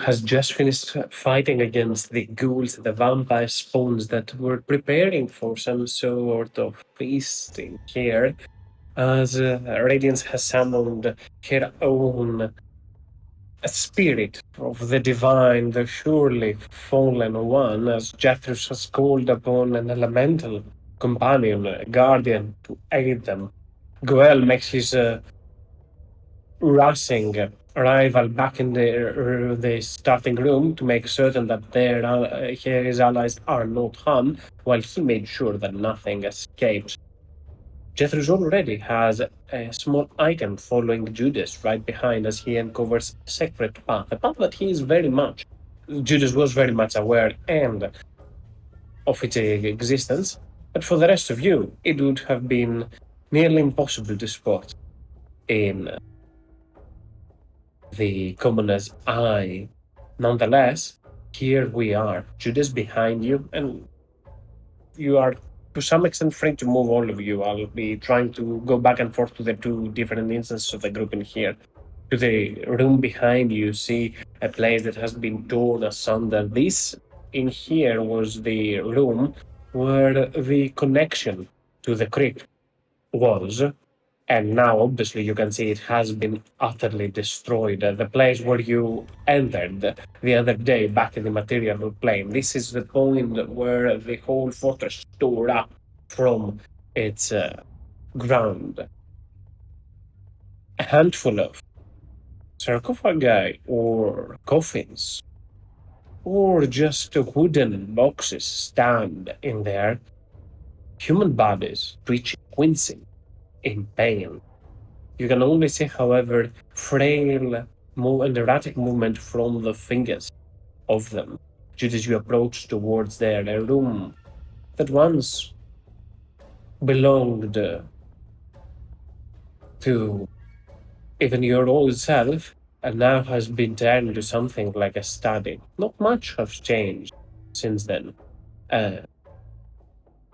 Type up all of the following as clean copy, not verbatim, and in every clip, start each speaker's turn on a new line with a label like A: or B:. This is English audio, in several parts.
A: has just finished fighting against the ghouls, the vampire spawns that were preparing for some sort of feasting here, as Radiance has summoned her own spirit of the divine, the surely fallen one, as Jethros has called upon an elemental companion, a guardian, to aid them. Goel makes his rushing arrival back in the starting room to make certain that his allies are not harmed, while he made sure that nothing escapes. Jethro already has a small item following Judas right behind as he uncovers a secret path, a path that he is very much, Judas was very much aware and of its existence, but for the rest of you, it would have been nearly impossible to spot in the commoner's eye. Nonetheless, here we are, Judas behind you, and you are to some extent free to move, all of you. I'll be trying to go back and forth to the two different instances of the group in here. To the room behind you, see a place that has been torn asunder. This in here was the room where the connection to the crypt was, and now obviously you can see it has been utterly destroyed. The place where you entered the other day back in the material plane, this is the point where the whole fortress tore up from its ground. A handful of sarcophagi or coffins or just wooden boxes stand in there, human bodies twitching, wincing in pain. You can only see, however, frail and erratic movement from the fingers of them, just as you approach towards there, a room that once belonged to even your old self, and now has been turned into something like a study. Not much has changed since then. A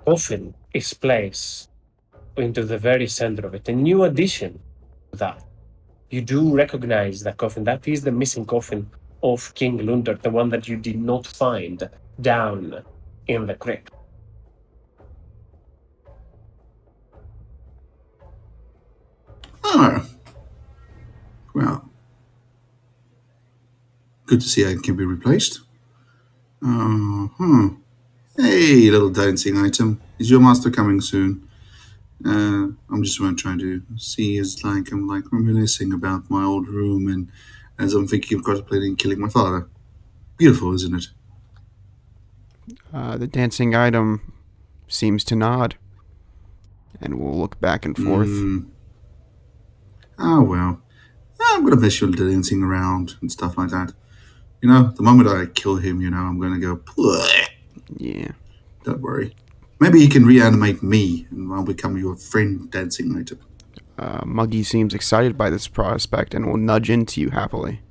A: coffin is placed into the very center of it, a new addition to that. You do recognize that coffin. That is the missing coffin of King Lunder, the one that you did not find down in the crypt.
B: Oh, well, good to see I can be replaced. Hey, little dancing item. Is your master coming soon? I'm just trying to see. It's like I'm reminiscing about my old room, and as I'm thinking of contemplating killing my father. Beautiful, isn't it?
C: The dancing item seems to nod, and we'll look back and forth.
B: Oh well. I'm gonna miss you dancing around and stuff like that. The moment I kill him, I'm gonna go. Bleh.
C: Yeah.
B: Don't worry. Maybe he can reanimate me, and I'll become your friend dancing item.
C: Muggy seems excited by this prospect and will nudge into you happily.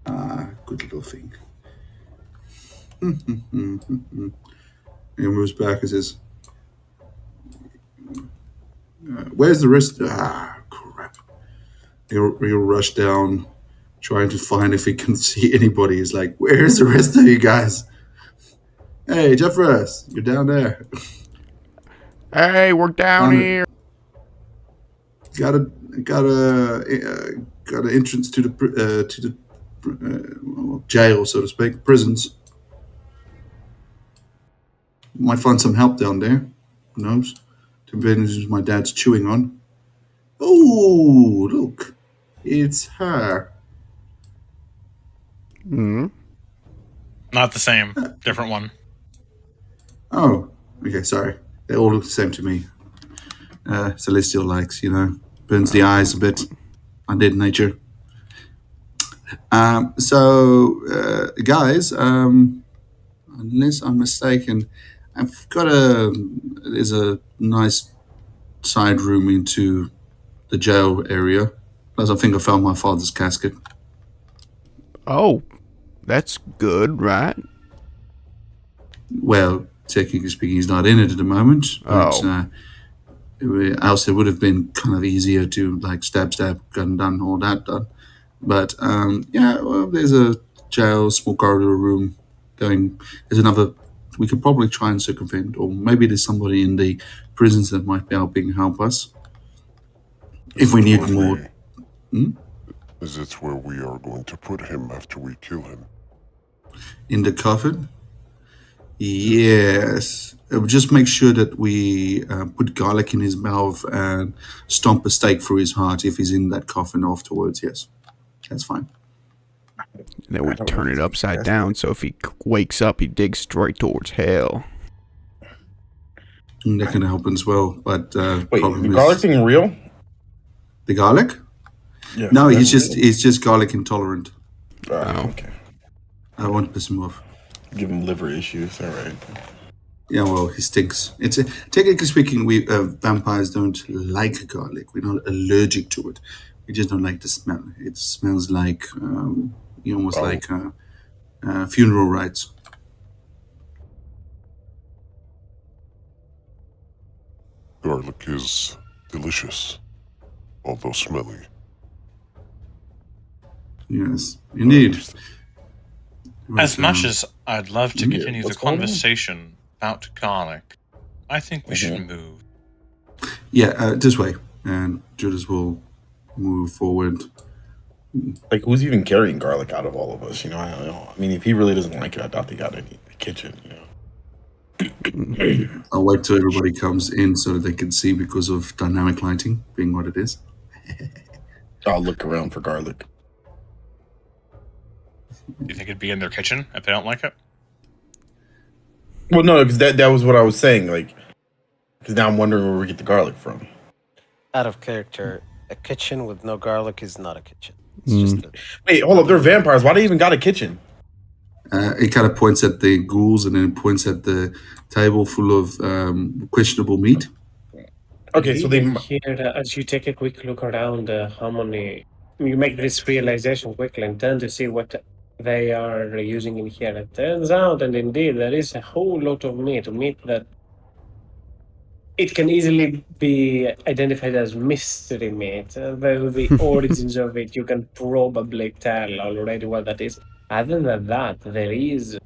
B: Good little thing. He moves back and says, "Where's the rest?" Crap. He'll rush down, trying to find if he can see anybody. He's like, "Where's the rest of you guys?" Hey, Jeffress, you're down there.
C: Hey, we're down here.
B: Got a got a got an entrance to the jail, so to speak, prisons. Might find some help down there. Who knows? Depends who my dad's chewing on. Oh, look, it's her.
C: Hmm.
D: Not the same. Different one.
B: Oh, okay, sorry. They all look the same to me. Celestial likes, burns the eyes a bit. Undead nature. Guys, unless I'm mistaken, there's a nice side room into the jail area. Plus, I think I found my father's casket.
C: Oh, that's good, right?
B: Well, technically speaking, he's not in it at the moment. But, else it would have been kind of easier to stab, gun done, all that done. But there's a jail, small corridor room going. There's another. We could probably try and circumvent, or maybe there's somebody in the prisons that might be help us if
E: Is
B: we
E: it
B: need
E: where
B: more.
E: Is it where we are going to put him after we kill him?
B: In the coffin? Yes. Just make sure that we put garlic in his mouth and stomp a stake through his heart if he's in that coffin afterwards. Yes, that's fine.
C: And then
F: I
C: we
F: don't
C: turn
F: know
C: it
F: if
C: upside
F: that's
C: down,
F: right.
C: so if he wakes up, he digs straight towards hell.
B: And that can help as well. But
F: Wait,
B: problem
F: the garlic
B: is
F: thing real?
B: the garlic.
F: Yeah.
B: No,
F: Is that
B: he's just garlic intolerant.
F: real?
C: Oh.
F: Okay.
B: I won't piss him off.
F: Give him liver issues. All right.
B: Yeah, well, he stinks. Technically speaking, we vampires don't like garlic. We're not allergic to it. We just don't like the smell. It smells like almost
F: Oh.
B: like funeral rites.
E: Garlic is delicious, although smelly.
B: Yes, indeed.
D: As
B: Right,
D: much as I'd love to
F: Yeah,
D: continue the
F: what's going on?
D: conversation about garlic, I think we should move.
B: yeah, this way, and Judas will move forward.
F: Like, who's even carrying garlic out of all of us? You know, I don't know. I mean, if he really doesn't like it, I doubt they got it in the kitchen. You know.
B: I'll wait till everybody comes in so that they can see because of dynamic lighting being what it is.
F: I'll look around for garlic.
D: Do you think it'd be in their kitchen if they don't like it?
F: Well, no, because that was what I was saying. Like, because now I'm wondering where we get the garlic from.
G: Out of character, a kitchen with no garlic is not a kitchen. It's
C: Mm.
G: just a,
F: Wait, hold up. They're vampires. Why do they even got a kitchen?
B: It kind of points at the ghouls and then it points at the table full of questionable meat.
F: Okay, so they.
A: Even here, as you take a quick look around, how many you make this realization quickly and turn to see what they are using in here. It turns out, and indeed, there is a whole lot of meat that it can easily be identified as mystery meat. Though the origins of it, you can probably tell already what that is. Other than that, there is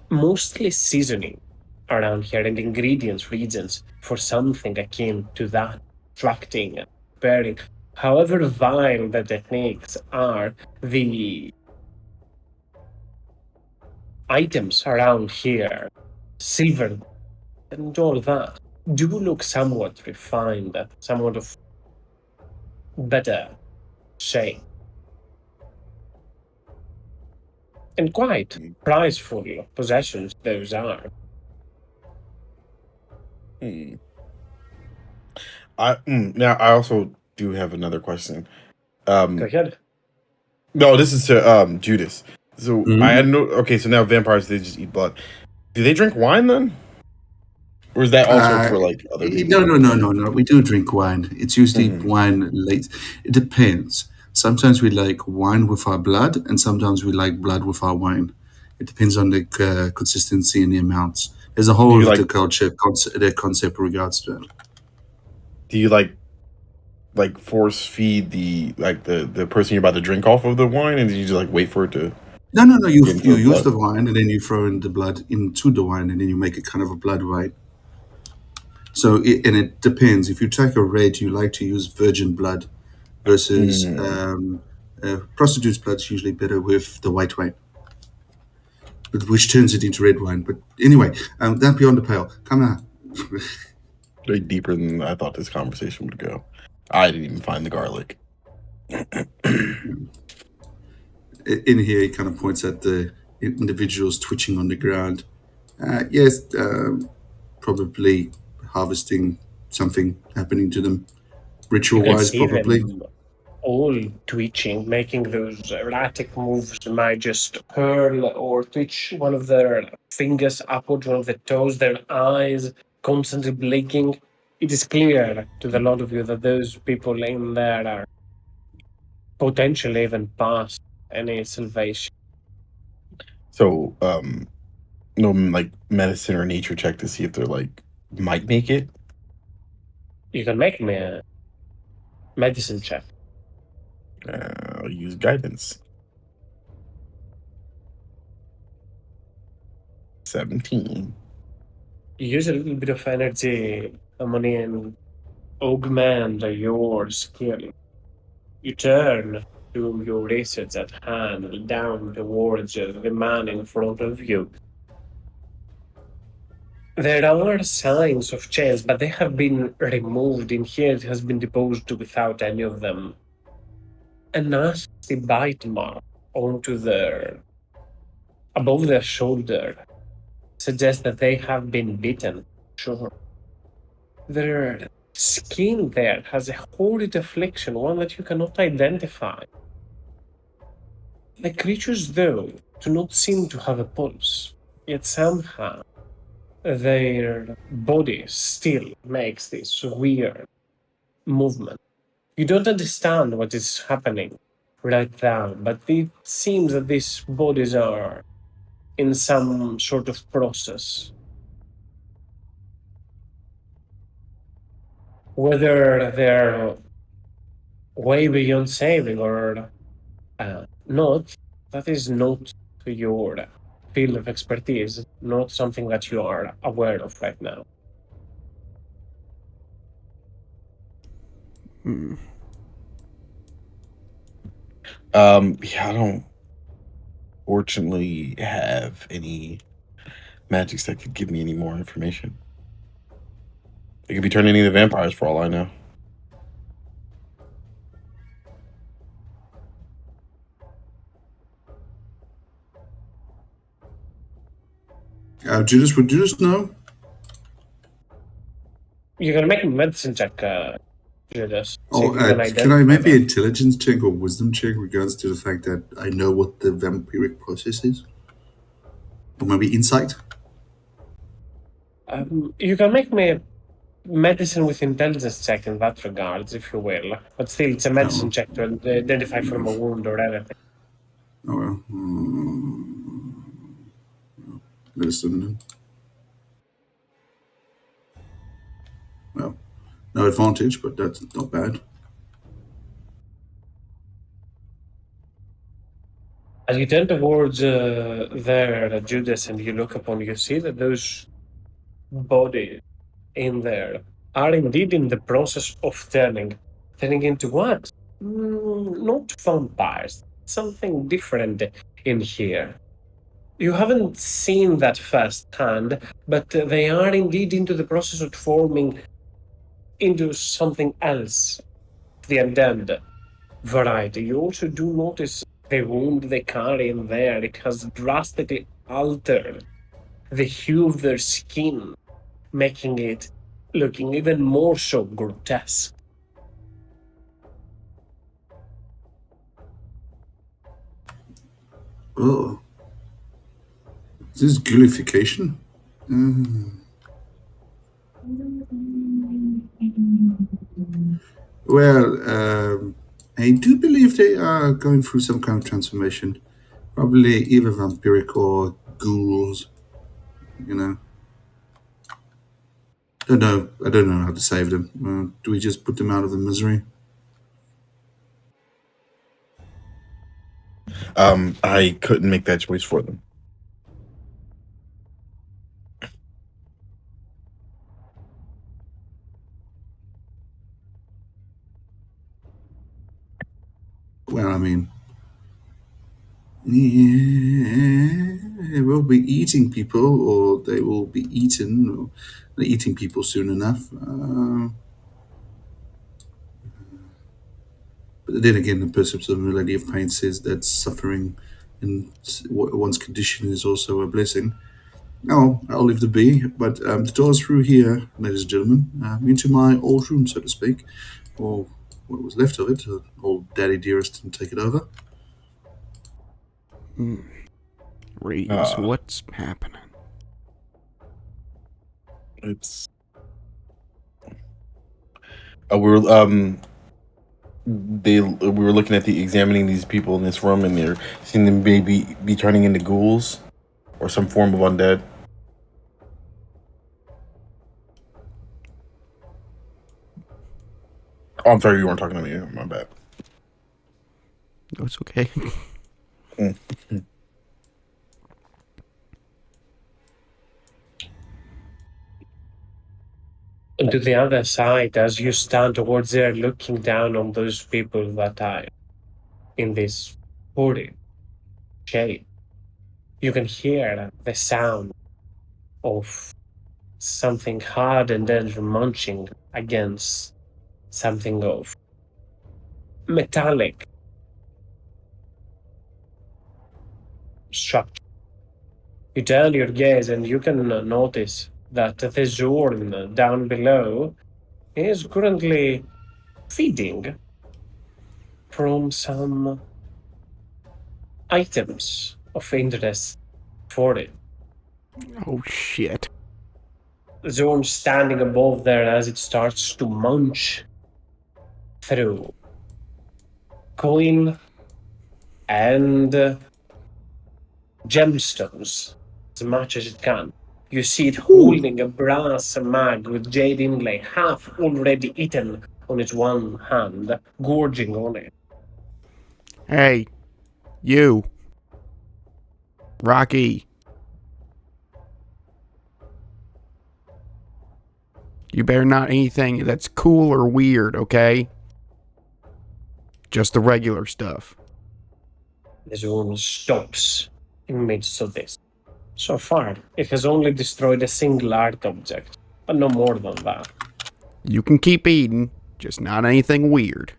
A: mostly seasoning around here and ingredients regions for something akin to that, extracting and preparing. However vile the techniques are, the items around here, silver and all that, do look somewhat refined, somewhat of better shape. And quite prizeful possessions those are.
F: Now I also do have another question.
A: Go ahead.
F: No, this is to Judas. So I had no. Okay, so now vampires they just eat blood. Do they drink wine then? Or is that also for like other people?
B: No. We do drink wine. It's usually wine late. It depends. Sometimes we like wine with our blood, and sometimes we like blood with our wine. It depends on the consistency and the amounts. There's a whole
F: you
B: other culture, the concept regards to that.
F: Do you like force feed the person you're about to drink off of the wine, and then you just like wait for it to?
B: No. You
F: Get into
B: you
F: the
B: use
F: blood.
B: the wine, and then you throw in the blood into the wine, and then you make a kind of a blood wine. So it depends. If you take a red, you like to use virgin blood versus prostitute's blood's usually better with the white wine, but which turns it into red wine. But anyway, that beyond the pale. Come on.
F: Way deeper than I thought this conversation would go. I didn't even find the garlic.
B: In here, he kind of points at the individuals twitching on the ground. Yes, probably harvesting something happening to them,
A: You
B: ritual
A: can
B: wise,
A: see
B: probably.
A: them all twitching, making those erratic moves. Might just hurl or twitch one of their fingers upwards, one of the toes, their eyes constantly blinking. It is clear to the lot of you that those people in there are potentially even past any salvation.
F: So, no like medicine or nature check to see if they're like might make it.
A: You can make me a medicine check.
F: I'll use guidance. 17.
A: You use a little bit of energy, Amoni, and augment your skill. You turn to your research at hand, down towards the man in front of you. There are signs of chains, but they have been removed. In here, it has been deposed without any of them. A nasty bite mark onto above their shoulder suggests that they have been bitten. Sure. Their skin there has a horrid affliction, one that you cannot identify. The creatures, though, do not seem to have a pulse, yet somehow their body still makes this weird movement. You don't understand what is happening right now, but it seems that these bodies are in some sort of process. Whether they're way beyond saving or not, that is not your field of expertise, not something that you are aware of right now.
C: Hmm.
F: Yeah, I don't fortunately have any magics that could give me any more information. They could be turning into vampires for all I know.
B: Judas, would Judas know?
A: You're gonna make a medicine check, Judas. See if
B: Or
A: you can
B: can I
A: identify
B: maybe
A: them.
B: intelligence check or wisdom check regards to the fact that I know what the vampiric process is? Or maybe insight?
A: You can make me a medicine with intelligence check in that regards, if you will. But still, it's a medicine
B: Oh,
A: check to identify from a wound or anything.
B: oh well. Medicine then. Well, no advantage, but that's not bad.
A: As you turn towards there, Judas, and you look upon, you see that those bodies in there are indeed in the process of turning. Turning into what? Not vampires. Something different in here. You haven't seen that firsthand, but they are indeed into the process of forming into something else. The undead variety. You also do notice the wound they carry in there. It has drastically altered the hue of their skin, making it looking even more so grotesque.
B: Oh, is this ghoulification? Well, I do believe they are going through some kind of transformation. Probably either vampiric or ghouls, you know. Don't know. I don't know how to save them. Do we just put them out of the misery?
F: I couldn't make that choice for them.
B: Well, I mean, yeah, we'll be eating people, or they will be eaten, or they're eating people soon enough. But then again, the Percepts of the Lady of Pain says that suffering in one's condition is also a blessing. Oh, I'll leave the be, but the door's through here, ladies and gentlemen, into my old room, so to speak, or what was left of it. Old Daddy Dearest didn't take it over.
C: Reeves, what's happening?
F: It's we were we were looking at examining these people in this room, and they're seeing them maybe be turning into ghouls or some form of undead. Oh, I'm sorry, you weren't talking to me. My bad.
C: Oh, it's okay.
A: And to the other side, as you stand towards there, looking down on those people that are in this horrid shape, you can hear the sound of something hard and dense munching against something of metallic structure. You turn your gaze and you can notice that the Zorn down below is currently feeding from some items of interest for it.
C: Oh shit.
A: Zorn standing above there as it starts to munch through coin and gemstones as much as it can. You see it holding a brass mug with jade inlay, half already eaten on its one hand, gorging on it.
C: Hey, you. Rocky. You better not anything that's cool or weird, okay? Just the regular stuff.
A: The zone stops in midst of this. So far, it has only destroyed a single art object, but no more than that.
C: You can keep eating, just not anything weird.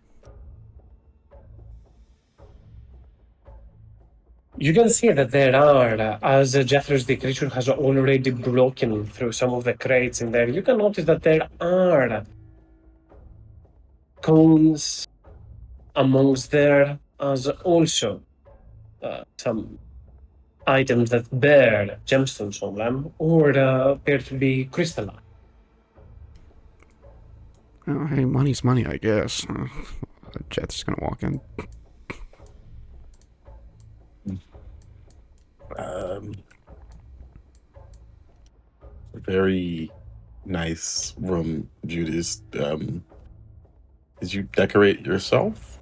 A: You can see that there are, as Jethro's the creature has already broken through some of the crates in there, you can notice that there are cones amongst there, as also some items that bear gemstones on them or appear to be crystalline.
C: Oh, hey, money's money, I guess. Jeth's gonna walk in.
F: Very nice room, Judas. Did you decorate yourself?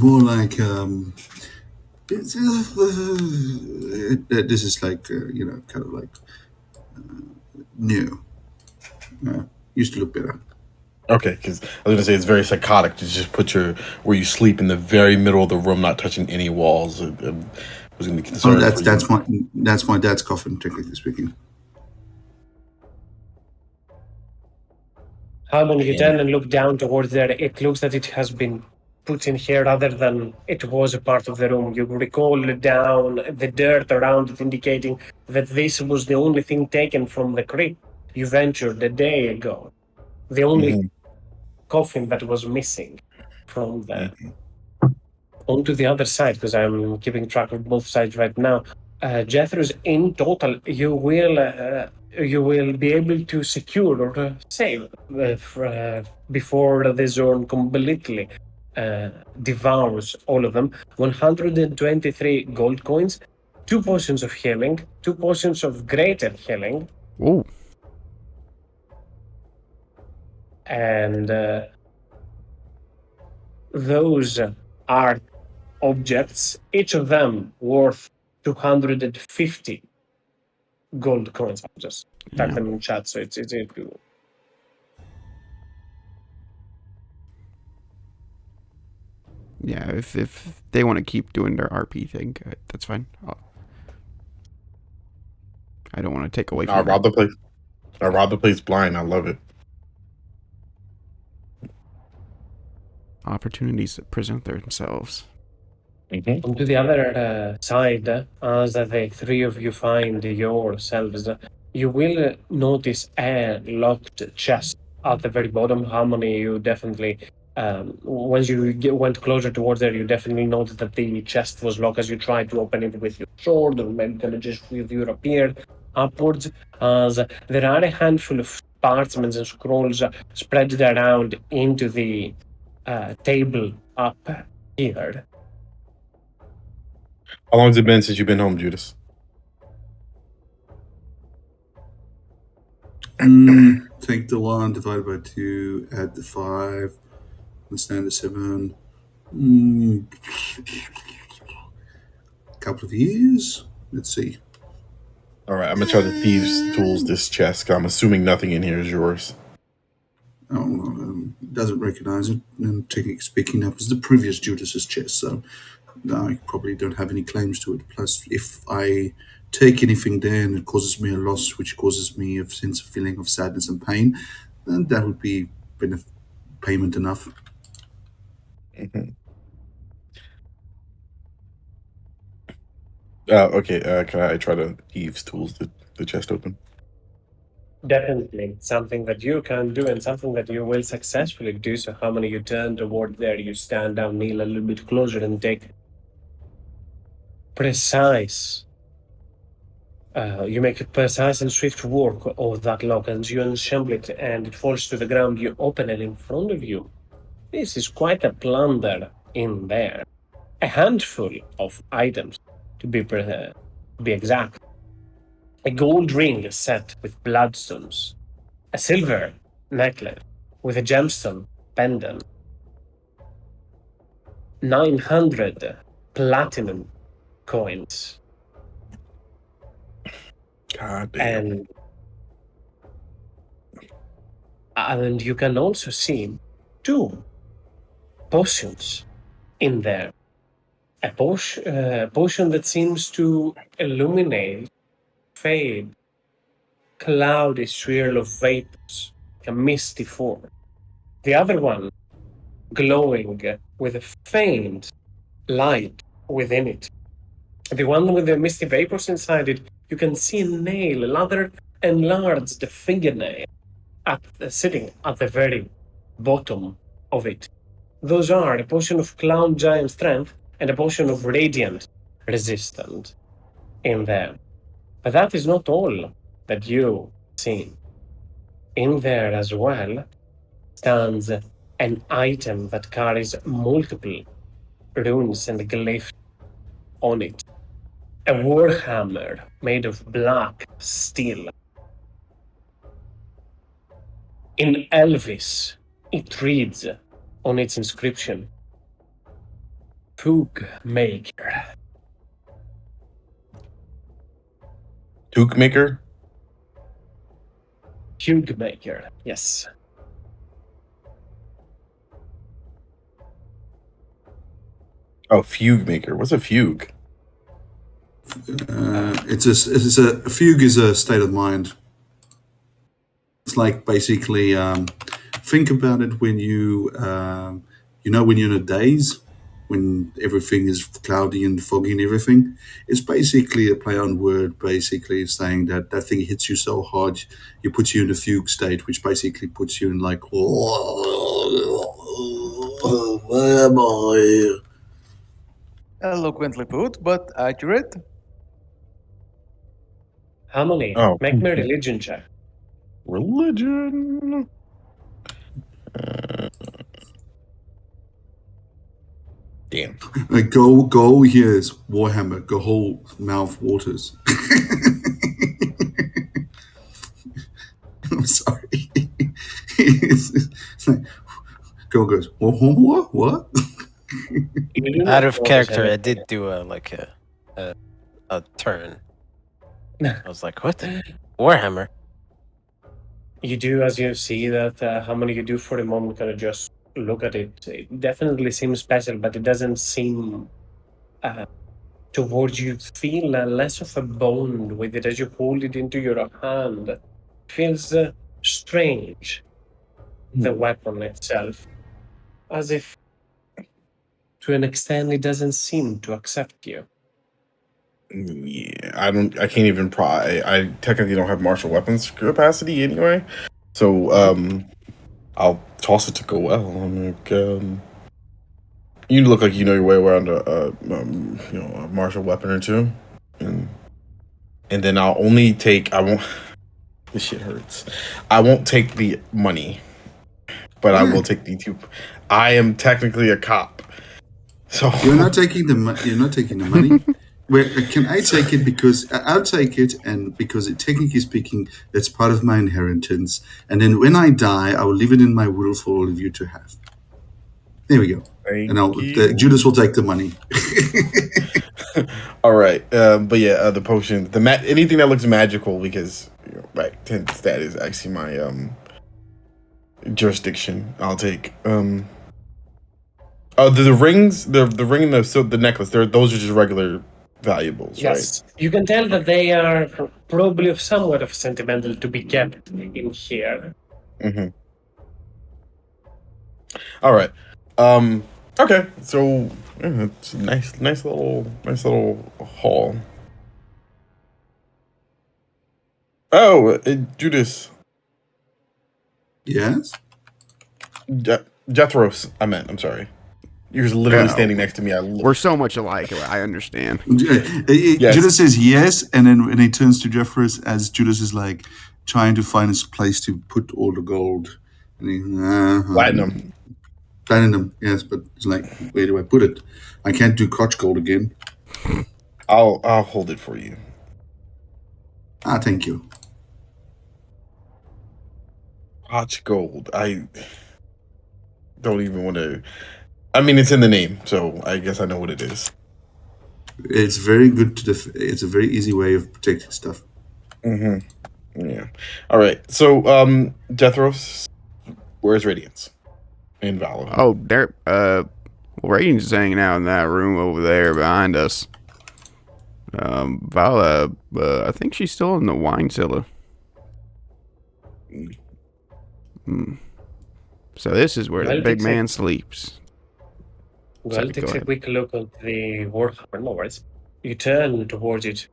B: More like this is like kind of like new. Used to look better.
F: Okay, because I was gonna say it's very psychotic to just put your where you sleep in the very middle of the room, not touching any walls. I was gonna be
B: Oh,
F: concerned for you.
B: that's my dad's coffin, technically speaking.
A: When you turn and look down towards there, it looks that it has been put in here rather than it was a part of the room. You recall down the dirt around it, indicating that this was the only thing taken from the crypt you ventured a day ago. The only coffin that was missing from there. Onto the other side, because I'm keeping track of both sides right now. Jethro's in total, you will be able to secure or save before the zone completely devours all of them. 123 gold coins, 2 potions of healing, 2 potions of greater healing,
C: Whoa.
A: and those are objects, each of them worth 250 gold coins. I'll just type them in chat so it's
C: Yeah, if they want to keep doing their RP thing, that's fine. I don't want to take away
F: I
C: from
F: robbed the place. I robbed the place blind. I love it.
C: opportunities that present themselves.
A: onto the other side, as the three of you find yourselves, you will notice a locked chest at the very bottom. Harmony, you definitely, once you went closer towards there, you definitely noticed that the chest was locked as you tried to open it with your sword, or maybe just with your appear upwards, as there are a handful of parchments and scrolls spread around into the table up here.
F: How long has it been since you've been home, Judas?
B: Take the 1, divide by 2, add the 5, understand the 7. Couple of years. Let's see.
F: All right, I'm gonna try to thieves tools this chest. 'Cause I'm assuming nothing in here is yours.
B: Doesn't recognize it, and technically speaking, that was the previous Judas's chest, so I probably don't have any claims to it. Plus, if I take anything there and it causes me a loss, which causes me a sense of feeling of sadness and pain, then that would be payment enough.
F: Mm-hmm. Okay. Can I try to thieves tools the chest open?
A: Definitely. Something that you can do and something that you will successfully do. So how many you turn toward there, you stand down, kneel a little bit closer and take precise. You make a precise and swift work of that lock and you unshamble it and it falls to the ground. You open it in front of you. This is quite a plunder in there. A handful of items, to be exact. A gold ring set with bloodstones. A silver necklace with a gemstone pendant. 900 platinum coins.
F: God damn.
A: And you can also see 2 potions in there. A potion that seems to illuminate, fade, cloudy swirl of vapors, like a misty form. The other one glowing with a faint light within it. The one with the misty vapors inside it, you can see a nail, a rather enlarged fingernail, sitting at the very bottom of it. Those are a potion of clown giant strength and a potion of radiant resistant in there. But that is not all that you see. In there as well stands an item that carries multiple runes and glyphs on it. A warhammer made of black steel. In Elvis, it reads on its inscription, Fug Maker.
F: Took maker?
A: Fug Maker, yes.
F: Oh, fugue maker. What's a fugue?
B: It's a fugue is a state of mind. It's like basically think about it when you when you're in a daze, when everything is cloudy and foggy and everything. It's basically a play on word, basically saying that thing hits you so hard, it puts you in a fugue state, which basically puts you in like, where am I?
H: Eloquently put, but accurate.
A: Harmony,
F: Oh.
A: make me a religion check.
F: Religion. Damn.
B: Go here's Warhammer. Go whole mouth waters. I'm sorry. Go goes. What?
G: Out of character, I did do a turn. I was like, what? Warhammer?
A: You do, as you see that how many you do for a moment, kind of just look at it. It definitely seems special, but it doesn't seem towards you. Feel less of a bond with it as you hold it into your hand. It feels strange, the weapon itself, as if to an extent it doesn't seem to accept you.
F: Yeah, I can't even I technically don't have martial weapons capacity anyway. So I'll toss it to go well. I'm like, you look like you know your way around a martial weapon or two. And then I'll only take I won't this shit hurts. I won't take the money. But I will take the 2. I am technically a cop. So
B: you're not taking the money. Where can I take it? Because I'll take it, and because technically speaking, that's part of my inheritance. And then when I die, I will leave it in my will for all of you to have. There we go.
F: Thank
B: And
F: you.
B: Judas will take the money.
F: All right, but yeah, the potion, anything that looks magical, because right, that is actually my jurisdiction. I'll take. Oh, the rings, the ring and the necklace. Those are just regular valuables, right?
A: Yes, you can tell that they are probably of somewhat of sentimental to be kept in here.
F: Mm-hmm. All right. Okay. So it's a nice little haul. Oh, Judas,
B: Yes?
F: Jethros. I meant. I'm sorry. You're literally
C: Oh,
F: standing next to me.
C: we're so much alike. I understand.
F: Yes.
B: Judas says yes, and then when he turns to Jeffress, as Judas is like trying to find his place to put all the gold, and he,
F: Platinum.
B: platinum, yes, but it's like, where do I put it? I can't do crotch gold again.
F: I'll hold it for you.
B: Ah, thank you.
F: Hotch gold. I don't even want to. I mean, it's in the name, so I guess I know what it is.
B: It's very good to it's a very easy way of protecting stuff.
F: Mm-hmm. Yeah. All right. So, Jethros, where's Radiance and Valor?
C: Oh, there. Radiance is hanging out in that room over there behind us. Vala, I think she's still in the wine cellar. So this is where the
A: Well,
C: big
A: takes a,
C: man sleeps.
A: well,
C: Sorry, go
A: takes a
C: ahead.
A: quick look at the Warhammer North. You turn towards it.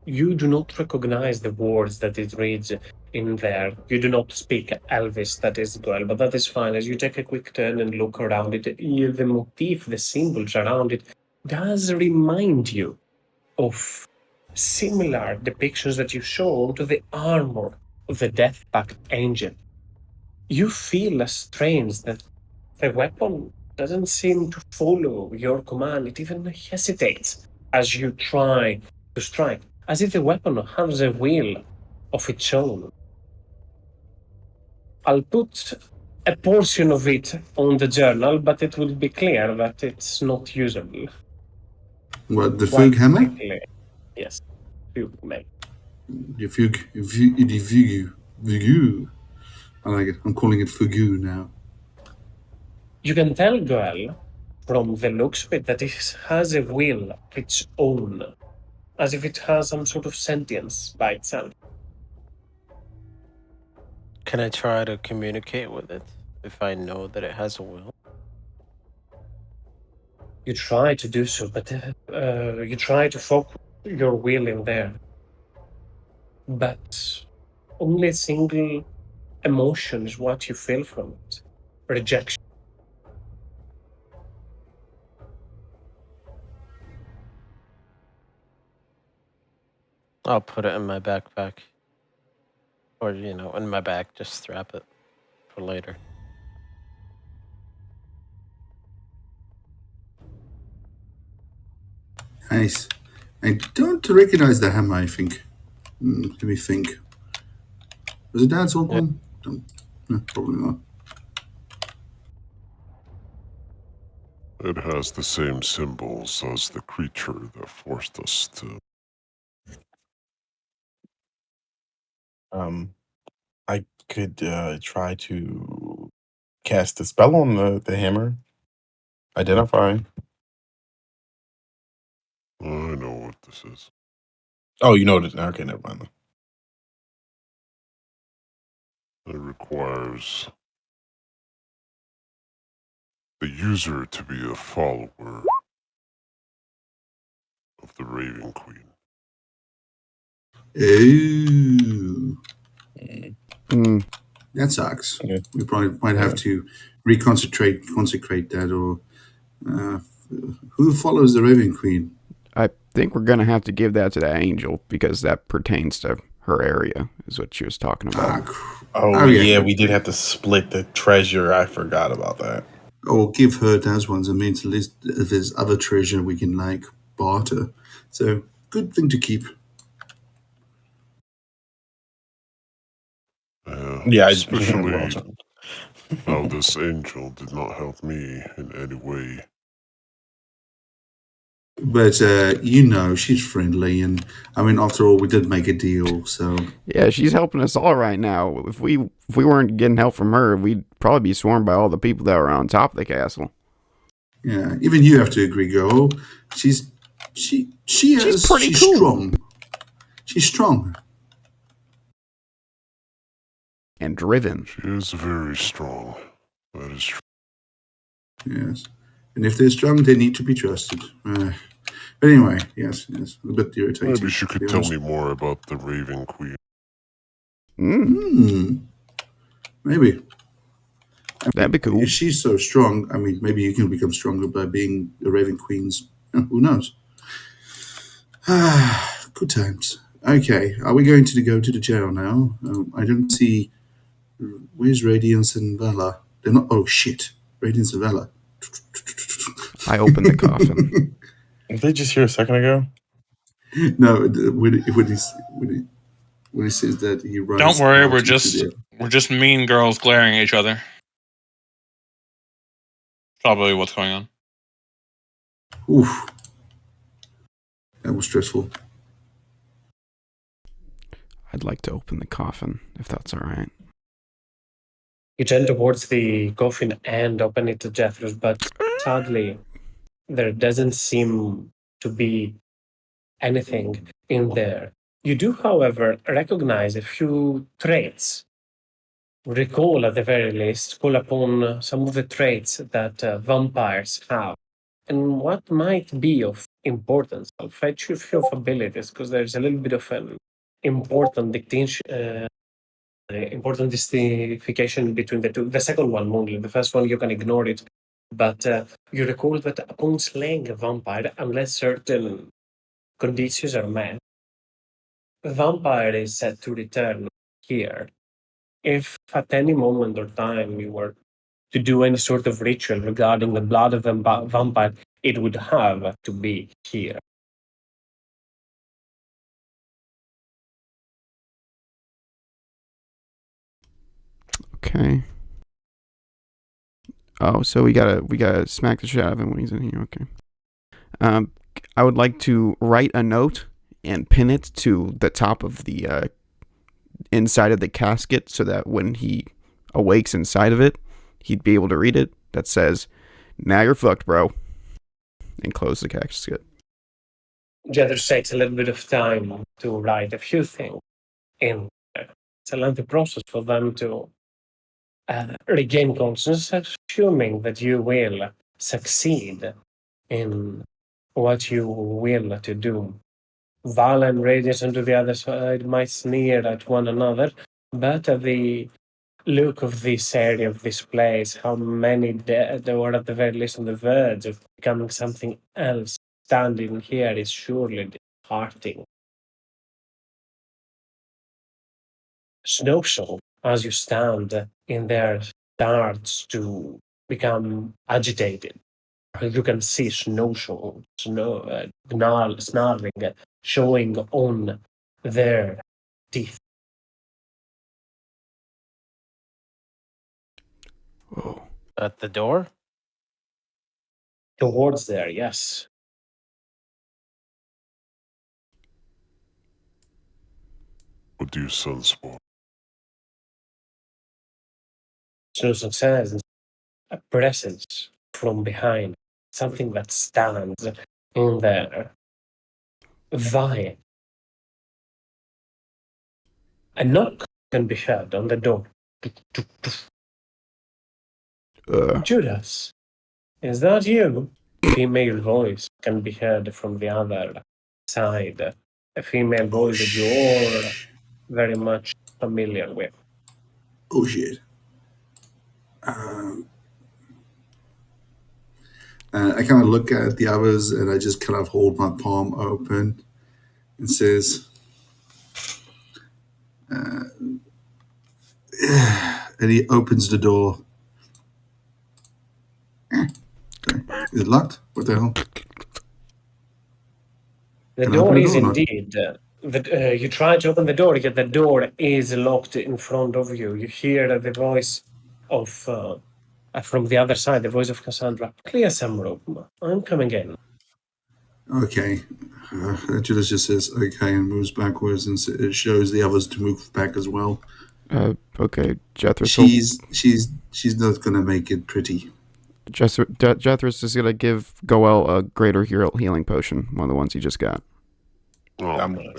A: You do not recognize the words that it reads in there. You do not speak Elvis, that is well, but that is fine. As you take a quick turn and look around it, the motif, the symbols around it, does remind you of similar depictions that you saw to the armor of the Death Pact Angel. You feel a strange that the weapon doesn't seem to follow your command. It even hesitates as you try to strike, as if the weapon has a will of its own. I'll put a portion of it on the journal, but it will be clear that it's not usable.
B: What, the
A: Quite
B: Fug hammer?
A: frankly, yes, you may.
B: The Fugu. I like it. I'm calling it Fugu now.
A: You can tell, Goel, from the looks of it, that it has a will of its own, as if it has some sort of sentience by itself.
G: Can I try to communicate with it if I know that it has a will?
A: You try to do so, but you try to focus your will in there. But only a single emotion is what you feel from it: rejection.
G: I'll put it in my backpack. Or, in my bag. Just strap it for later.
B: Nice. I don't recognize the hammer, I think. Let me think. Was it Dad's old
G: Yeah.
B: one? No, probably not.
E: It has the same symbols as the creature that forced us to.
F: I could try to cast a spell on the hammer. Identify.
E: I know what this is.
F: Oh, you know it. Okay, never mind.
E: It requires the user to be a follower of the Raven Queen.
B: Oh,
C: Mm,
B: that sucks.
F: Okay.
B: We probably might have
F: Yeah.
B: to consecrate that, or uh, who follows the Raven Queen?
C: I think we're gonna have to give that to the angel because that pertains to her area, is what she was talking about.
F: Oh
B: Yeah.
F: yeah, we did have to split the treasure. I forgot about that.
B: Or give her those ones. I mean, at least if there's other treasure we can like barter. So good thing to keep.
F: Yeah,
E: Especially
F: well,
E: how this angel did not help me in any way.
B: But she's friendly, and I mean, after all, we did make a deal, so
C: Yeah, she's helping us all right now. If we weren't getting help from her, we'd probably be swarmed by all the people that were on top of the castle.
B: yeah. Even you have to agree, girl. She's
C: pretty cool.
B: strong. She's strong.
C: And driven.
E: She is very strong. That is true.
B: Yes. And if they're strong, they need to be trusted. But anyway, yes, a bit irritating.
E: Maybe she could tell me more about the Raven Queen.
B: Maybe.
C: That'd be cool.
B: If she's so strong, I mean, maybe you can become stronger by being the Raven Queen's. Who knows? Good times. Okay, are we going to go to the jail now? I don't see. Where's Radiance and Vala? They're not. Oh shit! Radiance and Vala.
C: I opened the coffin.
F: Did they just here a second ago?
B: No, when he says that, he runs.
D: Don't worry,
B: out
D: we're
B: into
D: just mean girls glaring at each other. Probably what's going on.
B: Oof. That was stressful.
C: I'd like to open the coffin, if that's all right.
A: You turn towards the coffin and open it to Jethro's, but sadly, there doesn't seem to be anything in there. You do, however, recognize a few traits. Recall, at the very least, call upon some of the traits that vampires have. And what might be of importance? I'll fetch you a few of abilities, because there's a little bit of an important important distinction between the two. The second one only. The first one you can ignore it. But you recall that upon slaying a vampire, unless certain conditions are met, the vampire is set to return here. If at any moment or time you were to do any sort of ritual regarding the blood of a vampire, it would have to be here.
C: Okay. Oh, so we gotta smack the shit out of him when he's in here. Okay. I would like to write a note and pin it to the top of the inside of the casket, so that when he awakes inside of it, he'd be able to read it. That says, "Now you're fucked, bro," and close the casket.
A: Jethro takes a little bit of time to write a few things in there. It's a lengthy process for them to regain consciousness, assuming that you will succeed in what you will to do. Val and Radius on the other side might sneer at one another, but the look of this area, of this place, how many dead, or at the very least on the verge of becoming something else, standing here is surely disheartening. Snowshoe, as you stand in there, starts to become agitated. You can see Snowshoe snarling, showing on their teeth.
C: Oh.
G: At the door?
A: Towards there, yes.
E: What do you sense for?
A: Snowshoe says a presence from behind, something that stands in there. Vying. A knock can be heard on the door. Judas, is that you? Female voice can be heard from the other side. A female voice that you're very much familiar with.
B: Oh shit. I kind of look at the others and I just kind of hold my palm open and says, and he opens the door. Sorry. Is it locked? What the hell?
A: The
B: Can I
A: door
B: open the
A: is
B: door or not?
A: indeed. You try to open the door, yet the door is locked in front of you. You hear the voice of, from the other side, the voice of Cassandra. Clear some room. I'm coming in.
B: Okay. Judas just says okay and moves backwards, and it shows the others to move back as well.
C: Okay, Jethris will.
B: She's not gonna make it pretty.
C: Jethris is gonna give Goel a greater healing potion, one of the ones he just got.
E: Oh,
F: I'm gonna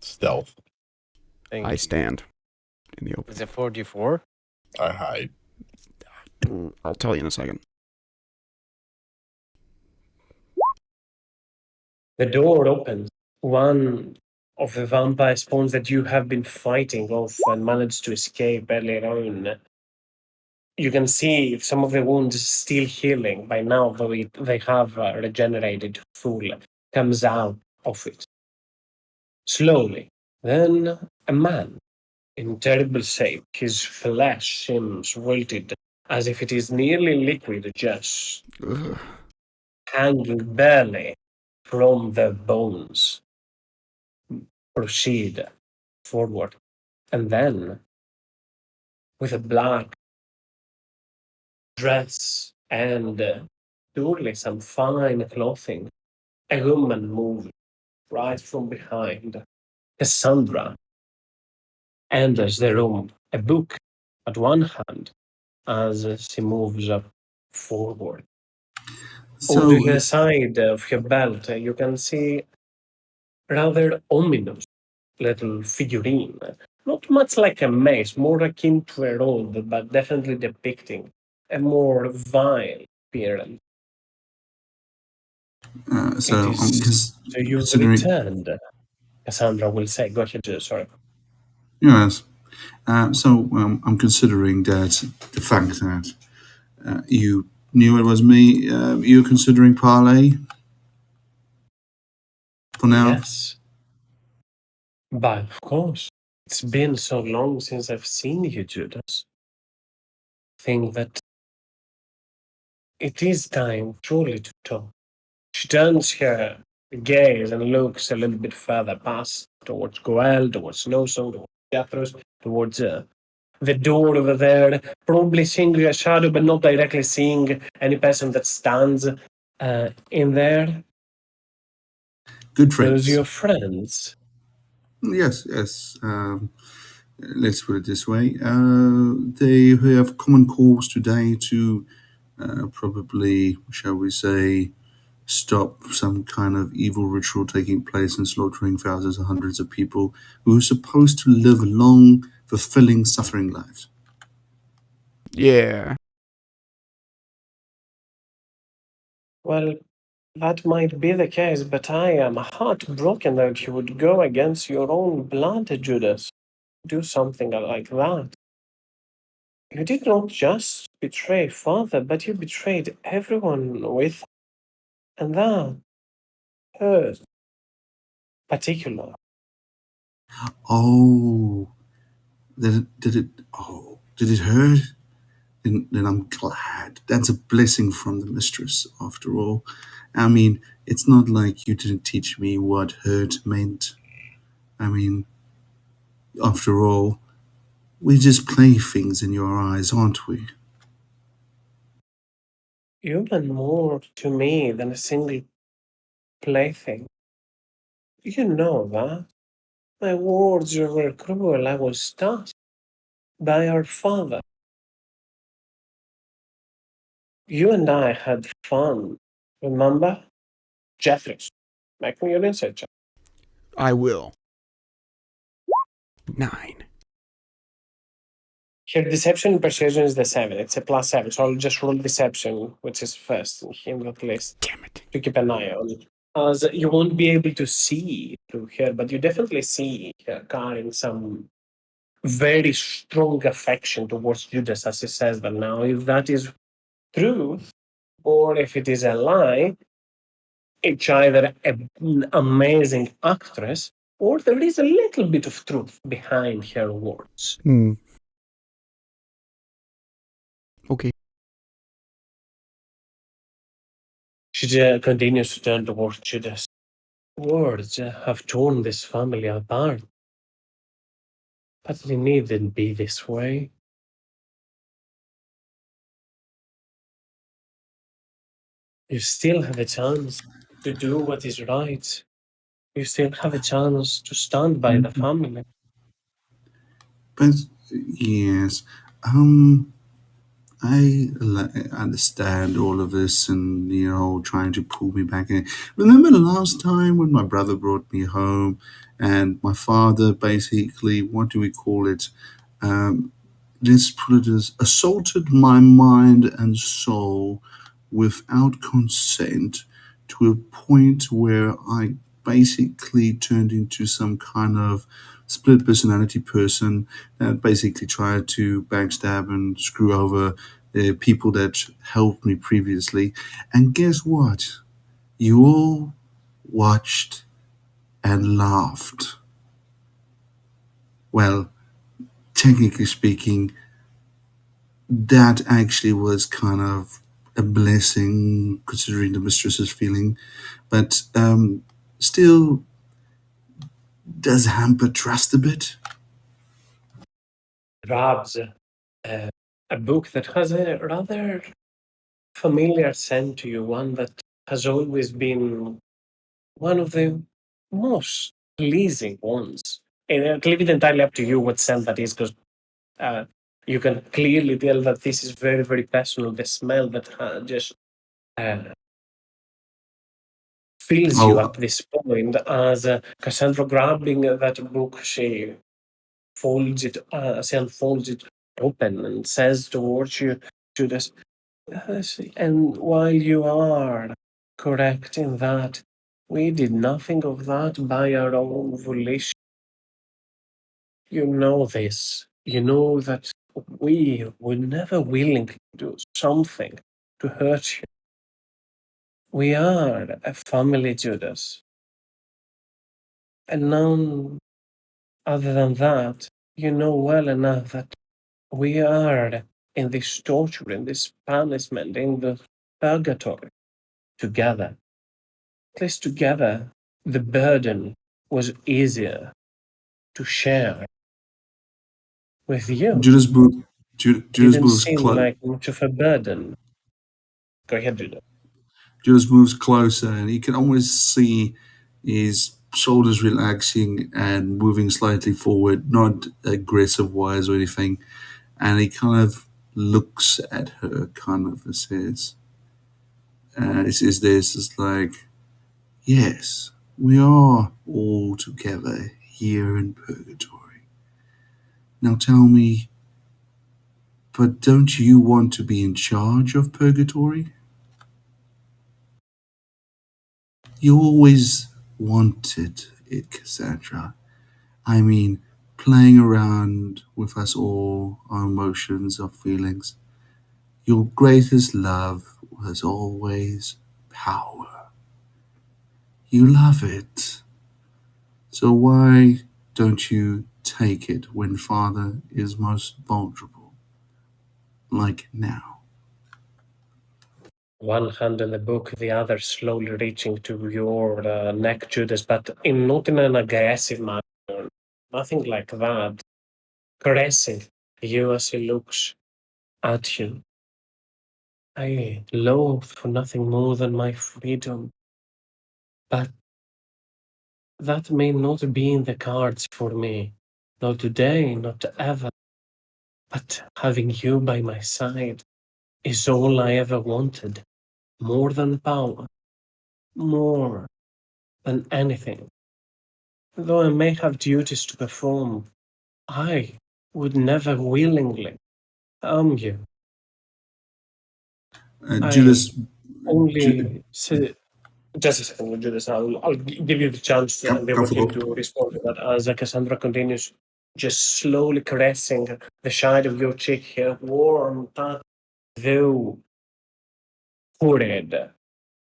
F: stealth.
G: Thank
C: I
G: you.
C: stand in the open.
G: Is it 44?
F: I hide.
C: I'll tell you in a second.
A: The door opens. One of the vampire spawns that you have been fighting off and managed to escape earlier on. You can see some of the wounds still healing by now, though they have regenerated full, comes out of it. Slowly. Then a man in terrible shape. His flesh seems wilted, as if it is nearly liquid, just
C: Ugh.
A: hanging barely from the bones. Proceed forward. And then, with a black dress and surely some fine clothing, a woman moved right from behind. Cassandra enters the room, a book at one hand, as she moves up forward. Over to
B: So
A: the side of her belt, you can see rather ominous little figurine. Not much like a mace, more akin to a rod, but definitely depicting a more vile appearance. It
B: I'm
A: is so you've
B: considering.
A: returned, Cassandra will say. Go ahead, sorry.
B: Yes. I'm considering that the fact that you knew it was me. You're considering parlay for now.
A: Yes, but of course, it's been so long since I've seen you, Judas. Think that it is time truly to talk. She turns her gaze and looks a little bit further past towards Goel, towards Noso, towards Jethros, towards the door over there, probably seeing a shadow but not directly seeing any person that stands in there.
B: Good
A: Those are
B: friends.
A: your friends.
B: Yes, yes. Let's put it this way. They have common cause today to probably, shall we say, stop some kind of evil ritual taking place and slaughtering thousands or hundreds of people who are supposed to live long, fulfilling, suffering lives.
C: Yeah.
A: Well, that might be the case, but I am heartbroken that you would go against your own blood, Judas. Do something like that. You did not just betray father, but you betrayed everyone with, and that hurt. Particular.
B: Oh, did it hurt? Then I'm glad. That's a blessing from the mistress, after all. I mean, it's not like you didn't teach me what hurt meant. I mean, after all, we just playthings in your eyes, aren't we?
A: You meant more to me than a single plaything. You know that. My words were cruel. I was touched by our father. You and I had fun. Remember? Jeffries. Make me your insight check.
C: I will. 9.
A: Here, deception and persuasion is the 7. It's a +7. So I'll just roll deception, which is first in that list,
C: Damn it.
A: to keep an eye on. As you won't be able to see through here, but you definitely see her carrying some very strong affection towards Judas, as he says that now. If that is true, or if it is a lie, it's either an amazing actress, or there is a little bit of truth behind her words.
C: Okay.
A: She continues to turn towards Judas. Words have torn this family apart, but it needn't be this way. You still have a chance. to do what is right. You still have a chance to stand by the family.
B: But yes, I understand all of this and, trying to pull me back in. Remember the last time when my brother brought me home and my father basically, what do we call it? Um, let's put it as assaulted my mind and soul without consent to a point where I basically turned into some kind of split personality person that basically tried to backstab and screw over the people that helped me previously. And guess what? You all watched and laughed. Well, technically speaking, that actually was kind of a blessing considering the mistress's feeling, but still does hamper trust a bit.
A: Grabs a book that has a rather familiar scent to you, one that has always been one of the most pleasing ones. And I'll leave it entirely up to you what scent that is, because uh, you can clearly tell that this is very, very personal. The smell that just uh, fills you
B: Oh,
A: at this point as Cassandra grabbing that book, she unfolds it open and says towards you, Judas, "Yes, and while you are correct in that, we did nothing of that by our own volition. You know this. You know that we would never willingly do something to hurt you. We are a family, Judas. And none other than that, you know well enough that we are in this torture, in this punishment, in the purgatory together. At least together, the burden was easier to share with you.
B: Judas Booth, Judas
A: Didn't
B: moves
A: seem
B: close.
A: like much of a burden. Go ahead, Judah.
B: Judas moves closer, and you can almost see his shoulders relaxing and moving slightly forward, not aggressive wise or anything. And he kind of looks at her, kind of says, "He says this is like, yes, we are all together here in purgatory. Now tell me, but don't you want to be in charge of purgatory? You always wanted it, Cassandra. I mean, playing around with us all, our emotions, our feelings. Your greatest love was always power. You love it. So why don't you take it when Father is most vulnerable, like now?"
A: One hand in the book, the other slowly reaching to your neck, Judas, but not in an aggressive manner. Nothing like that. Caressing you as he looks at you. I loathe for nothing more than my freedom, but that may not be in the cards for me. Not today, not ever. But having you by my side is all I ever wanted. More than power, more than anything. Though I may have duties to perform, I would never willingly harm you. I
B: Judas, Ju-
A: only say, just a second, we'll do this. I'll give you the chance and the opportunity
B: comfortable.
A: to respond to that as Cassandra continues, just slowly caressing the side of your cheek here, warm, that though forehead,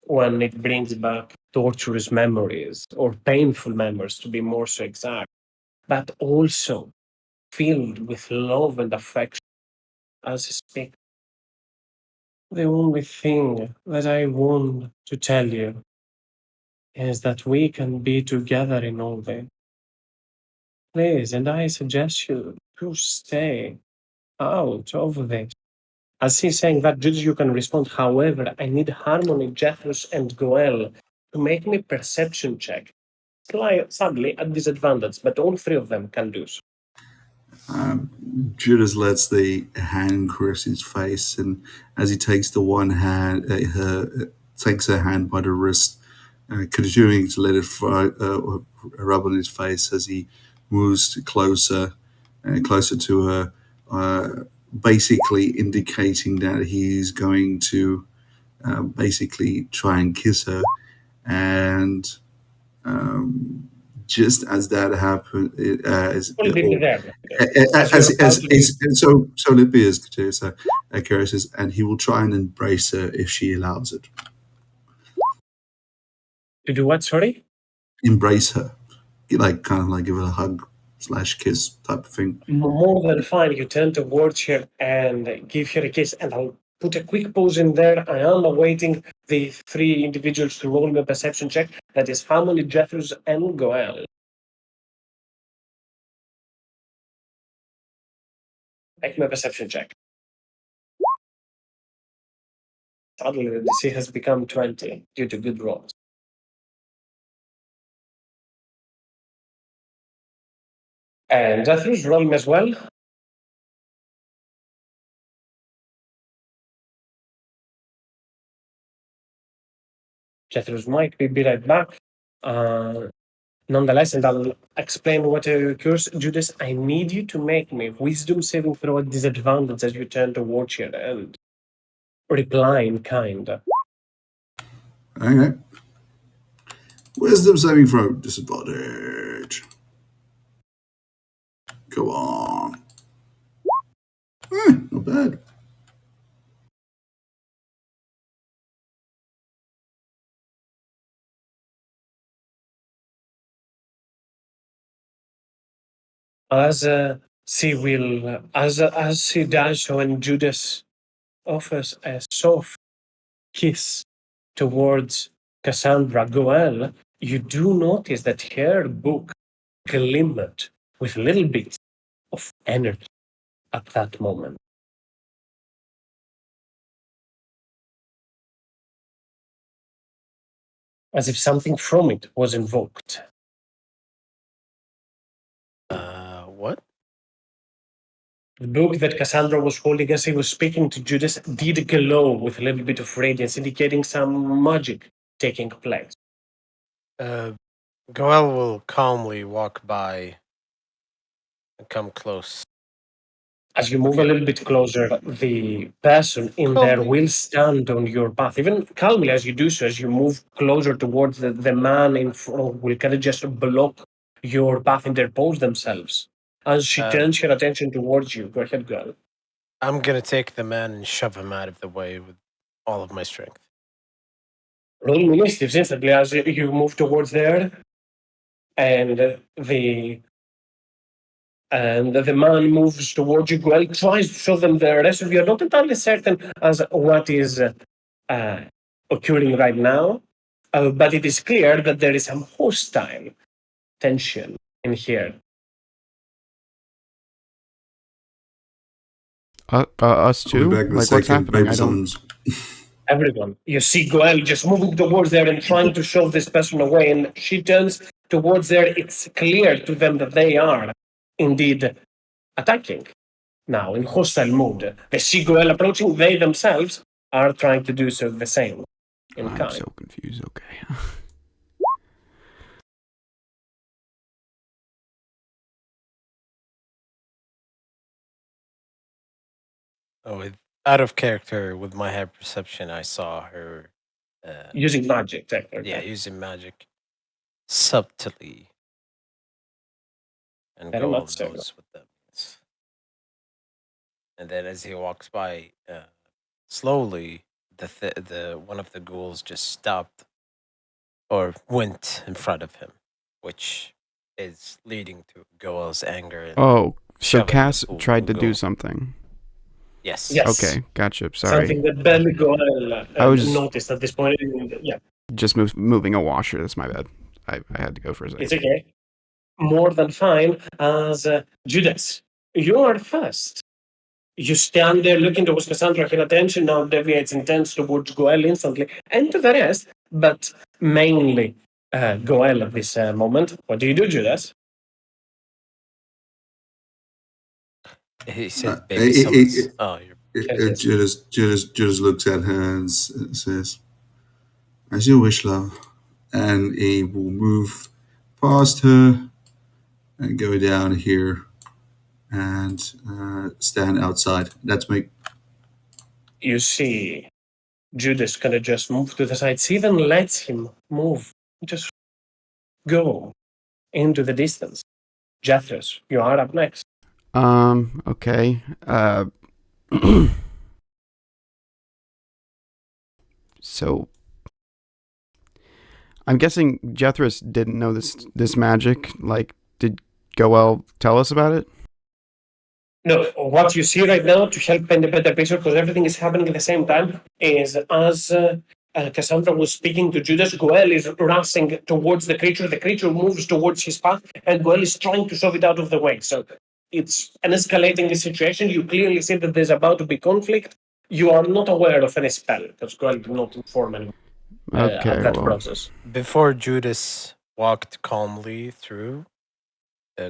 A: when it brings back torturous memories or painful memories, to be more so exact, but also filled with love and affection as he speaks. The only thing that I want to tell you is that we can be together in all this. Please, and I suggest you to stay out of this. As he's saying that, Judas, you can respond. However, I need Harmony, Jethros, and Goel to make me perception check. Sadly, at disadvantage, but all three of them can do so.
B: Judas lets the hand caress his face, and as he takes the one hand, takes her hand by the wrist, continuing to let it rub on his face as he moves closer and closer to her, basically indicating that he's going to basically try and kiss her. And just as that happened,
A: Will be there.
B: so Libya is caresses, and he will try and embrace her if she allows it.
A: To do what? Sorry.
B: Embrace her, kind of like give her a hug / kiss type of thing.
A: More than fine. You turn towards her and give her a kiss, and I'll put a quick pause in there. I am awaiting the three individuals to roll me a perception check. That is Harmony, Jethros, and Goel. Make me a perception check. Suddenly, the DC has become 20 due to good rolls. And Jethros, roll me as well. Jethros might be right back. Nonetheless, and I'll explain what occurs. Judas, I need you to make me wisdom saving throw at disadvantage as you turn towards her and reply in kind.
B: Okay. Wisdom saving throw disadvantage. Go on. Not bad.
A: As she does so, and Judas offers a soft kiss towards Cassandra Goel, you do notice that her book glimmered with little bits of energy at that moment. As if something from it was invoked.
G: What?
A: The book that Cassandra was holding as he was speaking to Judas did glow with a little bit of radiance, indicating some magic taking place.
G: Goel will calmly walk by and come close.
A: As you move a little bit closer, the person in there
G: Calmly.
A: will stand on your path. Even calmly as you do so, as you move closer towards the man in front, will kind of just block your path, interpose themselves. As she turns her attention towards you, go ahead, girl.
G: I'm gonna take the man and shove him out of the way with all of my strength.
A: Roll me initiatives instantly as you move towards there, and the man moves towards you. Well, tries to show them the rest of you. Are not entirely certain as what is occurring right now, but it is clear that there is some hostile tension in here.
C: Us
B: I'll be
C: too?
B: back in a
C: Like, what's
B: second.
C: happening?
B: Maybe
C: I don't.
B: someone's.
A: Everyone. You see Goel just moving towards there and trying to shove this person away, and she turns towards there. It's clear to them that they are indeed attacking now in hostile mood. They see Goel approaching, they themselves are trying to do so the same in
C: I'm
A: kind.
C: so confused. Okay.
G: Out of character with my high perception, I saw her.
A: Using magic, technically.
G: Yeah, using magic subtly, and
A: Very
G: Goel
A: much so.
G: knows what that means. And then as he walks by, slowly, the one of the ghouls just stopped or went in front of him, which is leading to Goel's anger. And
C: Oh, so
G: shoving the
C: Cass
G: ghoul-
C: tried to do
G: ghoul.
C: something.
G: Yes.
A: Yes.
C: Okay, gotcha. Sorry.
A: Something that barely Goel
C: I was-
A: noticed at this point. Yeah,
C: Just moving a washer. That's my bad. I had to go for a second.
A: it's okay. More than fine. As Judas, you are first. You stand there looking towards Cassandra, her attention now deviates intense towards Goel instantly, and to the rest, but mainly Goel at this moment. What do you do, Judas?
G: He said,
B: It,
G: "Baby, someone's." Oh, you're.
B: Judas looks at her and says, "As you wish, love." And he will move past her and go down here and stand outside. That's me.
A: You see, Judas kind of just move to the side. She even lets him move. Just go into the distance. Jethros, you are up next.
C: Okay. So I'm guessing Jethros didn't know this magic. Like, did Goel tell us about it?
A: No, what you see right now, to help paint a better picture, because everything is happening at the same time, is as Cassandra was speaking to Judas, Goel is rushing towards the creature. The creature moves towards his path, and Goel is trying to shove it out of the way. So it's an escalating situation. You clearly see that there's about to be conflict. You are not aware of any spell, because Goel did not inform anyone
C: Okay,
A: of that
C: well,
A: process.
G: Before Judas walked calmly through,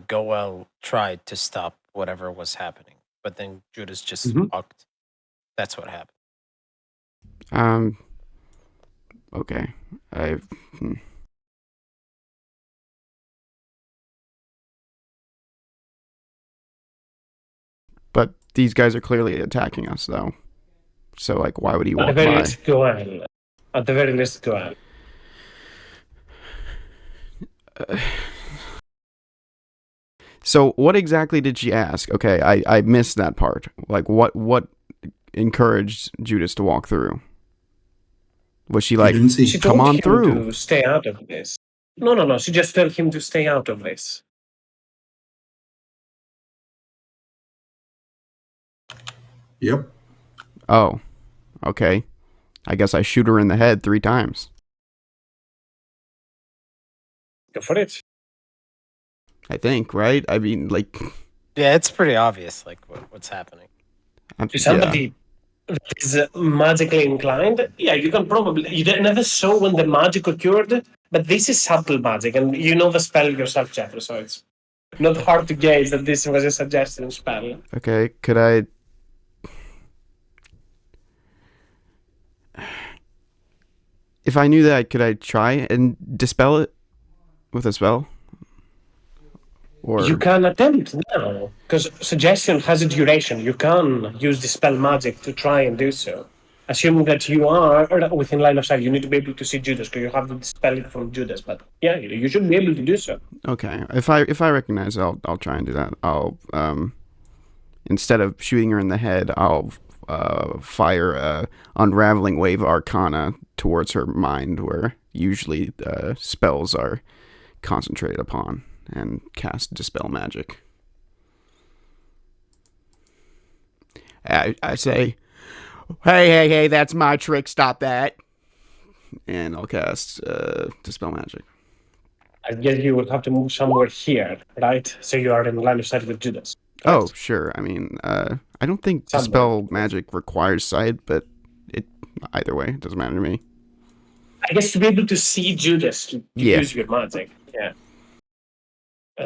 G: Goel tried to stop whatever was happening, but then Judas just walked. That's what happened.
C: Okay. But these guys are clearly attacking us, though. So, like, why would he
A: At the
C: walk
A: very
C: by?
A: least, Goel. At the very least, Goel.
C: So, what exactly did she ask? Okay, I missed that part. Like, what encouraged Judas to walk through? Was she like,
B: didn't see.
A: She
C: come
A: told
C: on
A: him
C: through?
A: to stay out of this. No. She just told him to stay out of this.
B: Yep.
C: Oh, okay. I guess I shoot her in the head 3 times.
A: Go for it.
C: I think, right? I mean, like,
G: Yeah, it's pretty obvious, like what's happening.
A: To somebody that is magically inclined, yeah, you can probably. You never saw when the magic occurred, but this is subtle magic, and you know the spell yourself, Jeffrey, so it's not hard to gauge that this was a suggestion spell.
C: Okay, could I... If I knew that, could I try and dispel it with a spell? Or...
A: You can attempt now, because suggestion has a duration. You can use dispel magic to try and do so. Assuming that you are within line of sight, you need to be able to see Judas, because you have to dispel it from Judas. But yeah, you should be able to do so.
C: Okay, if I recognize it, I'll try and do that. I'll instead of shooting her in the head, I'll fire a unraveling wave arcana towards her mind, where usually spells are concentrated upon, and cast dispel magic. I say, hey, that's my trick. Stop that. And I'll cast dispel magic.
A: I guess you will have to move somewhere here, right? So you are in line of sight with Judas. Correct?
C: Oh, sure. I mean, I don't think
A: Somewhere.
C: dispel magic requires sight, but it either way, it doesn't matter to me.
A: I guess to be able to see Judas to
C: Yeah.
A: use your magic. Yeah.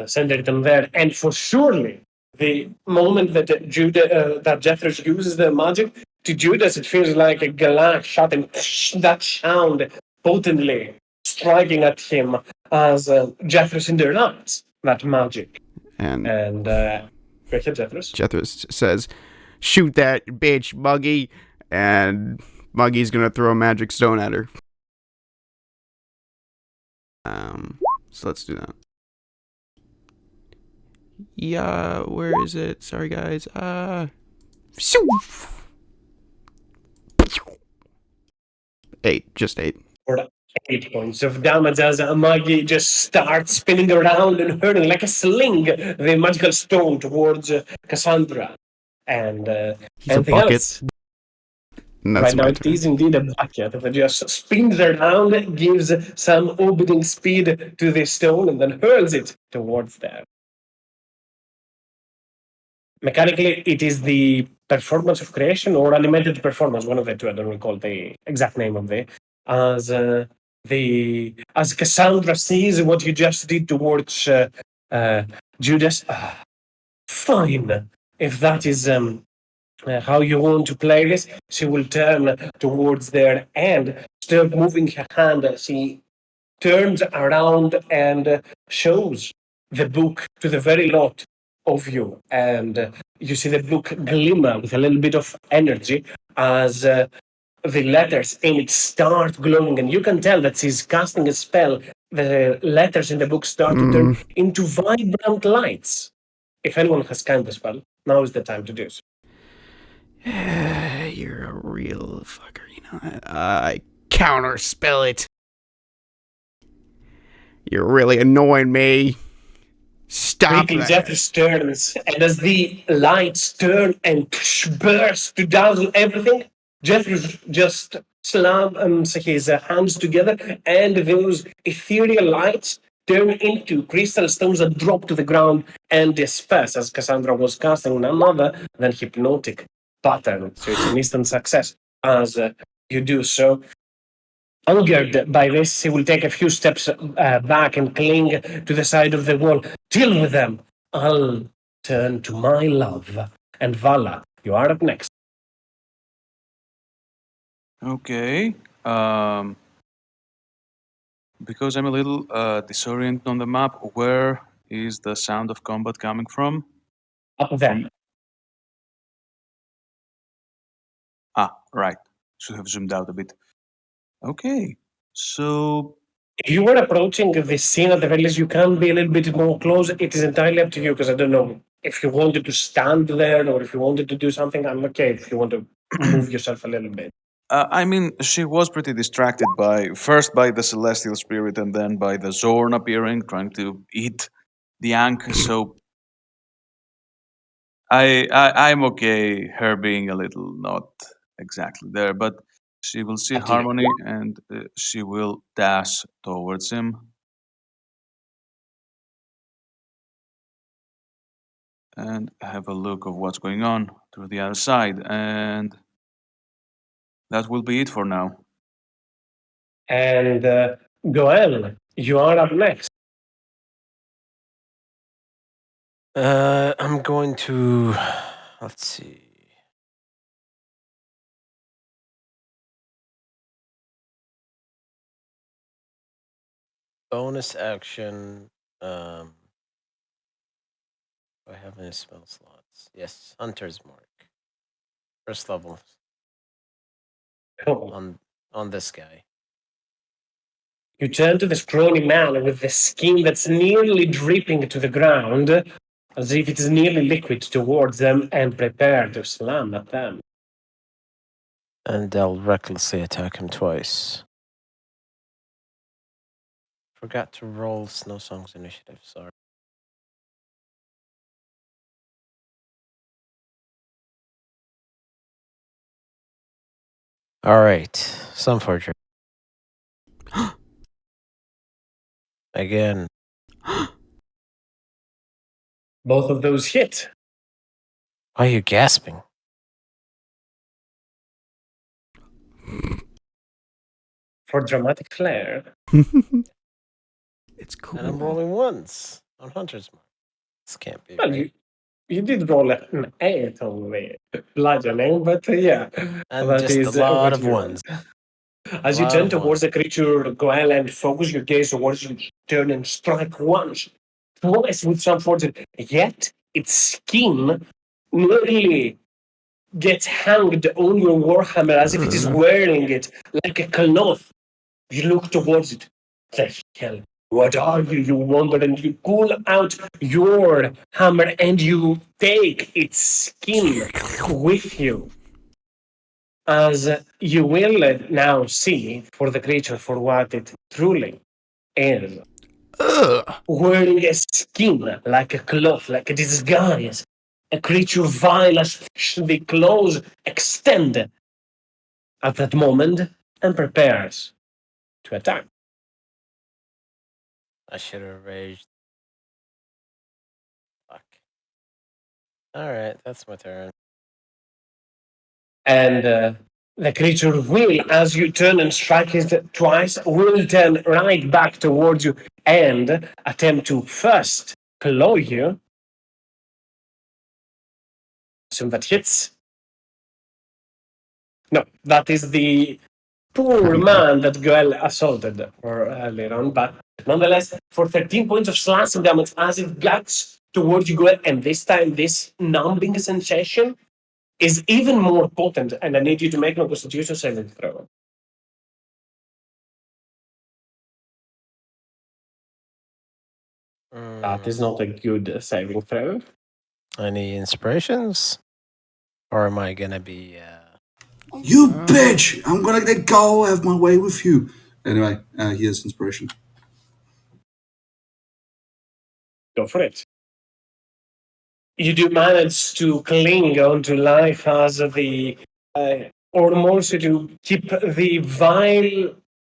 A: Send it on there. And for surely, the moment that that Jethros uses the magic, to Judas, it feels like a glass shot and that sound potently striking at him as Jethros interrupts that magic.
C: And
A: go ahead, Jethros.
C: Jethros says, shoot that bitch, Muggy. And Muggy's gonna throw a magic stone at her. So let's do that. Yeah, where is it? Sorry, guys. 8, just 8.
A: For 8 points of damage as Maggie just starts spinning around and hurling like a sling the magical stone towards Cassandra. And
C: He's a
A: anything
C: bucket.
A: else?
C: And that's
A: Right now,
C: my
A: it
C: turn.
A: is indeed a bucket that just spins around, gives some orbiting speed to the stone, and then hurls it towards there. Mechanically, it is the performance of creation or animated performance, one of the two. I don't recall the exact name of it. As as Cassandra sees what you just did towards Judas. Fine, if that is how you want to play this, she will turn towards there and start moving her hand. She turns around and shows the book to the very lot of you, and you see the book glimmer with a little bit of energy as the letters in it start glowing, and you can tell that she's casting a spell. The letters in the book start to turn into vibrant lights. If anyone has kind of spell, now is the time to do so.
C: You're a real fucker, you know. I counterspell it. You're really annoying me. Stop
A: Quickly,
C: that.
A: Jeffrey turns, and as the lights turn and burst to dazzle everything, Jeffrey just slams his hands together, and those ethereal lights turn into crystal stones that drop to the ground and disperse as Cassandra was casting another than hypnotic pattern. So it's an instant success as you do so. Angered by this, he will take a few steps back and cling to the side of the wall. Deal with them. I'll turn to my love. And Vala, you are up next.
H: Okay. Because I'm a little disoriented on the map, where is the sound of combat coming from?
A: Up there.
H: Right. Should have zoomed out a bit. Okay. So
A: If you were approaching the scene at the very least, you can be a little bit more close. It is entirely up to you because I don't know if you wanted to stand there or if you wanted to do something. I'm okay if you want to move yourself a little bit.
H: I mean, she was pretty distracted by first by the celestial spirit and then by the Zorn appearing, trying to eat the Ankh. So I'm okay her being a little not exactly there, but she will see
A: Up to you.
H: Harmony and she will dash towards him and have a look of what's going on through the other side, and that will be it for now.
A: And Goel, you are up next.
G: I'm going to. Let's see. Bonus action. Do I have any spell slots? Yes, Hunter's Mark. First level
A: Oh.
G: on this guy.
A: You turn to the scrawny man with the skin that's nearly dripping to the ground, as if it is nearly liquid towards them, and prepare to slam at them.
G: And I'll recklessly attack him twice. Forgot to roll Snow Song's initiative, sorry. Alright, Sunforger. Again.
A: Both of those hit.
G: Why are you gasping?
A: For dramatic flair.
C: It's cool.
G: And I'm rolling ones on Hunter's Mark. This can't be
A: Well,
G: right.
A: you did roll an 8 on the bludgeoning, but yeah.
G: And
A: that
G: just a
A: is
G: lot
A: what
G: of
A: you rolled.
G: ones.
A: As you
G: Lot
A: turn
G: of
A: towards
G: ones.
A: the creature, Goel, and focus your gaze towards you, turn and strike once, twice with some fortune. Yet its skin nearly gets hanged on your warhammer as if it is wearing it like a cloth. You look towards it. The hell? What are you? You wonder, and you pull out your hammer and you take its skin with you. As you will now see for the creature for what it truly is.
C: Ugh.
A: Wearing a skin like a cloth, like a disguise. A creature vile as the claws extend at that moment and prepares to attack.
G: I should have raged. Fuck. Alright, that's my turn.
A: And The creature will, as you turn and strike it twice, will turn right back towards you and attempt to first claw you. Assume that hits. No, that is the poor man that Goel assaulted earlier on, but nonetheless, for 13 points of slashing damage as it guts towards you, Goel, and this time this numbing sensation is even more potent, and I need you to make a Constitution saving throw. That is not a good saving throw.
G: Any inspirations? Or am I gonna be
B: You bitch! I'm gonna let go, have my way with you. Anyway, here's inspiration.
A: Go for it. You do manage to cling onto life as the, or more so to keep the vile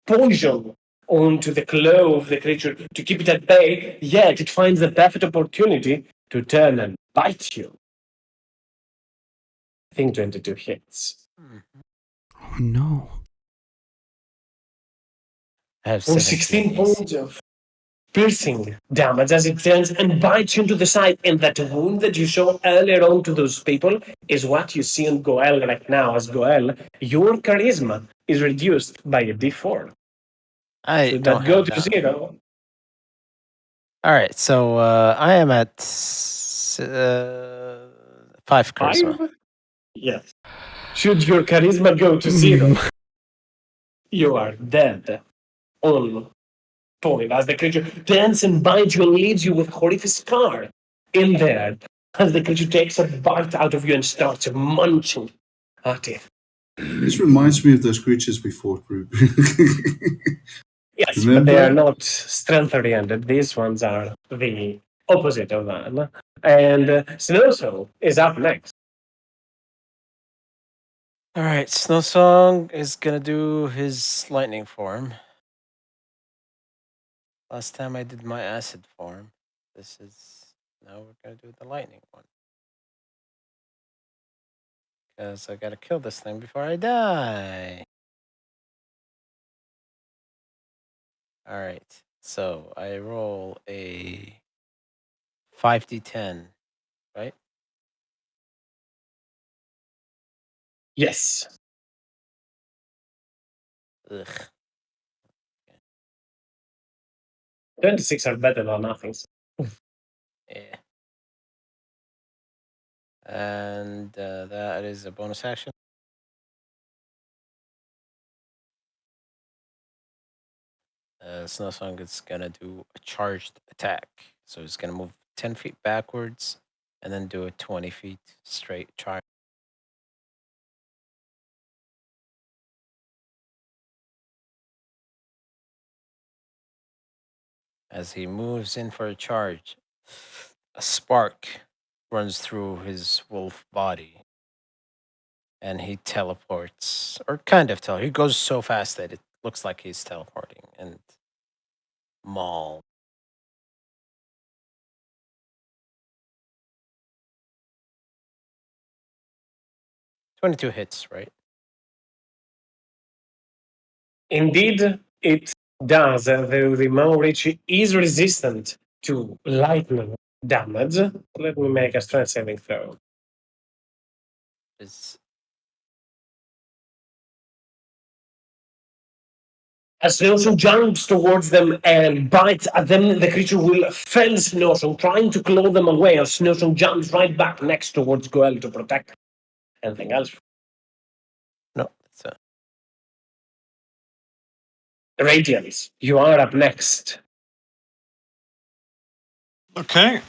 A: poison onto the claw of the creature to keep it at bay, yet it finds the perfect opportunity to turn and bite you. I think 22 hits.
C: Oh no.
G: I have
A: For
G: 17
A: 16
G: AC.
A: points of piercing damage as it turns and bites you into the side. And that wound that you saw earlier on to those people is what you see on Goel right now. As Goel, your charisma is reduced by a d4.
G: I
A: Should
G: don't
A: that go
G: have
A: to
G: that.
A: 0?
G: All right, so I am at 5 charisma.
A: 5? Yes. Should your charisma go to 0, you are dead on point as the creature turns and bites you and leaves you with horrific scar in there as the creature takes a bite out of you and starts munching at it.
B: This reminds me of those creatures we fought, Group.
A: Yes, but they are
B: Remember?
A: not strength oriented. These ones are the opposite of that. And Snowsong is up next.
G: All right, Snowsong is gonna do his lightning form. Last time I did my acid form. This is now we're gonna do the lightning one. Because I gotta kill this thing before I die. All right, so I roll a 5d10, right?
A: Yes.
G: Ugh.
A: 26 are better than nothing.
G: Yeah. And that is a bonus action. Snowsong is gonna do a charged attack. So he's gonna move 10 feet backwards and then do a 20 feet straight charge. As he moves in for a charge, a spark runs through his wolf body. And he teleports, or kind of He goes so fast that it looks like he's teleporting and maul. "22 hits, right?"
A: Indeed, it does, though the Maorichi is resistant to lightning damage. Let me make a strength saving throw.
G: Is
A: As Snowsong jumps towards them and bites at them, the creature will fell Snowsong, trying to claw them away as Snowsong jumps right back next towards Goel to protect anything else.
G: no, it's
A: Radiance, you are up next.
D: Okay.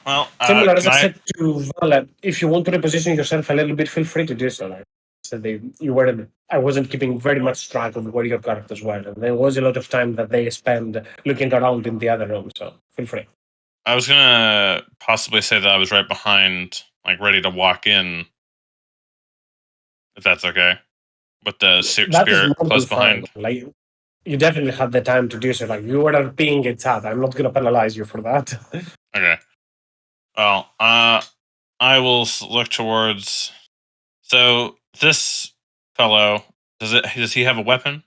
D: Well,
A: Similar as
D: can
A: I
D: I?
A: said to Vala, if you want to reposition yourself a little bit, feel free to do so. Like, so you weren't. I wasn't keeping very much track of where your characters were, and there was a lot of time that they spend looking around in the other room. So feel free.
D: I was gonna possibly say that I was right behind, like ready to walk in, if that's okay, with the
A: That is
D: spirit
A: more than
D: close
A: fine.
D: behind.
A: Like you definitely had the time to do so. Like you were being it sad. I'm not gonna penalize you for that.
D: Okay. Well, I will look towards. So this fellow, does he have a weapon?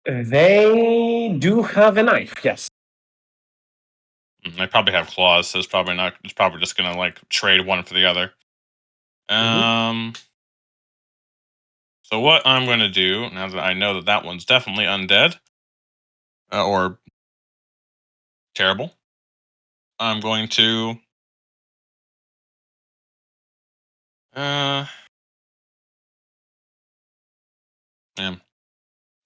A: They do have a knife, yes.
D: They probably have claws, so it's probably not. It's probably just gonna like trade one for the other. So what I'm gonna do now that I know that that one's definitely undead or terrible, I'm going to. Man,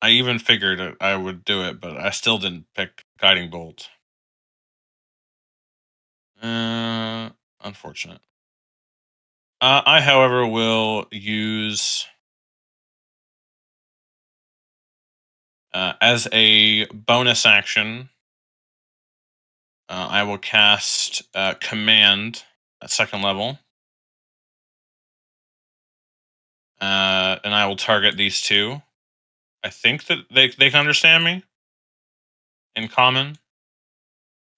D: I even figured I would do it, but I still didn't pick guiding bolt. Unfortunate. I, however, will use as a bonus action. I will cast command at second level, and I will target these two. I think that they can understand me in common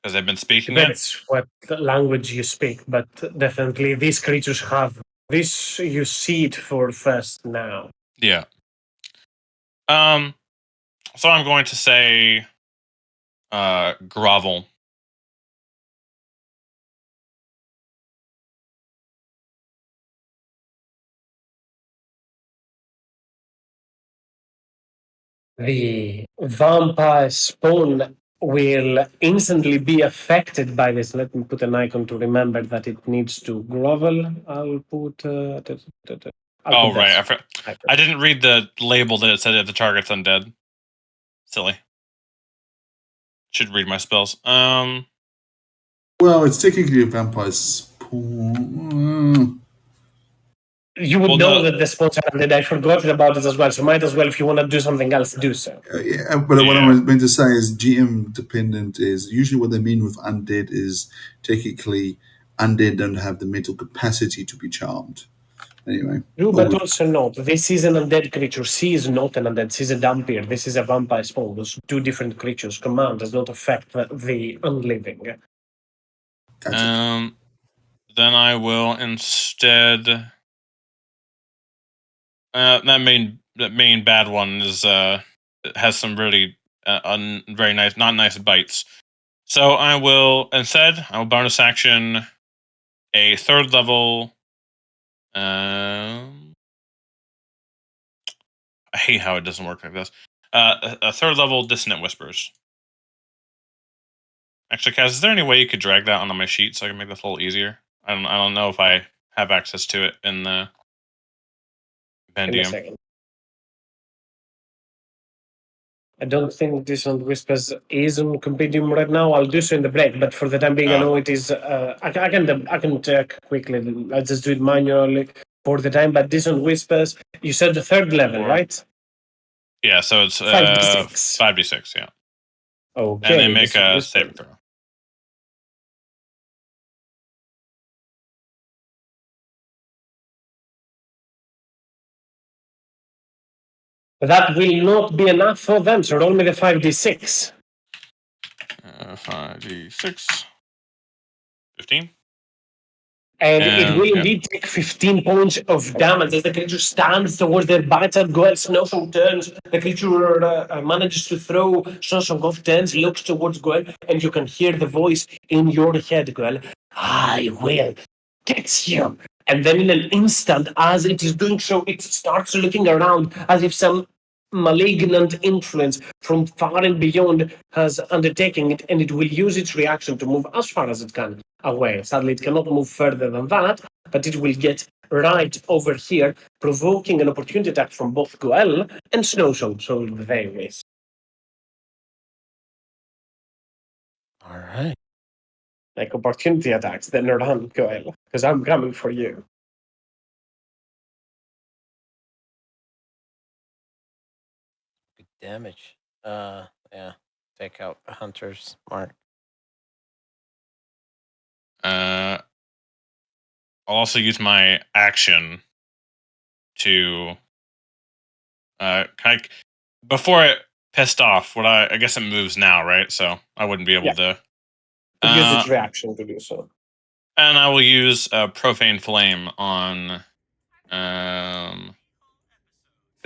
D: because they've been speaking it.
A: Depends what language you speak, but definitely these creatures have this. You see it for first now.
D: Yeah. So I'm going to say grovel.
A: The vampire spawn will instantly be affected by this. Let me put an icon to remember that it needs to grovel. I'll put.
D: Oh right, I didn't read the label that it said that the target's undead. Silly. Should read my spells.
B: Well, it's technically a vampire spawn.
A: You would know that the spawns are undead. I forgot about it as well. So might as well, if you want to do something else, do so.
B: Yeah, but what I was meant to say is GM dependent is usually what they mean with undead is technically undead don't have the mental capacity to be charmed. Anyway.
A: True, but also not. This is an undead creature. She is not an undead. She's a vampire. This is a vampire spawn. Those two different creatures. Command does not affect the unliving.
B: Gotcha.
D: Then I will instead. That main bad one is has some really very nice, not nice bites. So I will bonus action a third level. I hate how it doesn't work like this. A third level dissonant whispers. Actually, Kaz, is there any way you could drag that onto my sheet so I can make this a little easier? I don't know if I have access to it in the
A: In a
D: compendium.
A: second. I don't think Dissonant Whispers is on compendium right now. I'll do so in the break, but for the time being, I know it is. I can check quickly. I'll just do it manually for the time. But Dissonant Whispers, you said the third level, right?
D: Yeah, so it's
A: 5d6.
D: 5d6, yeah.
A: Okay.
D: And they make a saving throw.
A: That will not be enough for them, so roll me the 5d6.
D: 5d6. 15.
A: And it will indeed take 15 points of damage as the creature stands towards their biter. Goel Snowsong turns. The creature manages to throw Snowsong off, turns, looks towards Goel, and you can hear the voice in your head, Goel. I will get you. And then in an instant, as it is doing so, it starts looking around as if some malignant influence from far and beyond has undertaken it, and it will use its reaction to move as far as it can away. Sadly, it cannot move further than that, but it will get right over here, provoking an opportunity attack from both Goel and Snowsong. So they miss.
G: All right.
A: Like opportunity attacks, then run, Goel, because I'm coming for you.
G: Big damage. Yeah. Take out the hunter's mark.
D: I'll also use my action to before it pissed off. I guess it moves now, right? So I wouldn't be able to.
A: Use its reaction to do so.
D: And I will use Profane Flame on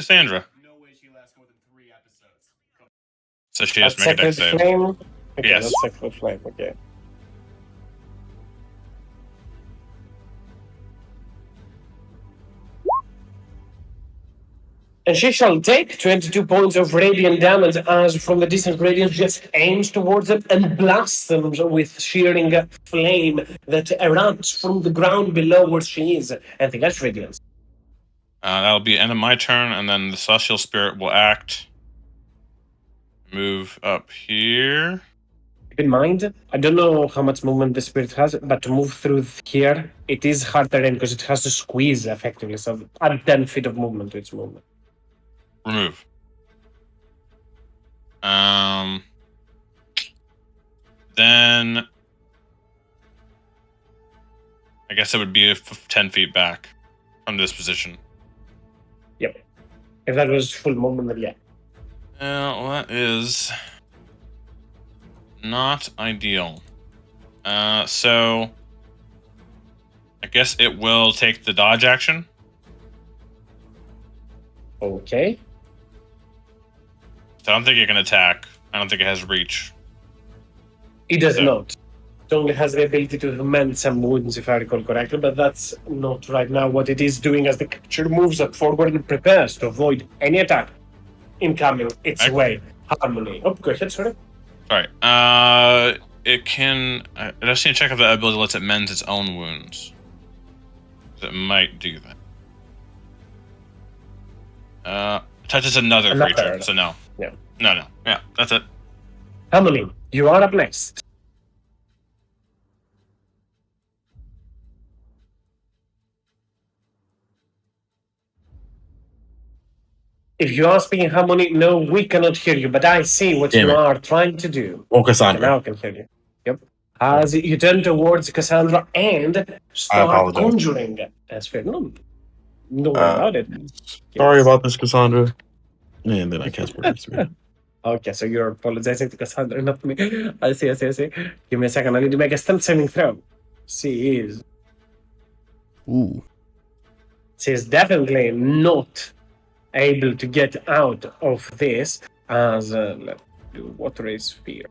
D: Cassandra. So she has
A: That's
D: to make a deck
A: Sacred
D: save.
A: Flame? Okay,
D: Yes.
A: that's Sacred Flame, okay. And she shall take 22 points of radiant damage as from the distant radiance just aims towards them and blasts them with shearing flame that erupts from the ground below where she is. And that's radiance.
D: That'll be end of my turn, and then the Celestial Spirit will act. Move up here.
A: Keep in mind, I don't know how much movement the spirit has, but to move through here, it is hard terrain because it has to squeeze effectively. So add 10 feet of movement to its movement.
D: Remove. Then I guess it would be 10 feet back from this position.
A: Yep. If that was full movement, then yeah.
D: Well, that is not ideal. So I guess it will take the dodge action.
A: Okay.
D: So I don't think it can attack. I don't think it has reach.
A: It does
D: So-
A: not. It only has the ability to mend some wounds, if I recall correctly, but that's not right now what it is doing as the creature moves up forward and prepares to avoid any attack incoming its
D: Okay.
A: way. Harmony. Oh, go ahead, sorry.
D: Sorry. It can. I just need to check if the ability lets it mend its own wounds. It might do that. Touches another creature, so no.
A: Yeah.
D: No. Yeah, that's it.
A: Harmony, you are up next. If you are speaking Harmony, no, we cannot hear you, but I see what
F: Damn
A: you
F: it.
A: are trying to do.
F: Oh,
A: And
F: Cassandra.
A: now I can hear you. Yep. As you turn towards Cassandra and start
F: apologize.
A: conjuring. That's fair. No, don't worry about it.
F: Sorry
A: Yes.
F: about this, Cassandra. And then I cast Word Spirit.
A: Okay, so you're apologizing to Cassandra, not to me. I see. Give me a second. I need to make a strength saving throw. She is
C: Ooh.
A: definitely not able to get out of this as let's do water is fear.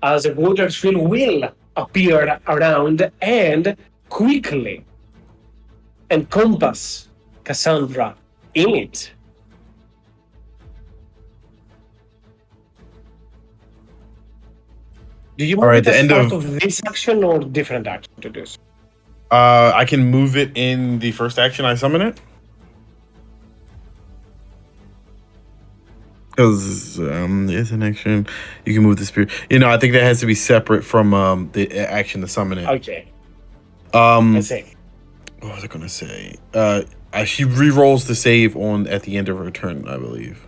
A: As a water sphere will appear around and quickly encompass Cassandra in it. Do you move
F: Alright,
A: it
F: the
A: as
F: end
A: part
F: of-
A: of this action or different action to this?
F: I can move it in the first action I summon it. Because it's an action. You can move the spirit. I think that has to be separate from the action to summon it.
A: Okay, I see.
F: What was I gonna say? She re-rolls the save at the end of her turn, I believe.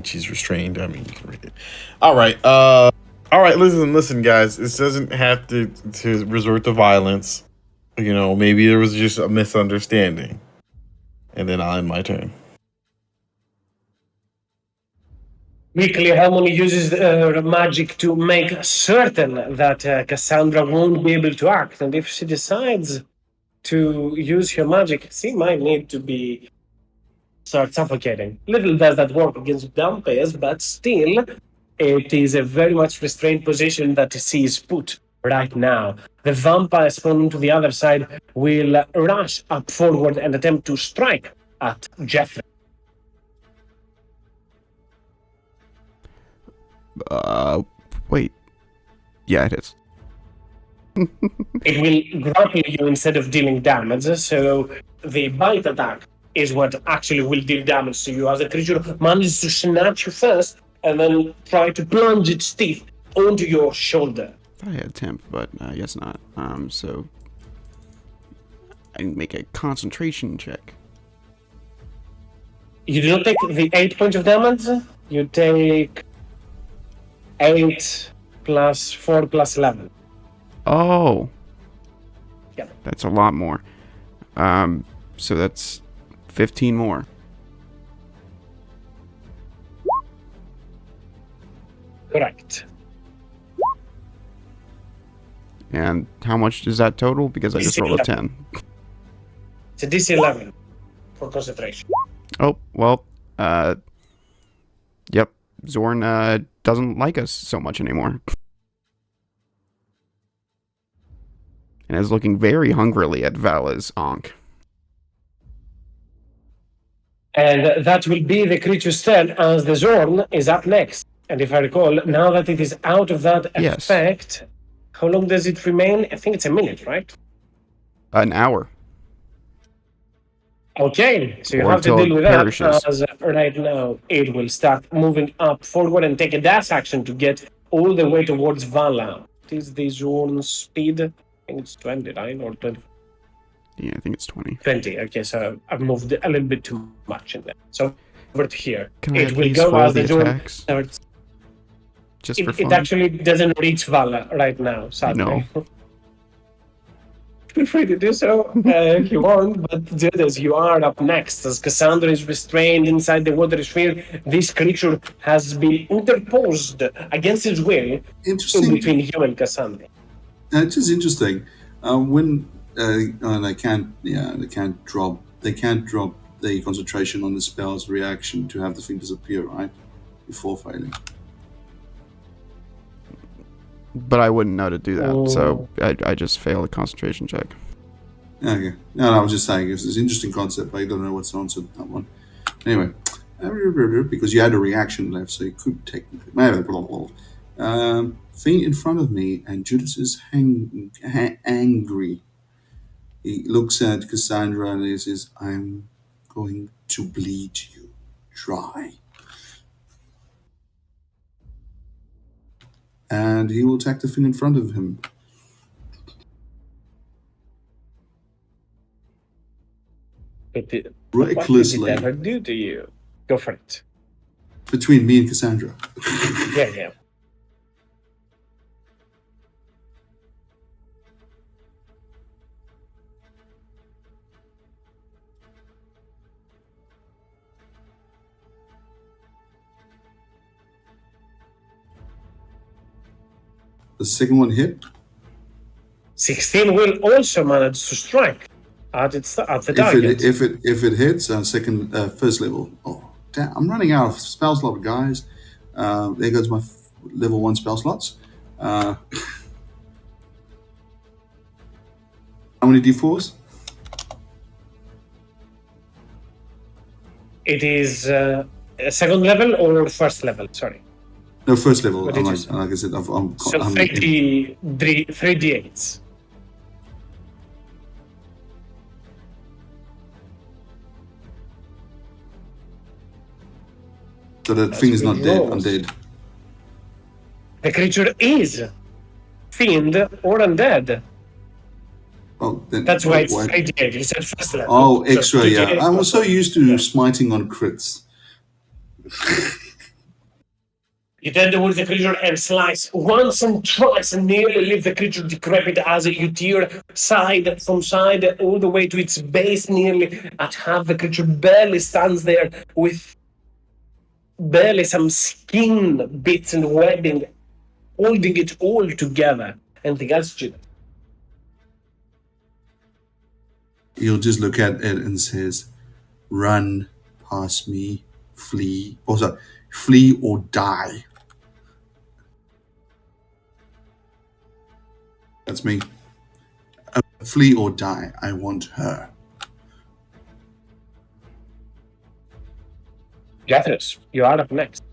F: She's restrained. I mean, you can read it. All right. Listen, guys. This doesn't have to resort to violence. Maybe there was just a misunderstanding, and then I'll end my turn.
A: Quickly, Harmony uses her magic to make certain that Cassandra won't be able to act, and if she decides to use her magic, she might need to start suffocating. Little does that work against vampires, but still, it is a very much restrained position that she is put right now. The vampire spawn to the other side will rush up forward and attempt to strike at Jeffrey.
C: Wait. Yeah, it is.
A: It will grapple you instead of dealing damage, so the bite attack is what actually will deal damage to you, as the creature manages to snatch you first and then try to plunge its teeth onto your shoulder.
C: I thought I had temp, but I guess not. So I can make a concentration check.
A: You do not take the 8 points of damage, you take 8 plus 4 plus 11.
C: Oh.
A: Yeah.
C: That's a lot more. So that's 15 more.
A: Correct.
C: And how much is that total? Because I just rolled a 10.
A: It's a DC 11 for concentration.
C: Oh, well, yep. Zorn doesn't like us so much anymore. And is looking very hungrily at Vala's Ankh.
A: And that will be the creature's turn as the Zorn is up next. And if I recall, now that it is out of that
C: Yes.
A: effect, how long does it remain? I think it's a minute, right?
C: An hour.
A: Okay, so you
C: Or
A: have to
C: until
A: deal
C: it
A: with
C: perishes.
A: that as right now it will start moving up forward and take a dash action to get all the way towards Vala. What is the Zorn speed? I think it's 29 or 20.
C: Yeah, I think it's 20.
A: 20. Okay, so I've moved a little bit too much in there. So over to here.
C: Can I
A: It
C: at
A: will
C: least
A: go
C: roll
A: as the
C: the
A: Zorn
C: attacks?
A: starts.
C: Just for
A: It
C: fun?
A: actually doesn't reach Vala right now, sadly. Feel free to do so if you want, but Judas, you are up next. As Cassandra is restrained inside the water sphere, this creature has been interposed against his will in
B: Interesting.
A: between you and Cassandra.
B: It's just interesting. When they can't drop the concentration on the spell's reaction to have the thing disappear, right? Before failing.
C: But I wouldn't know to do that, so I just fail a concentration check.
B: Okay. No, I was just saying it's an interesting concept, but I don't know what's the answer to that one. Anyway, because you had a reaction left, so you could technically. Thing in front of me, and Judas is angry. He looks at Cassandra and he says, "I'm going to bleed you dry." And he will attack the thing in front of him.
A: What did
B: Recklessly.
A: it ever do to you? Go for it.
B: Between me and Cassandra.
A: Yeah.
B: The second one hit.
A: 16 will also manage to strike at the target.
B: If it hits, first level. Oh, damn! I'm running out of spell slot, guys. There goes my level 1 spell slots. How many d4s?
A: It is second level or first level? Sorry.
B: No, first level.
A: What
B: I'm
A: did
B: like,
A: you say?
B: like I said, I'm
A: So
B: I'm
A: 3d8s.
B: so that thing is not dead. I'm dead.
A: The creature is fiend or undead.
B: Oh, then,
A: That's why it's 3d8. You said first level.
B: Oh,
A: So
B: extra, yeah.
A: 2d8
B: I'm
A: plus
B: so
A: one.
B: used to smiting on crits.
A: You turn towards the creature and slice once and twice and nearly leave the creature decrepit as you tear side from side all the way to its base, nearly at half. The creature barely stands there with barely some skin bits and webbing holding it all together. Anything else, Jim?
B: He'll just look at it and says, "Run past me, flee." Oh, sorry, flee or die. That's me. Flee or die. I want her.
A: Gathers, you are up next.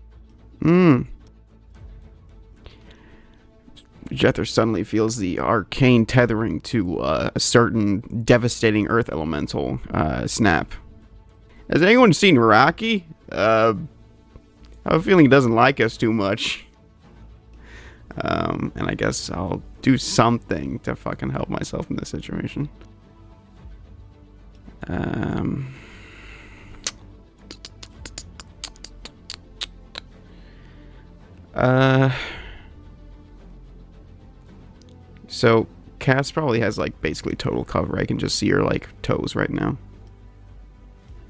C: Jether suddenly feels the arcane tethering to a certain devastating earth elemental snap. Has anyone seen Rocky? I have a feeling he doesn't like us too much. And I guess I'll do something to fucking help myself in this situation. So Cass probably has like basically total cover. I can just see her like toes right now.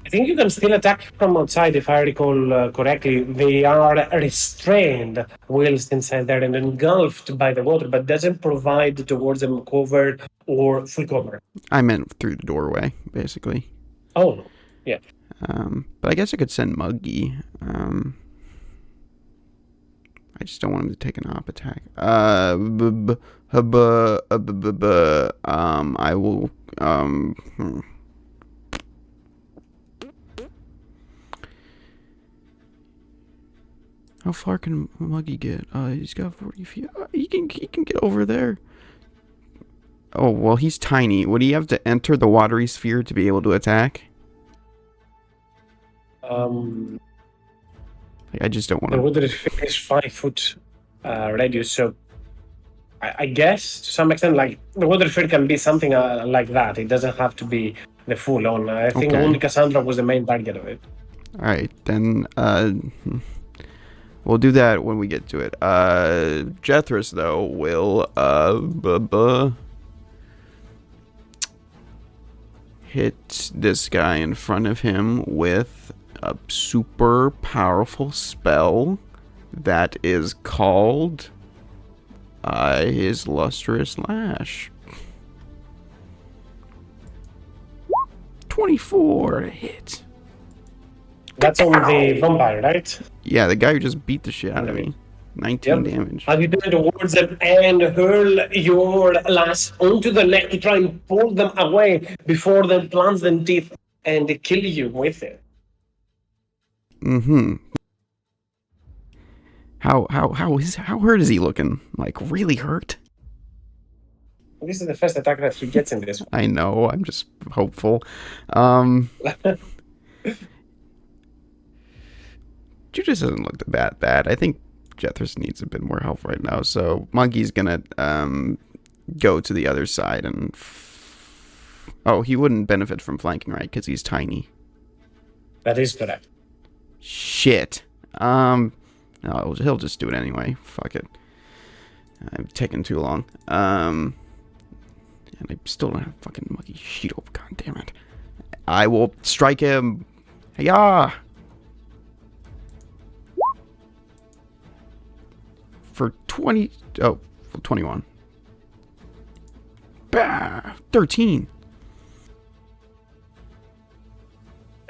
A: I think you can still attack from outside, if I recall correctly. They are restrained whilst inside there and engulfed by the water, but doesn't provide towards them cover or full cover.
C: I meant through the doorway, basically.
A: Oh, yeah.
C: But I guess I could send Muggy. I just don't want him to take an op attack. I will. How far can Muggy get? He's got 40 feet. He can get over there. Oh, well, he's tiny. Would he have to enter the watery sphere to be able to attack? I just don't want
A: The
C: to.
A: water is 5 foot radius, so I guess to some extent, like the water sphere can be something like that. It doesn't have to be the full on. I think
C: Okay.
A: only Cassandra was the main target of it.
C: All right, then we'll do that when we get to it. Jethris though will hit this guy in front of him with a super powerful spell that is called his Lustrous Lash. 24 to hit.
A: That's on the vampire, right?
C: Yeah, the guy who just beat the shit out of me. 19
A: Yep.
C: damage.
A: As you turn towards them and hurl your lash onto the neck to try and pull them away before they plunge them teeth and kill you with it.
C: Mm-hmm. How hurt is he looking? Like really hurt?
A: This is the first attack that he gets in this one.
C: I know, I'm just hopeful. Judas doesn't look that bad. I think Jethris needs a bit more help right now, so Monkey's gonna go to the other side and oh, he wouldn't benefit from flanking, right? Because he's tiny.
A: That is correct.
C: Shit. No, he'll just do it anyway. Fuck it. I've taken too long. And I still don't have fucking Monkey shield. God damn it. I will strike him. Hiya! For 20. Oh, 21. Bah! 13.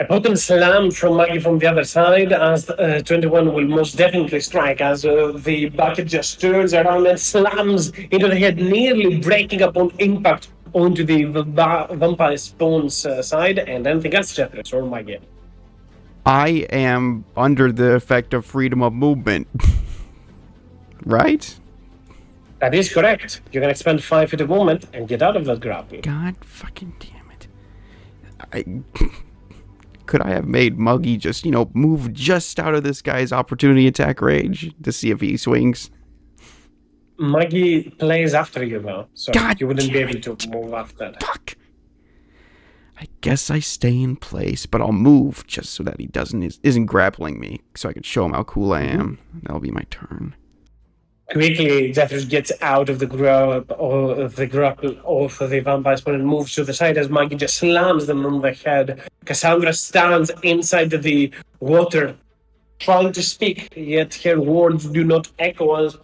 A: A potent slam from Maggie from the other side, as 21 will most definitely strike, as the bucket just turns around and slams into the head, nearly breaking upon impact onto the vampire spawn's side. And anything else, Jethris or Maggie?
C: I am under the effect of freedom of movement. Right?
A: That is correct. You can expend 5 feet of movement and get out of that grapple.
C: God fucking damn it. Could I have made Muggy just, move just out of this guy's opportunity attack range to see if he swings?
A: Maggie plays after you though, so
C: God
A: you wouldn't be
C: damn
A: able to move after that.
C: Fuck. I guess I stay in place, but I'll move just so that he isn't grappling me, so I can show him how cool I am. That'll be my turn.
A: Quickly, Jethris gets out of the grapple of the vampire spawn and moves to the side as Maggie just slams them on the head. Cassandra stands inside the water, trying to speak, yet her words do not echo as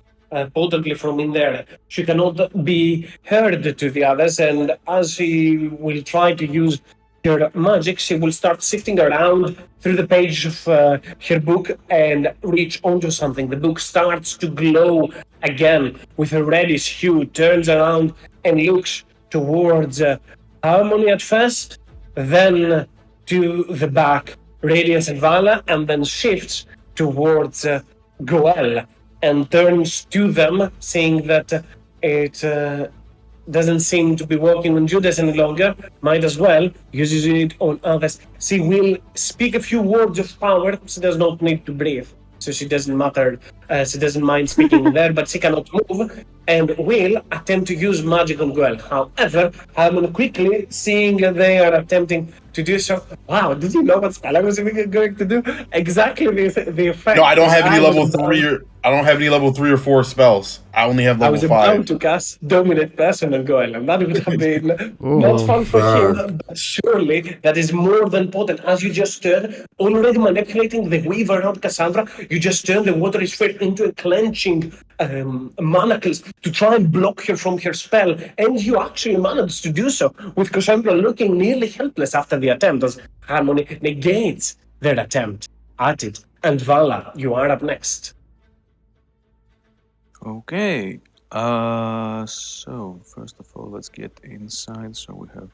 A: potently from in there. She cannot be heard to the others, and as she will try to use her magic, she will start sifting around through the page of her book and reach onto something. The book starts to glow again with a reddish hue, turns around and looks towards Harmony at first, then to the back, Radiance and Vala, and then shifts towards Goel and turns to them, saying that it doesn't seem to be working on Judas any longer, might as well uses it on others. She will speak a few words of power. She does not need to breathe, so she doesn't matter. She doesn't mind speaking there, but she cannot move and will attempt to use magic on Goel. However, Harmon quickly, seeing they are attempting to do so. Wow, did you know what spell I was going to do? Exactly the effect.
F: No, I don't have any level 3 or I don't have any level 3 or 4 spells. I only have
A: I
F: level
A: was
F: 5.
A: about to cast Dominate Person on Goel, and that would have been not
C: Oh,
A: fun for him,
B: fuck.
A: but surely that is more than potent. As you just turned, already manipulating the weave around Cassandra, you just turned the watery sphere into a clenching manacles to try and block her from her spell, and you actually managed to do so, with Cassandra looking nearly helpless after the attempt, as Harmony negates their attempt at it. And Vala, you are up next.
H: Okay. So first of all, let's get inside so we have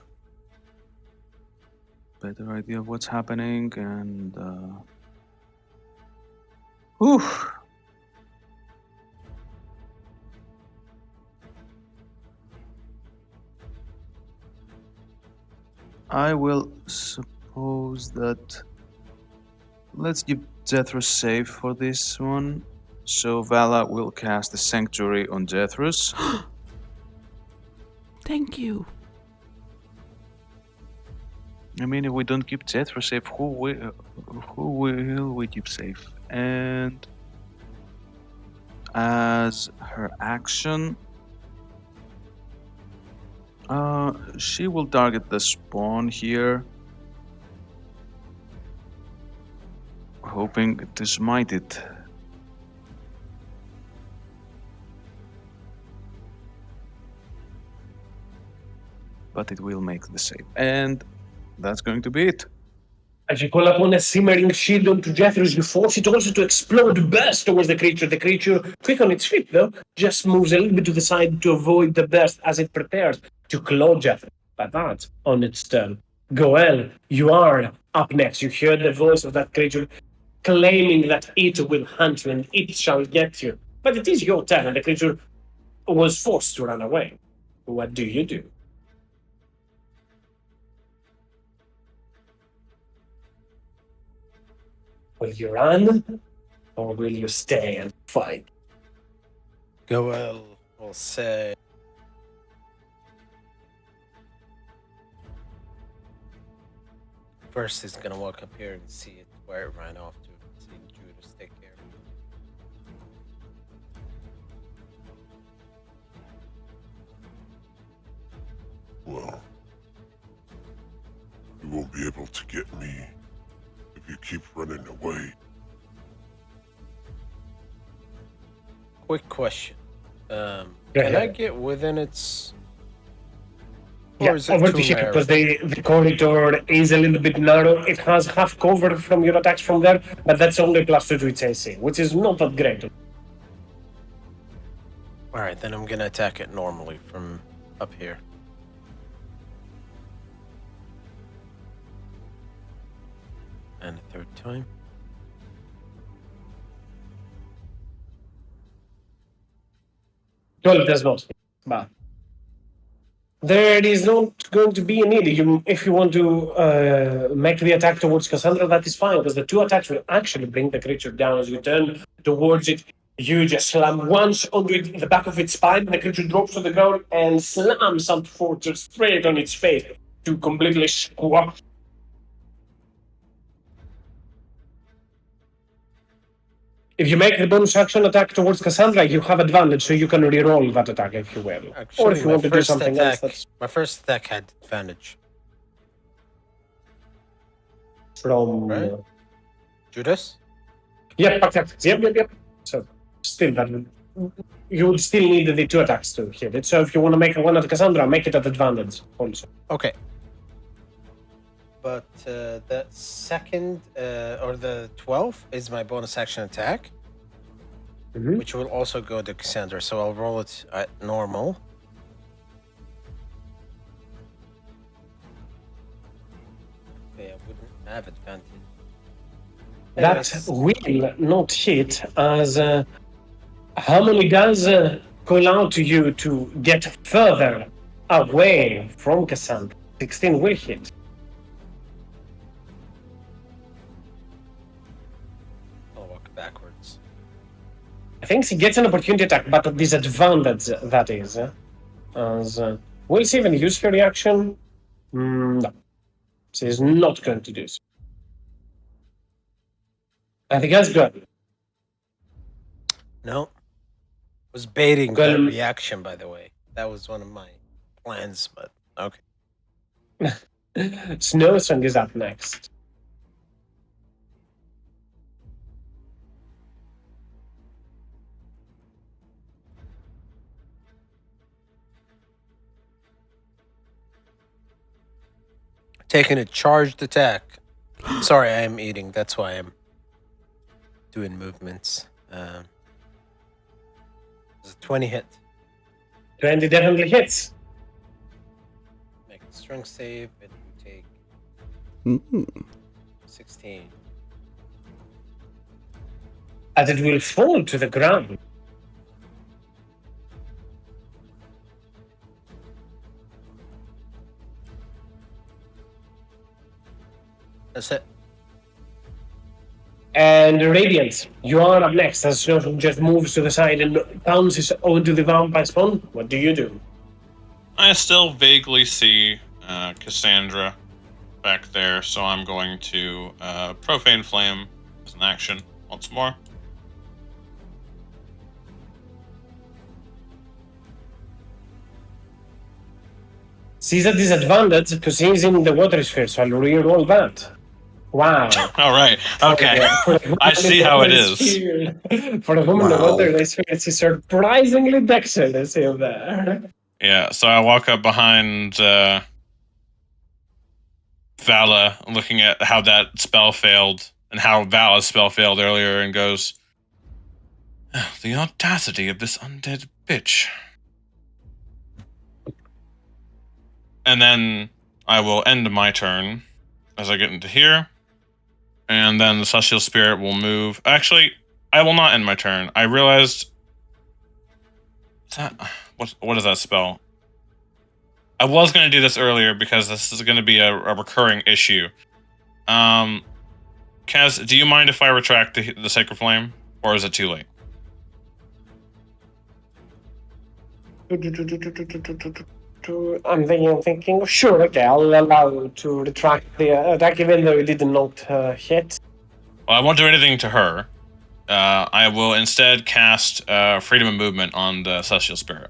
H: better idea of what's happening and whew. I will suppose that let's give Zethros save for this one. So Vala will cast the Sanctuary on Zethros.
C: thank you.
H: I mean, if we don't keep Zethros safe, who will we keep safe? And as her action, she will target the spawn here, hoping to smite it. But it will make the save, and that's going to be it.
A: As you call upon a simmering shield onto Jethros, you force it also to explode, burst towards the creature. The creature, quick on its feet though, just moves a little bit to the side to avoid the burst as it prepares to claw Jethros. But that's on its turn. Goel, you are up next. You hear the voice of that creature claiming that it will hunt you and it shall get you. But it is your turn, and the creature was forced to run away. What do you do? Will you run, or will you stay and fight?
G: Goel will say, first he's gonna walk up here and see it where it ran off to. See Judas take care of it.
E: Well, you won't be able to get me if you keep running away.
G: Quick question.
A: Go
G: Can I
A: ahead.
G: get within its...
A: Yeah,
G: Or is it
A: over
G: too
A: to here
G: narrow?
A: because the corridor is a little bit narrow. It has half cover from your attacks from there, but that's only +2 to its AC, which is not that great.
G: Alright, then I'm gonna attack it normally from up here. And a third time.
A: Well, it does not. But there is not going to be a need. If you want to make the attack towards Cassandra, that is fine, because the two attacks will actually bring the creature down as you turn towards it. You just slam once onto the back of its spine, the creature drops to the ground and slams some force straight on its face to completely squash. If you make the bonus action attack towards Cassandra, you have advantage, so you can reroll that attack if you will.
G: Actually,
A: Or if you
G: my
A: want to do
G: first
A: something else,
G: attack,
A: that's
G: my first attack had advantage,
A: from.
G: right? Judas?
A: Yep, attacks. Yep. So, still, that you would still need the two attacks to hit it. So, if you want to make one at Cassandra, make it at advantage also.
G: Okay. But the second, or the 12th is my bonus action attack,
A: Mhm.
G: which will also go to Cassandra. So I'll roll it at normal. Okay, I wouldn't have advantage.
A: That will not hit, as Harmony does call out to you to get further away from Cassandra. 16 will hit.
G: I'll walk backwards.
A: I think he gets an opportunity attack, but at disadvantage, that is. As will she even use her reaction? No. She is not going to do so. I think that's good.
G: No. Was baiting
A: Well,
G: that reaction, by the way. That was one of my plans, but okay.
A: Snowsong is up next.
G: Taking a charged attack. Sorry, I am eating. That's why I'm doing movements. It's a 20 hit.
A: 20 definitely hits.
G: Make a strength save, and you take
C: Mm.
G: 16.
A: As it will fall to the ground.
G: That's it.
A: And Radiant, you are up next as Snowsong just moves to the side and bounces onto the vampire spawn. What do you do?
D: I still vaguely see Cassandra back there, so I'm going to Profane Flame as an action once more.
A: He's at disadvantage because he's in the water sphere, so I'll re-roll that. Wow.
D: All right. Okay. I see how it is.
A: For a woman in the
B: Wow.
A: water sphere, it's surprisingly dexterous in there.
D: Yeah. So I walk up behind Vala, looking at how that spell failed and how Vala's spell failed earlier, and goes, "Oh, the audacity of this undead bitch." And then I will end my turn as I get into here. And then the Celestial Spirit will move. Actually, I will not end my turn. I realized... What is that spell? I was going to do this earlier because this is going to be a recurring issue. Kaz, do you mind if I retract the Sacred Flame? Or is it too late?
A: I'm thinking, sure, okay, I'll allow you to retract the attack even though you did not hit.
D: Well, I won't do anything to her. I will instead cast Freedom of Movement on the Celestial Spirit.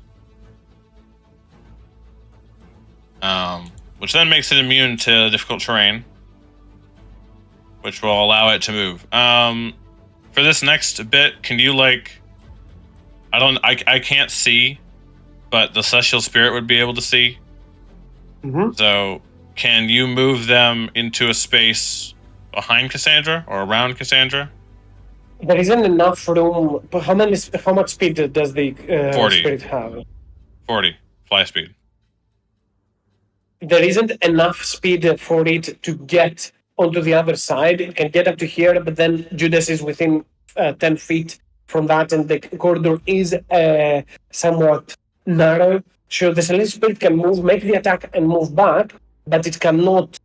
D: Which then makes it immune to difficult terrain, which will allow it to move. For this next bit, can you I can't see, but the Celestial Spirit would be able to see.
A: Mm-hmm.
D: So can you move them into a space behind Cassandra or around Cassandra?
A: There isn't enough room. But how much speed does the
D: 40.
A: spirit have?
D: 40 fly speed.
A: There isn't enough speed for it to get onto the other side. It can get up to here, but then Judas is within 10 feet from that, and the corridor is somewhat narrow. Sure, the Celestial Spirit can move, make the attack, and move back, but it cannot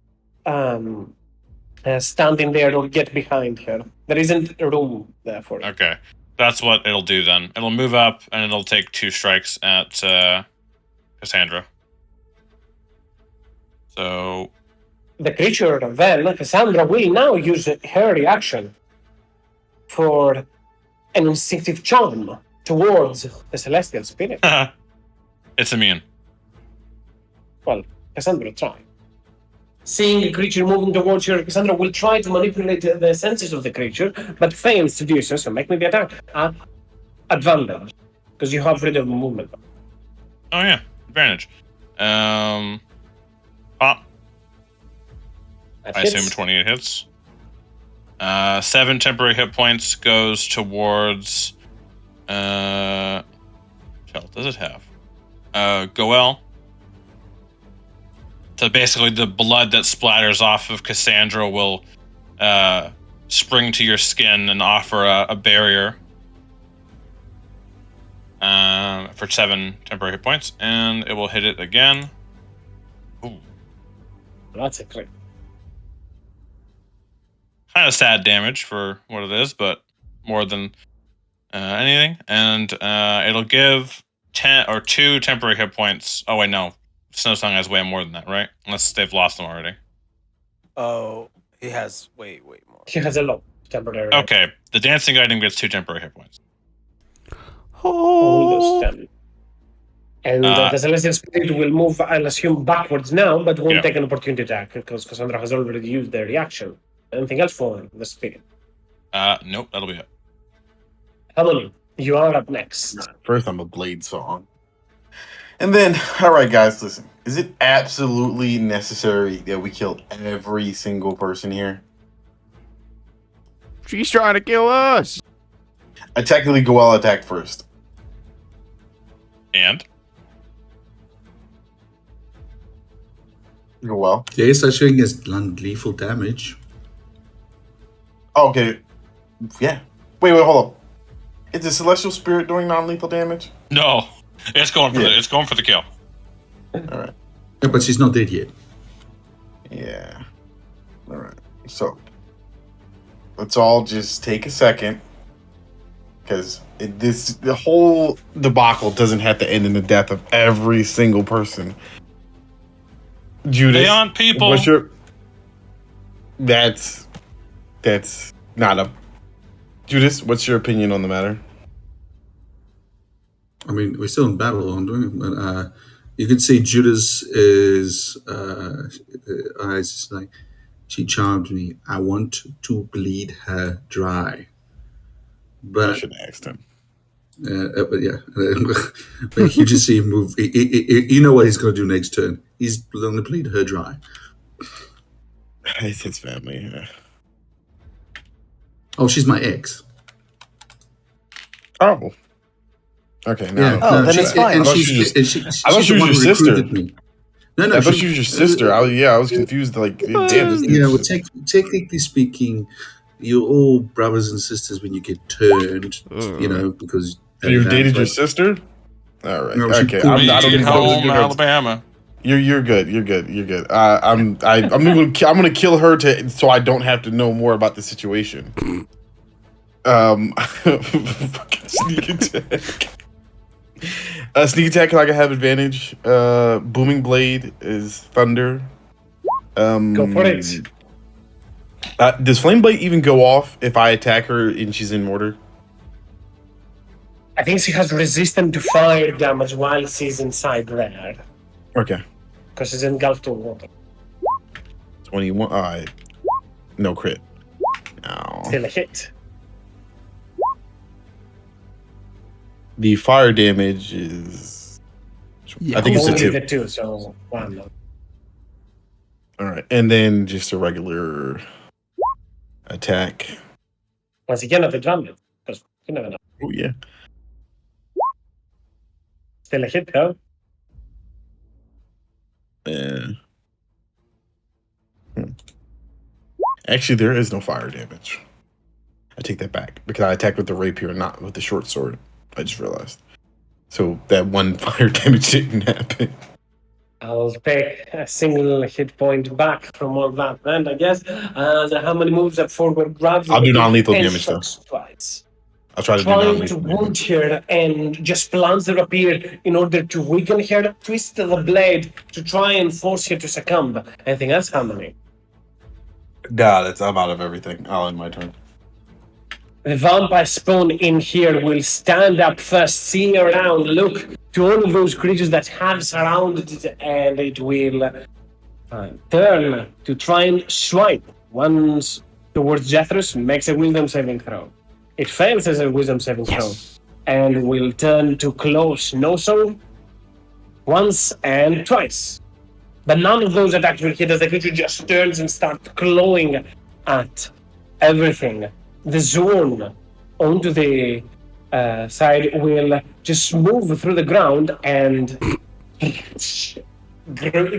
A: stand in there or get behind her. There isn't room there for it.
D: Okay. That's what it'll do then. It'll move up and it'll take 2 strikes at Cassandra. So
A: The creature then, Cassandra, will now use her reaction for an instinctive charm towards the Celestial Spirit.
D: it's immune.
A: Well, Cassandra will try. Seeing a creature moving towards her, Cassandra will try to manipulate the senses of the creature, but fails to do so, so make me the attack at advantage, because you have freedom of movement.
D: Oh yeah, advantage. Pop.
A: That
D: I
A: hits.
D: assume 28 hits. 7 temporary hit points goes towards what health does it have? Goel. So basically the blood that splatters off of Cassandra will spring to your skin and offer a barrier for 7 temporary hit points, and it will hit it again. Ooh.
A: That's a crit.
D: Kind of sad damage for what it is, but more than anything. And it'll give 10 or 2 temporary hit points. Oh wait, no. Snowsong has way more than that, right? Unless they've lost them already.
G: Oh, he has way more.
A: He has a lot temporary.
D: Okay, the dancing item gets 2 temporary hit points.
A: all those 10. And the Celestial Spirit will move, I'll assume, backwards now, but won't
D: Yeah.
A: take an opportunity attack because Cassandra has already used their reaction. Anything else for the Spirit?
D: Nope, that'll be it.
A: Harmony, you are up next.
F: First, I'm a Blade Song. And then, all right, guys, listen. Is it absolutely necessary that we kill every single person here?
C: She's trying to kill us.
F: I technically Goel attacked first.
D: And
F: Goel.
B: Yes, I showing us non-lethal damage.
F: Oh, okay. Yeah. Wait, hold up. Is the Celestial Spirit doing non-lethal damage?
D: no, it's going for the kill.
F: All right.
B: Yeah, but she's not dead yet.
F: Yeah. All right. So, let's all just take a second. Because the whole debacle doesn't have to end in the death of every single person. Judas,
D: They aren't people.
F: what's your? That's not a. Judas, what's your opinion on the matter?
B: I mean, we're still in battle, aren't we? But you can see Judas is eyes is like, she charmed me. I want to bleed her dry.
F: I
B: But
F: should have asked him.
B: but yeah, but you just see him move. You know what he's going to do next turn. He's going to bleed her dry.
F: It's his family. Yeah.
B: Oh, she's my ex.
F: Oh. Okay. Now.
B: Yeah,
G: Oh, then it's fine.
F: I thought she was
B: the one
F: your
B: who
F: sister.
B: recruited me. No,
F: I thought she was your sister. I was confused. Like, damn, this
B: You know,
F: dude's-
B: technically speaking, you're all brothers and sisters when you get turned. You know, because
F: you dated your sister. All right.
B: No, she
F: Okay.
B: pulled me
F: I don't
D: Sweet
F: need
D: home
F: those.
D: Alabama.
F: You're good. You're good. I'm gonna kill her so I don't have to know more about the situation. Fucking sneak attack. Sneak attack. I can have advantage. Booming blade is thunder.
A: Go for it.
F: Does flame blade even go off if I attack her and she's in mortar?
A: I think she has resistant to fire damage while she's inside there.
F: Okay.
A: Because she's engulfed in water.
F: 21. All right. No crit. No.
A: Still a hit.
F: The fire damage is.
C: Yeah,
F: I think it's a
A: Only
F: 2.
A: the 2, so 1.
F: All right, and then just a regular attack.
A: Once again, at advantage. Because you never know.
F: Oh yeah.
A: Still a hit, though.
F: Yeah. Actually, there is no fire damage. I take that back because I attacked with the rapier, not with the short sword. I just realized. So that one fire damage didn't happen.
A: I'll take a single hit point back from all that then, I guess. How many moves that forward grabs?
F: I'll do non-lethal
A: and
F: damage, though.
A: strikes twice.
F: I'll try to do
A: Trying to
F: non-lethal
A: wound
F: damage.
A: her and just plans that appear in order to weaken her, twist the blade to try and force her to succumb. Anything else, Harmony?
F: Nah, I'm out of everything. I'll end my turn.
A: The vampire spawn in here will stand up first, see around, look to all of those creatures that have surrounded it, and it will turn to try and swipe once towards Jethros, makes a wisdom saving throw. It fails as a wisdom saving throw, and will turn to close no-soul once and twice. But none of those attacks will hit as the creature just turns and starts clawing at everything. The zone onto the side will just move through the ground and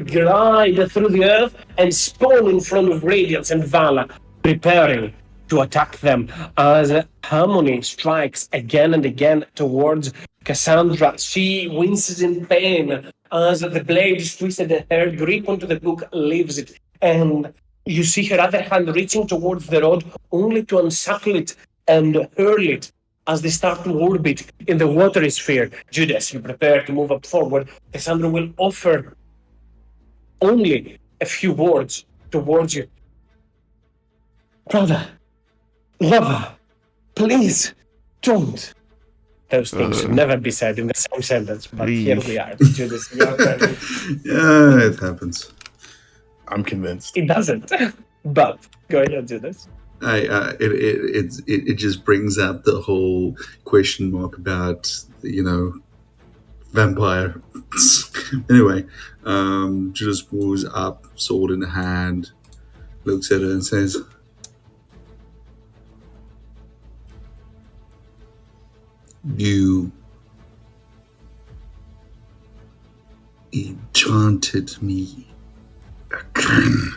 A: glide through the earth and spawn in front of Radiance and Vala, preparing to attack them as Harmony strikes again and again towards Cassandra. She winces in pain as the blade is twisted and her grip onto the book leaves it. And you see her other hand reaching towards the rod only to unsuckle it and hurl it as they start to orbit in the watery sphere. Judas, you prepare to move up forward. Cassandra will offer only a few words towards you. Brother, lover, please don't. Those things should never be said in the same sentence, but here we are. Judas, your turn.
B: Yeah, it happens.
F: I'm convinced.
A: It doesn't. But go ahead, Judas.
B: It just brings up the whole question mark about vampire. Anyway, Judas moves up, sword in hand, looks at her and says, "You enchanted me again."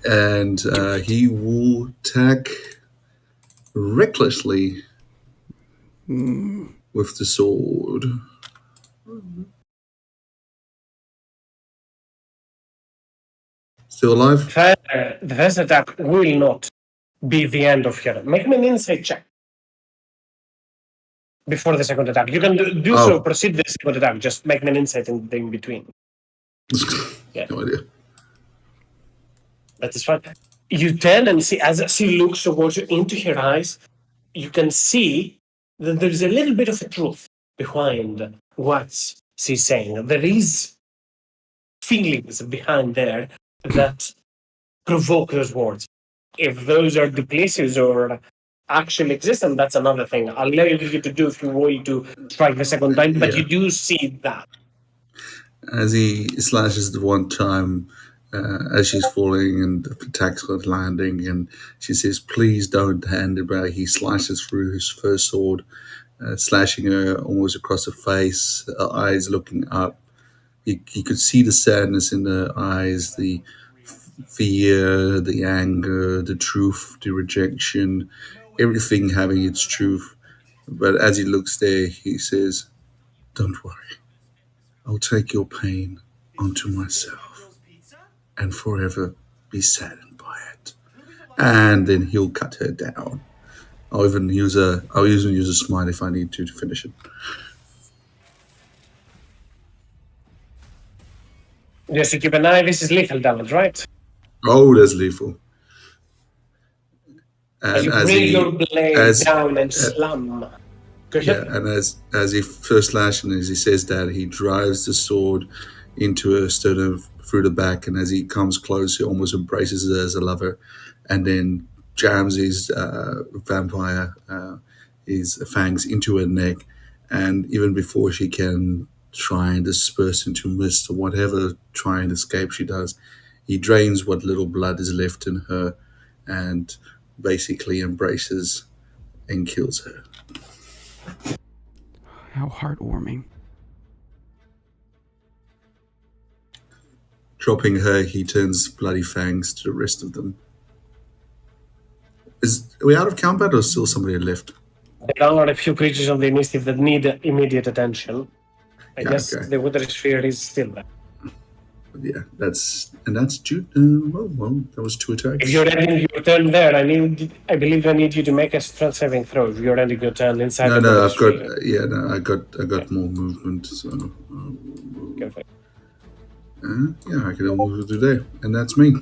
B: And he will attack recklessly with the sword. Still alive?
A: The first attack will not be the end of her. Make me an insight check before the second attack. You can do so, proceed with the second attack. Just make me an insight in between. Yeah.
B: No idea.
A: That is fine. You turn and see, as she looks towards you into her eyes, you can see that there is a little bit of a truth behind what she's saying. There is feelings behind there that provoke those words. If those are duplicious or actually exist, and that's another thing. I'll allow you to do if you want to try the second time, but
B: Yeah.
A: you do see that.
B: As he slashes the one time, as she's falling and the attacks are landing, and she says, "Please don't hand it back." He slashes through his first sword, slashing her almost across the face, her eyes looking up. You could see the sadness in her eyes, the fear, the anger, the truth, the rejection, everything having its truth. But as he looks there, he says, "Don't worry. I'll take your pain onto myself and forever be saddened by it." And then he'll cut her down. I'll even use a smile if I need to finish it.
A: Just to keep an eye, this is lethal damage, right?
B: Oh, that's lethal.
A: As
B: And
A: you
B: as
A: bring
B: he
A: your blade
B: as
A: down and slam. Go
B: yeah,
A: ahead.
B: and as he first slash and as he says that, he drives the sword into her sternum through the back, and as he comes close, he almost embraces her as a lover, and then jams his his fangs into her neck, and even before she can try and disperse into mist or whatever, try and escape she does, he drains what little blood is left in her, and basically embraces and kills her.
C: How heartwarming.
B: Dropping her, he turns bloody fangs to the rest of them. Are we out of combat or still somebody left?
A: There are a few creatures on the initiative that need immediate attention. I
B: Yeah,
A: guess
B: okay.
A: the water sphere is still there.
B: But yeah, that's Jude. Well, that was 2 attacks.
A: If you're ending your turn there, I believe I need you to make a strength saving throw. If you're ending your turn inside the water
B: I've got
A: sphere.
B: I got more movement, so
A: Go for it.
B: yeah, I can move today, and that's me.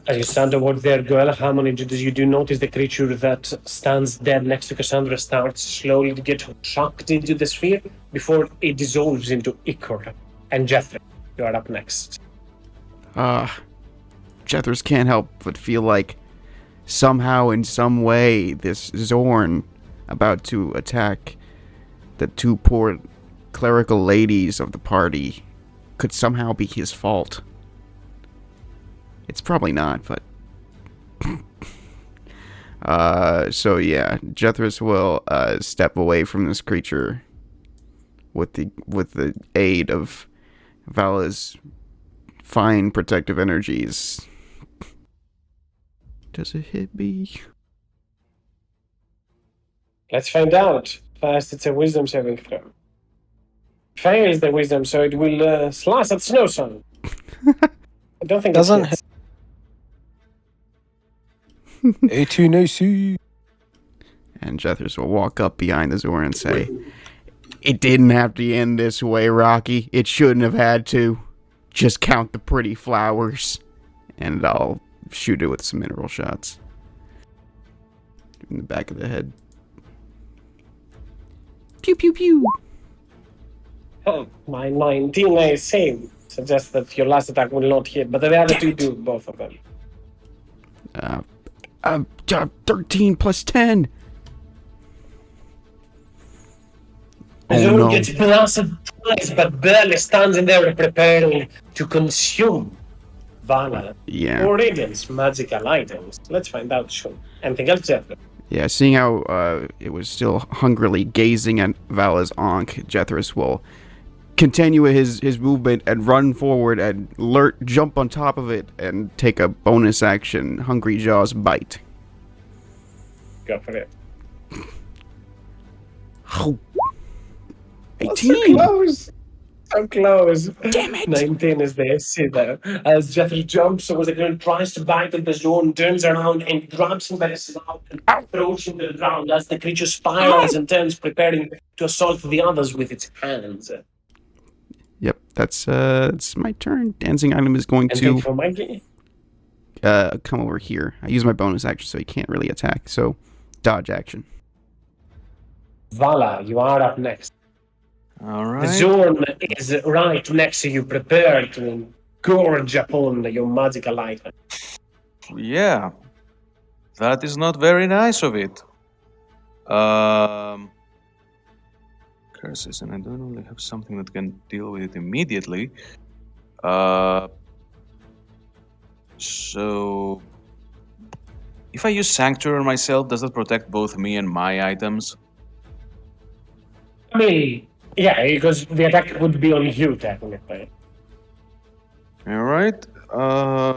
A: As you stand towards there, Goel Harmony, you do notice the creature that stands dead next to Cassandra starts slowly to get shocked into the sphere before it dissolves into ichor. And Jeffrey, you are up next.
C: Jethros can't help but feel like somehow, in some way, this Zorn about to attack the two poor clerical ladies of the party could somehow be his fault. It's probably not, but... so yeah, Jethros will step away from this creature with the aid of Vala's fine protective energies. Does it hit me?
A: Let's find out. First, it's a wisdom saving throw. Fails the wisdom, so it will slash at Snowson. I don't think
G: Doesn't
A: it hits.
G: A2 nice.
C: And Jethros will walk up behind the Zorn and say, "It didn't have to end this way, Rocky. It shouldn't have had to. Just count the pretty flowers." And I'll shoot it with some mineral shots. in the back of the head. Pew pew pew.
A: My 19 AC suggests that your last attack will not hit, but the other
C: Damn
A: two
C: it.
A: do, both of them.
C: 13 plus 10.
A: The
C: Oh
A: Zone
C: no.
A: gets blasted twice, but barely stands in there preparing to consume Vala
C: Yeah.
A: or Radiant's magical items. Let's find out soon. Anything else, Jeff?
C: Yeah, seeing how it was still hungrily gazing at Vala's Ankh, Jethris will continue his movement and run forward and jump on top of it and take a bonus action Hungry Jaws bite.
A: Go for it.
C: Oh.
A: So
C: 18.
A: close! So close.
C: Damn it.
A: 19 is the AC there. As Jeffrey jumps over the ground, tries to bite at the Zone, turns around and grabs him by the snout and throws him to the ground as the creature spirals and turns, preparing to assault the others with its hands.
C: Yep, that's my turn. Dancing item is going
A: Anything
C: to
A: for Mikey?
C: come over here. I use my bonus action, so he can't really attack. So, dodge action.
A: Vala, you are up next.
H: All
A: The
H: right.
A: Zone is right next to you, prepared to gorge upon your magical item.
H: Yeah. That is not very nice of it. Curses, and I don't only have something that can deal with it immediately. So if I use Sanctuary on myself, does that protect both me and my items?
A: I mean, yeah, because the attack would be on you, technically.
H: All right.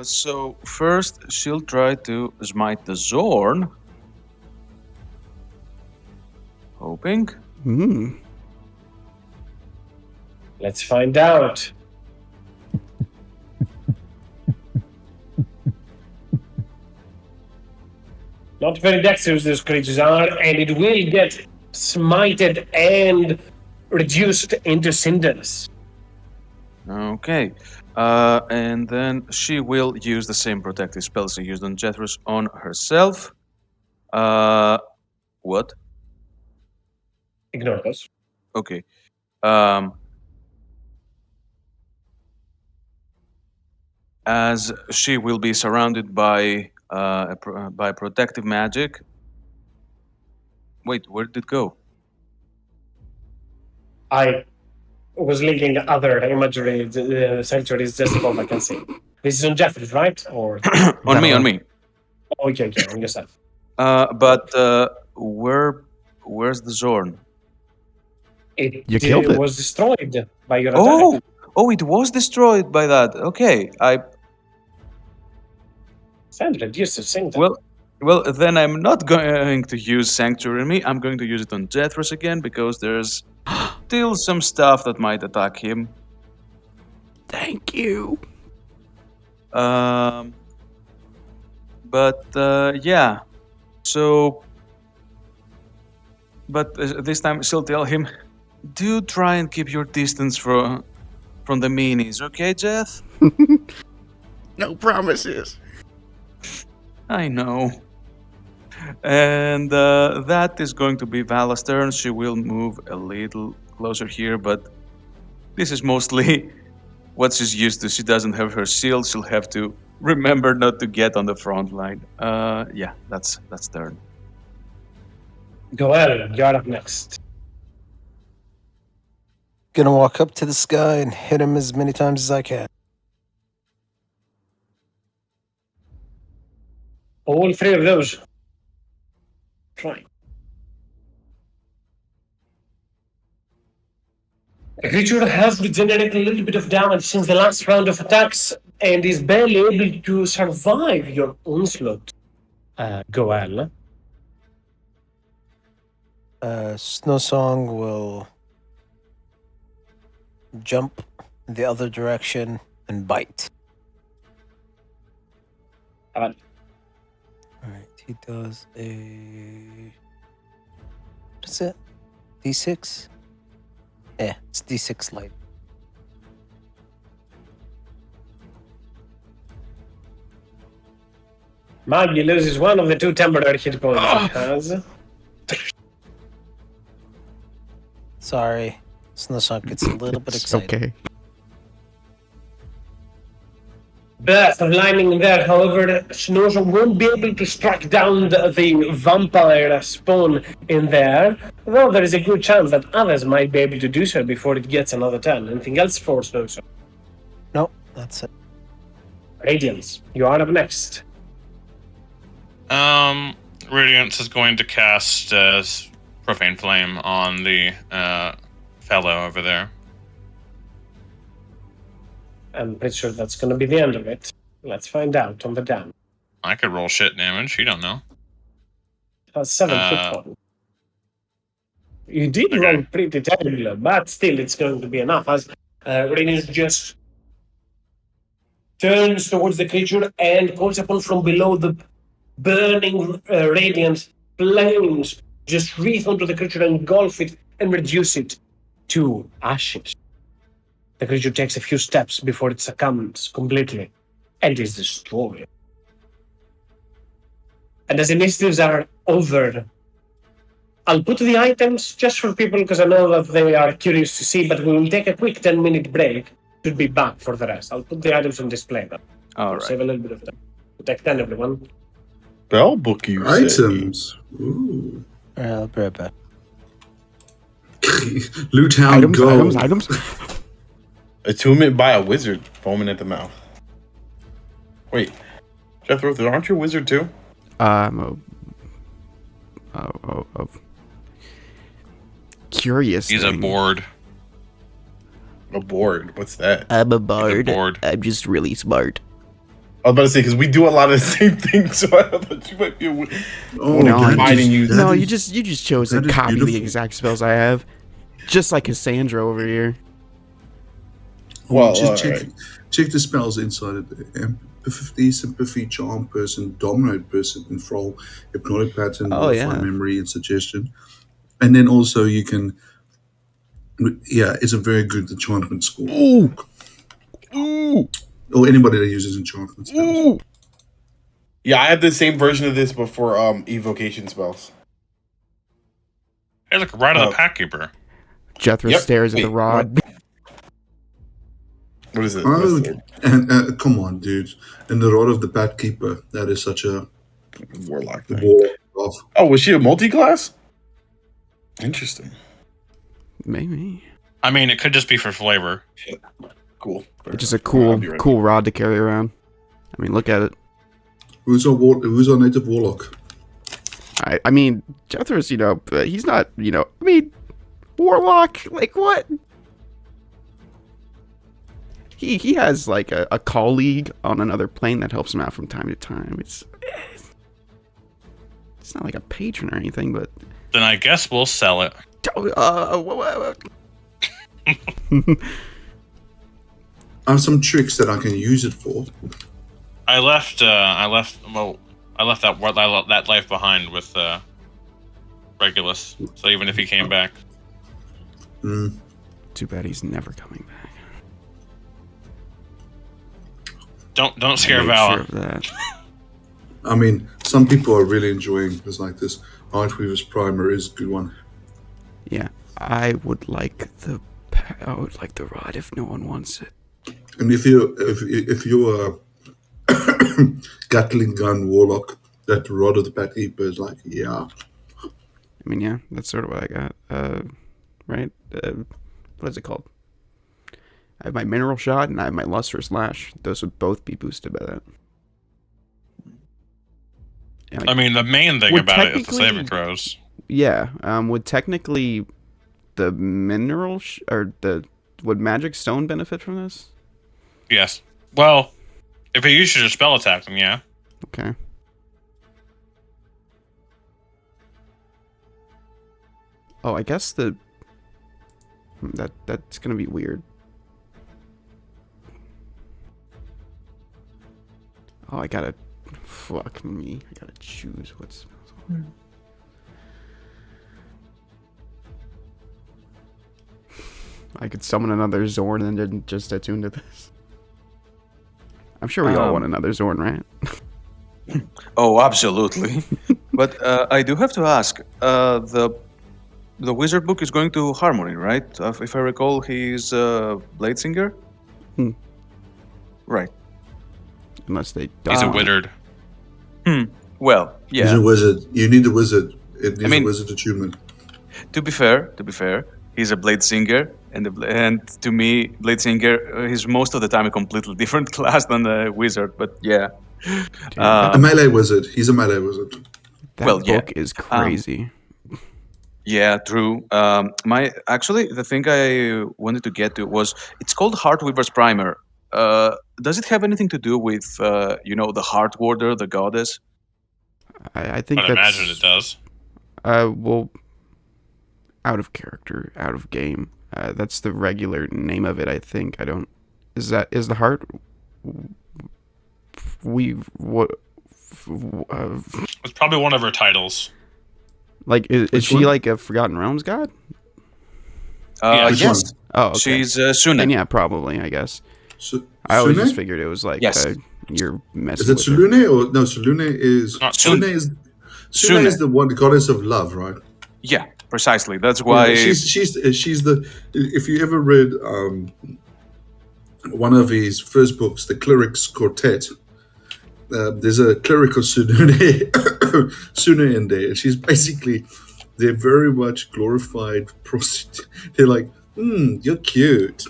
H: So first she'll try to smite the Zorn. Hoping.
C: Hmm.
A: Let's find out. Not very dexterous these creatures are, and it will get smited and reduced into cinders.
H: Okay. And then she will use the same protective spells she used on Jethros on herself. What?
A: Ignore those.
H: Okay. As she will be surrounded by by protective magic. Wait, where did it go?
A: I was linking other imagery sanctuaries just above, I can see. This is on Jeffrey, right? Or
H: on me.
A: okay, on yourself.
H: But where's the Zorn?
C: You killed it.
A: Was destroyed by your attack.
H: Oh, it was destroyed by that. Okay,
A: Sand reduces symptom.
H: Well, then I'm not going to use Sanctuary on me. I'm going to use it on Jethros again because there's still some stuff that might attack him.
C: Thank you.
H: But yeah. So, but this time she'll tell him, "Do try and keep your distance from the meanies, okay, Jeth?"
C: No promises.
H: I know. And that is going to be Vala's turn. She will move a little closer here, but this is mostly what she's used to. She doesn't have her shield. She'll have to remember not to get on the front line. Yeah, that's turn.
A: Goel, you're up next.
G: Gonna walk up to the sky and hit him as many times as I can.
A: All three of those. Try. The creature has regenerated a little bit of damage since the last round of attacks and is barely able to survive your onslaught. Goel.
G: Snow Song will jump the other direction and bite. All right, he does a. What is it? D6? Yeah, it's D6 light.
A: Maggie loses one of the 2 temporary hit points he has.
G: Sorry. Snowsunk gets a little bit
C: It's
G: excited.
C: okay.
A: Blast of lightning there, however, Snowsong won't be able to strike down the vampire spawn in there, though there is a good chance that others might be able to do so before it gets another turn. Anything else for Snowsong?
G: Nope, that's it.
A: Radiance, you are up next.
D: Radiance is going to cast Profane Flame on the fellow over there.
A: I'm pretty sure that's going to be the end of it. Let's find out on the down.
D: I could roll shit damage. You don't know.
A: 7 hit points. You did
D: Okay.
A: roll pretty terribly, but still it's going to be enough as Radiance just turns towards the creature and calls upon from below the burning radiant flames just wreath onto the creature, engulf it, and reduce it to ashes. The creature takes a few steps before it succumbs completely and is destroyed. And as initiatives are over, I'll put the items just for people because I know that they are curious to see, but we will take a quick 10-minute break to be back for the rest. I'll put the items on display now.
H: All right.
A: Save a little bit of time. Take 10, everyone.
F: Spell book, you say?
B: Items. Ooh.
G: I'll be right back.
B: Loot Hound Gold.
C: Items.
F: Attunement by a wizard, foaming at the mouth. Wait, Jethro, aren't you a wizard too?
C: Curious.
D: He's a
C: thing.
D: board.
F: A board. What's that?
C: I'm a
D: He's a
C: bard.
D: board.
C: I'm just really smart.
F: I was about to say because we do a lot of the same things, so I thought you might be a wizard.
B: Oh,
C: No,
B: that
F: I
B: is-
F: didn't use-
B: that
C: No,
B: is-
C: you just chose to
B: that is
C: copy the
B: beautiful.
C: exact spells I have, just like Cassandra over here.
F: Well,
B: just
F: alright.
B: check the spells inside of the empathy, sympathy, charm person, dominate person, control, hypnotic pattern,
C: Oh,
B: modify
C: yeah.
B: memory, and suggestion. And then also you can, yeah, it's a very good enchantment score.
C: Ooh. Ooh.
B: Or anybody that uses enchantment spells.
C: Ooh.
F: Yeah, I have the same version of this, but for evocation spells.
D: Hey, look, right of
F: Oh.
D: the Packkeeper.
C: Jethro
F: Yep.
C: stares at the
F: Wait,
C: rod.
F: What is it?
B: Oh,
F: What's it?
B: and come on, dude! And the Rod of the Bat Keeper. That is such a
F: Warlock thing.
B: war of.
F: Oh, was she a multi-class? Interesting.
C: Maybe.
D: I mean, it could just be for flavor.
F: Cool. Fair
C: It's just a
F: enough.
C: cool,
F: I'll be right
C: cool rod to carry around. I mean, look at it.
B: Who's our native warlock?
C: I mean, Jethro's, he's not, I mean, warlock. Like what? He has like a colleague on another plane that helps him out from time to time. It's not like a patron or anything, but
D: Then I guess we'll sell it.
B: I have some tricks that I can use it for.
D: I left that life behind with Regulus. So even if he came back,
B: Mm.
C: Too bad he's never coming back.
D: don't scare
C: Make
D: Val.
C: sure of that.
B: I mean, some people are really enjoying this. Like this Archweaver's Primer is a good one.
C: Yeah, I would like the rod if no one wants it.
B: And if you're a Gatling gun warlock, that Rod of the Bat Keeper is like, yeah.
C: I mean, yeah, that's sort of what I got. Right? What is it called? I have my Mineral Shot and I have my Lustrous Lash. Those would both be boosted by that. And,
D: I mean, the main thing
C: Would
D: about it is the
C: technically-
D: saving throws.
C: yeah, would technically the would Magic Stone benefit from this?
D: Yes. Well, if you use your spell attack, then yeah.
C: Okay. Oh, I guess that's gonna be weird. Oh, I gotta fuck me. I gotta choose what spells. I could summon another Zorn and then just attune to this. I'm sure we all want another Zorn, right?
H: Oh, absolutely. But I do have to ask. The wizard book is going to Harmony, right? If I recall, he's Blade Singer.
C: Hmm.
H: Right.
C: Unless they
D: He's a
C: don't.
D: wizard.
H: Well,
B: He's
H: yeah.
B: a wizard. You need a wizard. It needs
H: mean-
B: a wizard attunement.
H: To be fair, he's a Blade Singer, and to me, Blade Singer is most of the time a completely different class than a wizard. But yeah.
C: Dude,
B: A melee wizard. He's a melee wizard.
C: that
H: well, yeah.
C: book is crazy.
H: Yeah, true. The thing I wanted to get to was it's called Heartweaver's Primer. Does it have anything to do with the Heart Warder, the goddess?
C: I think
D: But I
C: that's
D: imagine it does.
C: well, out of character, out of game. That's the regular name of it. I think. I don't. Is the heart? What?
D: It's probably one of her titles.
C: Like is
B: Which
C: she
B: one?
C: like a Forgotten Realms god?
D: Yeah,
B: Which
H: Yes.
C: Oh, okay.
H: She's Sune.
C: Then yeah, probably. I guess.
B: Su-
C: I always
B: Sune?
C: just figured it was like
H: Yes.
C: you're messing
B: Is it
C: with her.
B: Sulune or no? Sulune is
D: Not
B: Sune
H: Sune.
B: is
H: Sune.
B: the one, the goddess of love, right?
H: Yeah, precisely. That's why.
B: Yeah, she's the. If you ever read one of his first books, the Clerics Quartet, there's a cleric of Sune Sune in there, and she's basically they're very much glorified prostitute. They're like, you're cute.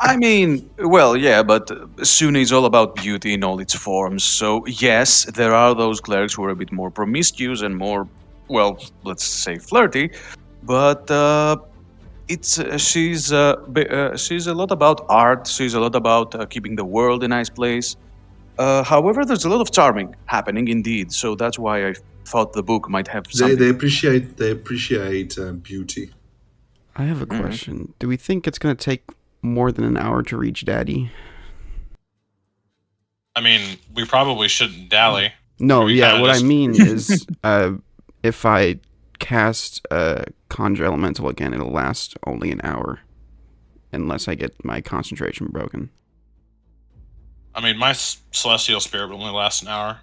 H: I mean, well, yeah, but Sune is all about beauty in all its forms. So yes, there are those clerics who are a bit more promiscuous and more, well, let's say flirty. But she's a lot about art. She's a lot about keeping the world a nice place. However, there's a lot of charming happening indeed. So that's why I thought the book might have something.
B: They appreciate beauty.
C: I have a question. Do we think it's gonna take more than an hour to reach Daddy?
D: I mean, we probably shouldn't dally.
C: No,
D: We
C: yeah.
D: kinda
C: What I
D: just-
C: mean is, if I cast Conjure Elemental again, it'll last only an hour, unless I get my concentration broken.
D: I mean, my celestial spirit will only last an hour.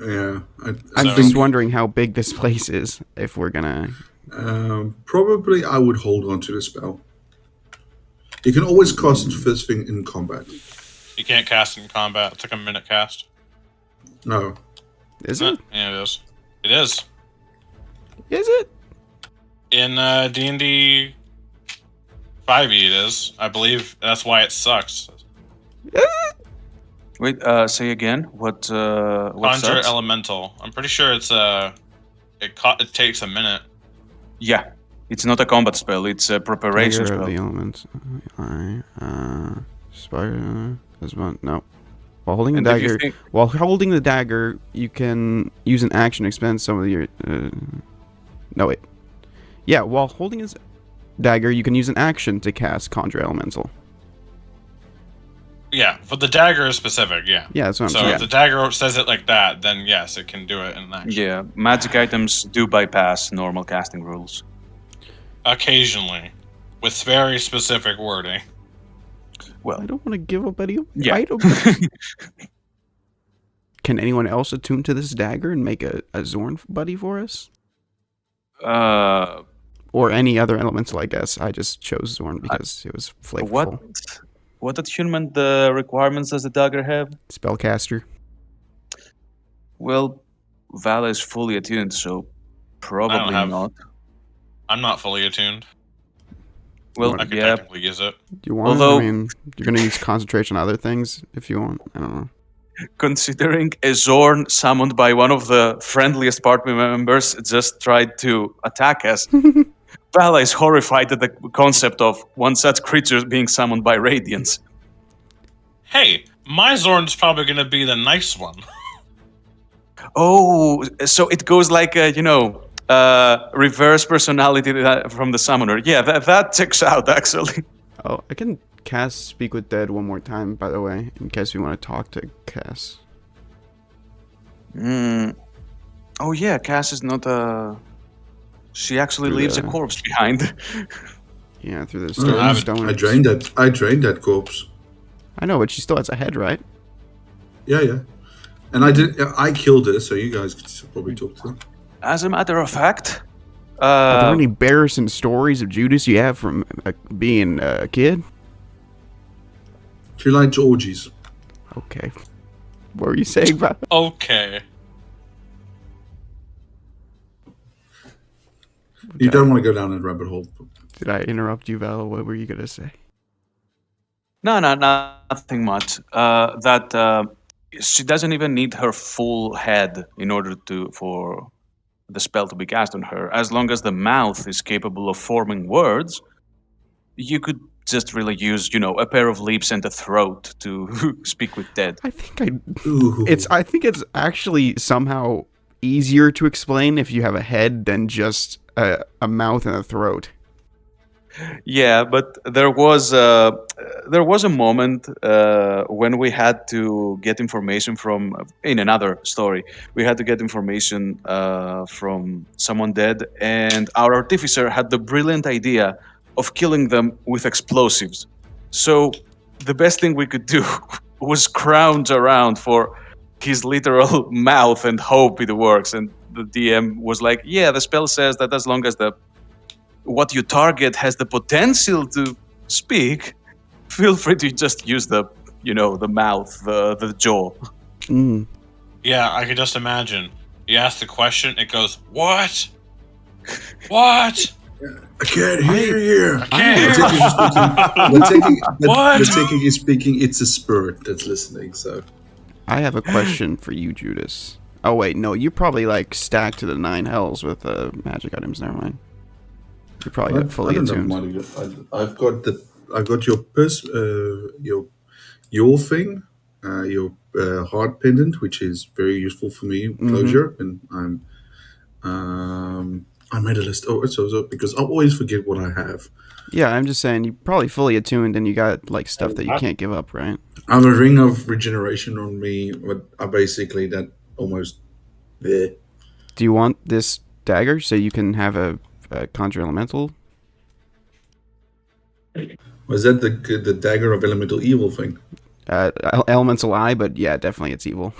B: Yeah,
C: I'm
D: So-
C: just wondering how big this place is. If we're gonna,
B: probably I would hold on to the spell. You can always cast it first thing in combat.
D: You can't cast in combat. It's like a minute cast.
B: No,
C: is it?
D: Yeah, it is. It is.
C: Is it?
D: In D&D 5e it is. I believe that's why it sucks.
H: Wait, say again. What
D: Conjure
H: sucks?
D: Elemental. I'm pretty sure it's it takes a minute.
H: Yeah, it's not a combat spell. It's a preparation
C: Trigger of
H: spell.
C: the elements. Spider. This one. No. While holding the
H: And if you
C: dagger,
H: think-
C: while holding the dagger, you can use an action to expend some of your. No wait. Yeah, while holding his dagger, you can use an action to cast Conjure Elemental.
D: Yeah, but the dagger is specific, yeah.
C: Yeah, that's what I'm
D: So
C: saying.
D: if the dagger says it like that, then yes, it can do it in action.
H: Yeah, magic items do bypass normal casting rules.
D: Occasionally. With very specific wording.
H: Well,
C: I don't want to give up any
H: yeah.
C: items. Can anyone else attune to this dagger and make a Zorn buddy for us? Or any other elemental, I guess. I just chose Zorn because it was flavorful.
H: What attunement requirements does the dagger have?
C: Spellcaster.
H: Well, Vala is fully attuned, so probably
D: have-
H: not.
D: I'm not fully attuned.
H: Well,
D: I could
H: yeah,
D: technically use it.
C: Do you want?
H: Although-
C: I mean, you're gonna use concentration on other things if you want. I don't know.
H: considering a Zorn summoned by one of the friendliest party members just tried to attack us, Vala is horrified at the concept of one such creature being summoned by Radiance.
D: Hey, my Zorn's probably going to be the nice one.
H: Oh, so it goes like reverse personality from the summoner. Yeah, that checks out actually.
C: Oh, I can cast Speak with Dead one more time, by the way, in case we want to talk to Cass.
H: Oh yeah, Cass is not a. She actually
C: Through
H: leaves a
C: the-
H: corpse behind.
C: Yeah, through the
B: I
C: stone.
B: drained that. I drained that corpse.
C: I know, but she still has a head, right?
B: Yeah. And I killed her, so you guys could probably talk to her.
H: As a matter of fact,
C: Are there any embarrassing stories of Judas you have from being a kid?
B: She likes orgies.
C: Okay. What were you saying about that?
D: Okay.
B: You don't want to go down that rabbit hole.
C: Did I interrupt you, Val? What were you going to say?
H: No, nothing much. She doesn't even need her full head in order for the spell to be cast on her. As long as the mouth is capable of forming words, you could just really use, a pair of lips and a throat to speak with dead.
C: I think I think it's actually somehow easier to explain if you have a head than just a mouth and a throat.
H: Yeah, but there was a moment when we had to get information from in another story. We had to get information from someone dead, and our artificer had the brilliant idea of killing them with explosives. So the best thing we could do was scrounge around for his literal mouth and hope it works. And the DM was like, "Yeah, the spell says that as long as what you target has the potential to speak, feel free to just use the mouth, the jaw."
C: Mm.
D: Yeah, I can just imagine. You ask the question, it goes, "What? What?
B: I can't hear you.
D: I can't
B: We're taking you speaking. We're
D: What?
B: taking you speaking. It's a spirit that's listening. So
C: I have a question for you, Judas. Oh wait, no, you probably like stacked to the 9 hells with magic items. Never mind. You probably got fully attuned.
B: I've got your thing, your heart pendant, which is very useful for me. Closure, and I made a list. Oh, so because I always forget what I have.
C: Yeah, I'm just saying you probably fully attuned and you got like stuff that you can't give up, right?
B: I have a ring of regeneration on me, but I basically that almost there.
C: Do you want this dagger so you can have a conjure elemental?
B: Was that the dagger of elemental evil thing?
C: Elemental eye, but yeah, definitely it's evil.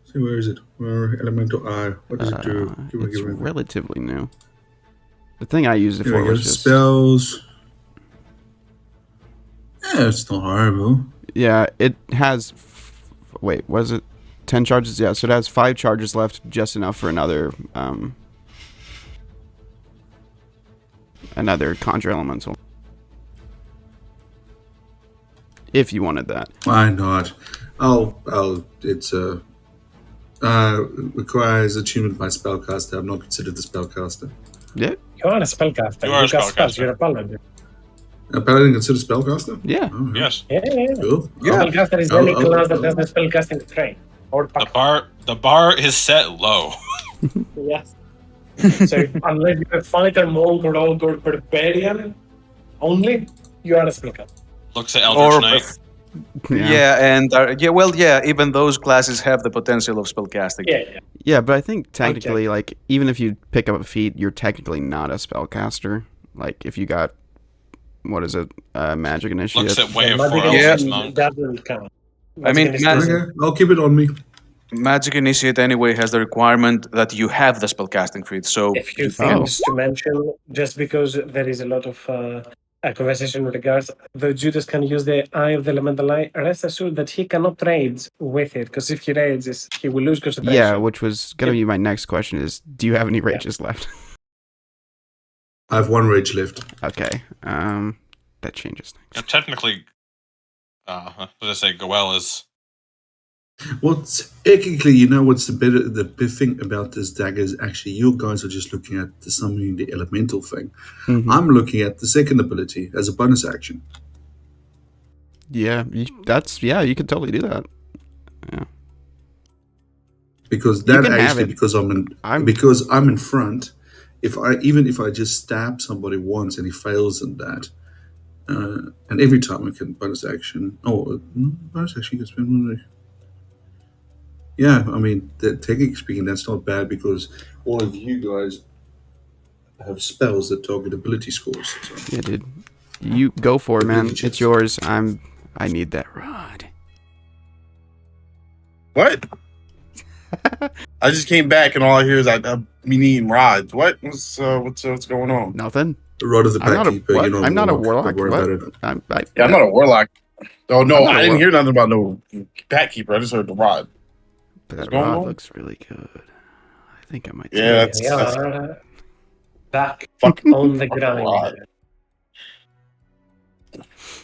B: See, where is it? Where elemental eye? What does it do?
C: It's relatively new. The thing I used it
B: Here
C: for
B: we go.
C: was just
B: Spells. Yeah, it's not horrible.
C: yeah. It has. Wait, was it 10 charges? Yeah, so it has 5 charges left, just enough for another conjure elemental. If you wanted that.
B: Why not? It's requires attunement by spellcaster. I'm not considered the spellcaster.
C: Yeah.
A: You are a spellcaster.
D: You are a
A: got spells.
D: spellcaster.
A: You're a paladin.
B: A paladin considered spellcaster?
C: Yeah.
B: Oh,
D: Yes.
A: Yeah.
B: Cool.
A: Spellcaster is any class that has the spellcasting trait. Or
D: The bar is set low.
A: Yes. So unless you're a fighter, monk, rogue, or barbarian, only you are a spellcaster.
D: Looks at Eldritch Knight.
H: Even those classes have the potential of spellcasting.
A: Yeah.
C: Yeah, but I think technically, like, even if you pick up a feat, you're technically not a spellcaster. Like, if you got, what is it, Magic Initiate?
D: Looks at Way of
A: Magic
D: Four
A: Initiate
D: Elves Monk.
A: doesn't count.
H: I mean,
B: Okay, I'll keep it on me.
H: Magic Initiate anyway has the requirement that you have the spellcasting feat. So
A: A few things to mention, just because there is a lot of conversation with regards, though Judas can use the Eye of the Elemental Eye, rest assured that he cannot rage with it, because if he rages, he will lose concentration.
C: Yeah, which was going to be my next question is, do you have any rages left?
B: I have 1 rage left.
C: Okay. That changes things.
D: Yeah, technically, what did I say? Goel is.
B: Well, technically, you know what's the big thing about this dagger is actually you guys are just looking at the summoning the elemental thing.
C: Mhm.
B: I'm looking at the second ability as a bonus action.
C: Yeah, you could totally do that. Yeah.
B: Because
C: You
B: that
C: can have
B: actually,
C: it.
B: because I'm in front, if I just stab somebody once and he fails in that, and every time I can bonus action. Oh, bonus action you can spend 1 day. Yeah, I mean, technically speaking, that's not bad because all of you guys have spells that target ability scores. So.
C: Yeah, dude. You go for it, man.
B: Ability
C: It's
B: checks.
C: yours. I need that rod.
F: What? I just came back and all I hear is me needing rods. What? What's going on?
C: Nothing.
B: The rod of the
C: I'm not a
B: Packkeeper.
C: what?
B: You're not
C: I'm not a
B: warlock. Don't
C: warlock.
B: worry
C: What?
B: about it.
F: Yeah, I'm not a warlock. Oh no,
C: I'm not a
F: I didn't
C: war-
F: hear nothing about no Pack Keeper. I just heard the rod.
C: But
F: What's
C: that
F: going
C: rod
F: on?
C: looks really good. I think I might.
F: Yeah,
C: take it.
A: We are back
F: fuck,
A: on the
F: fuck the
A: grind.
F: rod.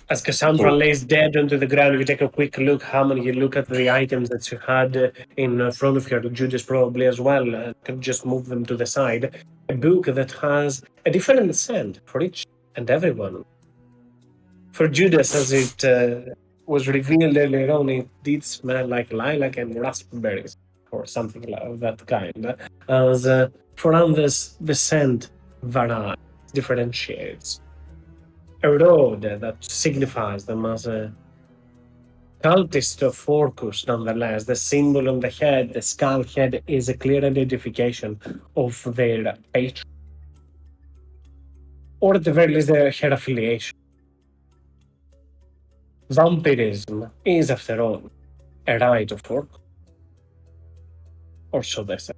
A: As Cassandra
F: So-
A: lays dead onto the ground, you take a quick look, Hammond. You look at the items that you had in front of her, Judas probably as well. Can just move them to the side. A book that has a different scent for each and everyone. For Judas, as it was revealed earlier on, it did smell like lilac and raspberries, or something of that kind. As for others, the scent varies, differentiates. A road that signifies them as a cultist of Orcus, nonetheless. The symbol on the head, the skull head, is a clear identification of their patron, or at the very least, their affiliation. Vampirism is, after all, a rite of Orcus, or so they say.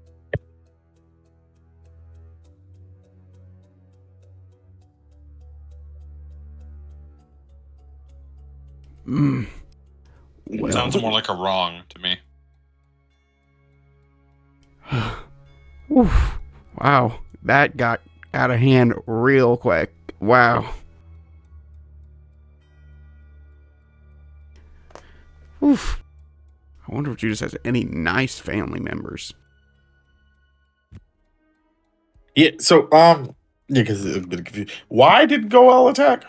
C: Mm. Well,
D: Sounds more like a wrong to me.
C: Oof. Wow, that got out of hand real quick. Wow. Oof. I wonder if Judas has any nice family members.
F: Yeah. So because it's a bit confused. Why did Goel attack?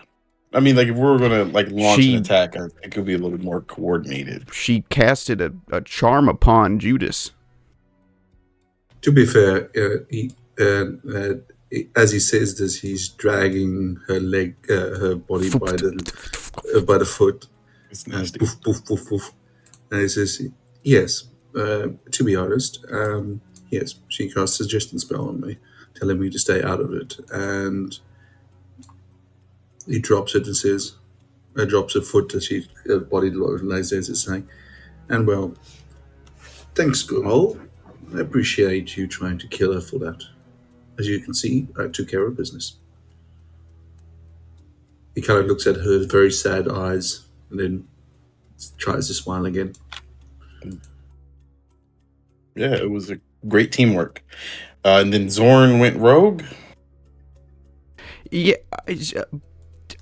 F: I mean, like if we were gonna like launch an attack, it could be a little bit more coordinated.
C: She casted a charm upon Judas.
B: To be fair, as he says this, he's dragging her leg, her body by the foot.
F: It's nasty.
B: Poof, poof, poof, poof. And he says, yes, to be honest, yes, she cast a suggestion spell on me, telling me to stay out of it. And he drops it and says, drops her foot as her body lays there, as saying, and well, thanks, girl. I appreciate you trying to kill her for that. As you can see, I took care of business. He kind of looks at her very sad eyes and then tries to smile again.
F: Yeah, it was a great teamwork. And then Zorn went rogue.
C: Yeah.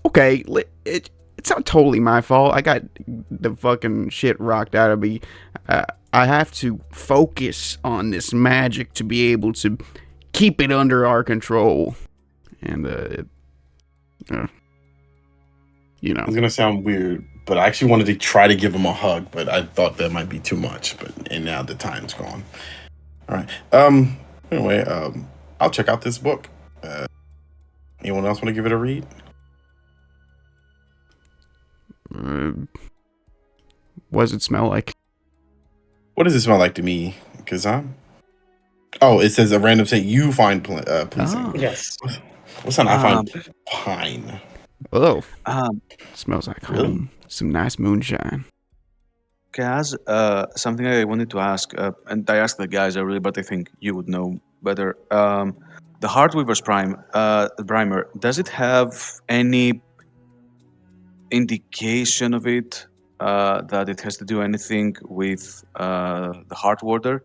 C: Okay. It's not totally my fault. I got the fucking shit rocked out of me. I have to focus on this magic to be able to keep it under our control. And, you know.
F: It's gonna sound weird, but I actually wanted to try to give him a hug, but I thought that might be too much. And now the time's gone. All right. Anyway, I'll check out this book. Anyone else want to give it a read?
C: What does it smell like?
F: What does it smell like to me? Because it says a random scent you find pleasing.
C: Oh.
A: Yes.
F: What's that? I find pine.
C: Oh.
H: Um,
C: Smells like
F: Really?
C: home. Some nice moonshine.
H: Kaz, something I wanted to ask, and I asked the guys earlier, but I think you would know better. The Heartweaver's primer, does it have any indication of it that it has to do anything with the Heart Warder?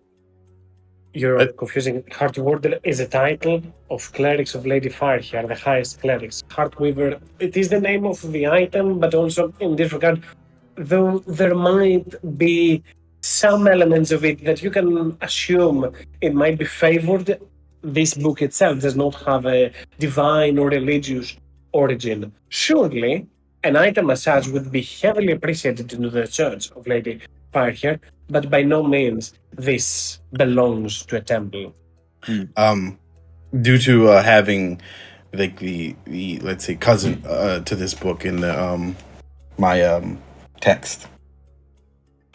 A: You're confusing. Heartwarder is a title of clerics of Lady Firehair, the highest clerics. Heartweaver, it is the name of the item, but also in this regard, though there might be some elements of it that you can assume it might be favored, this book itself does not have a divine or religious origin. Surely, an item as such would be heavily appreciated in the church of Lady Firehair, but by no means this belongs to a temple.
F: Due to having like the let's say cousin to this book in the my text.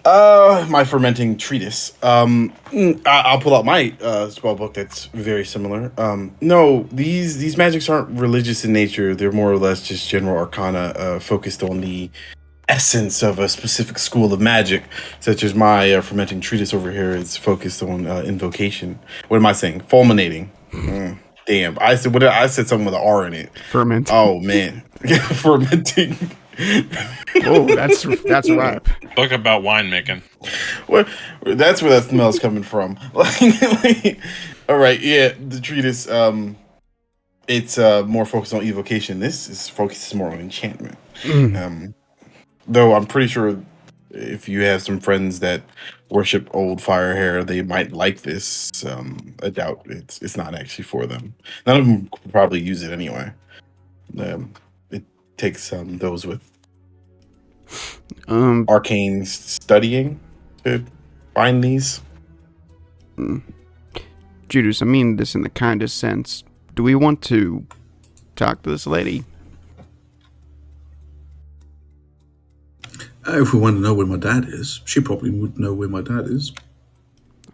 F: My fermenting treatise. I'll pull out my spell book that's very similar. No, these magics aren't religious in nature. They're more or less just general arcana, focused on the essence of a specific school of magic, such as my fermenting treatise over here is focused on invocation. What am I saying? Fulminating. Damn, I said I said something with an R in it.
C: Ferment.
F: Oh man, fermenting.
C: Oh, that's ripe.
D: Book about winemaking.
F: Where, that's where that smell's coming from. All right, yeah, the treatise. It's more focused on evocation. This is focused more on enchantment. Though I'm pretty sure if you have some friends that worship old fire hair, they might like this. I doubt it's not actually for them. None of them could probably use it anyway. It takes those with arcane studying to find these.
C: Judas, I mean this in the kindest sense. Do we want to talk to this lady?
B: If we want to know where my dad is, she probably would know where my dad is.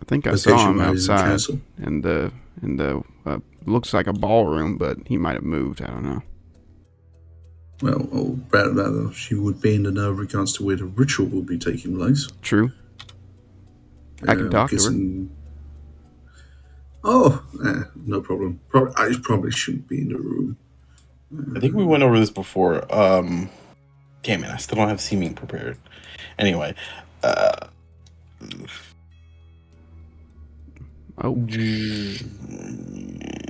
C: I think I
B: Location
C: saw him
B: wise in the
C: outside
B: castle.
C: in the looks like a ballroom, but he might have moved. I don't know.
B: Well, or rather, she would be in the know regards to where the ritual will be taking place.
C: True. I can talk to her.
B: guessing- Oh, no problem. I probably shouldn't be in the room.
F: I think we went over this before. Damn it, I still don't have seeming prepared. Anyway,
C: Oh,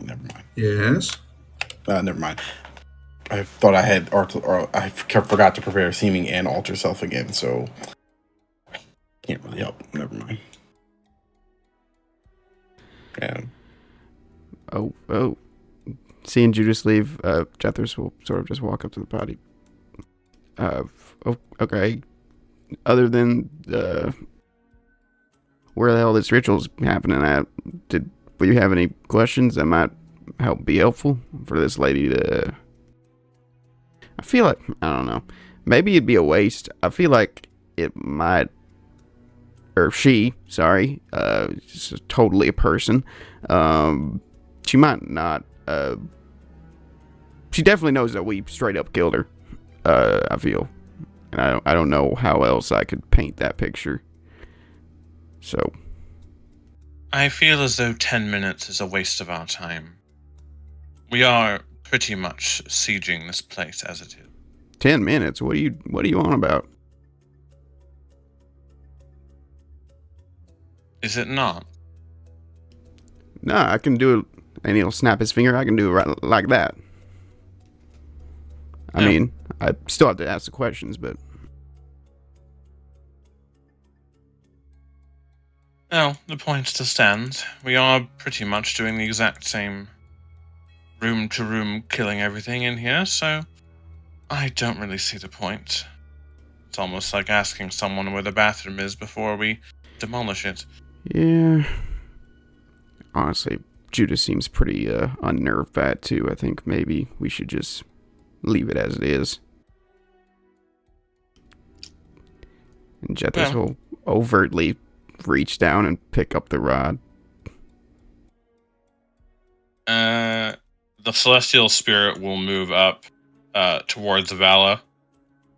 F: never mind.
B: Yes.
F: Never mind. I thought I had I forgot to prepare seeming and alter self again, so can't really help. Never mind. Yeah.
C: oh. Seeing Judas leave, Jethers will sort of just walk up to the body. Okay. Other than where the hell this ritual's happening at, will you have any questions that might be helpful for this lady to? I feel like, I don't know, maybe it'd be a waste. I feel like it might, or she, sorry, just totally a person. She might not. She definitely knows that we straight up killed her. I feel, and I don't know how else I could paint that picture. So,
D: I feel as though 10 minutes is a waste of our time. We are pretty much sieging this place as it is.
C: 10 minutes. What are you on about?
D: Is it not?
C: Nah, I can do it. And he'll snap his finger. I can do it right like that. I
D: Yeah.
C: mean, I still have to ask the questions, but
D: Well, the point still stands. We are pretty much doing the exact same room to room killing everything in here, so I don't really see the point. It's almost like asking someone where the bathroom is before we demolish it.
C: yeah. Honestly, Judas seems pretty unnerved by it too. I think maybe we should just leave it as it is. And Jethers
D: Yeah.
C: will overtly reach down and pick up the rod.
D: The celestial spirit will move up towards Vala,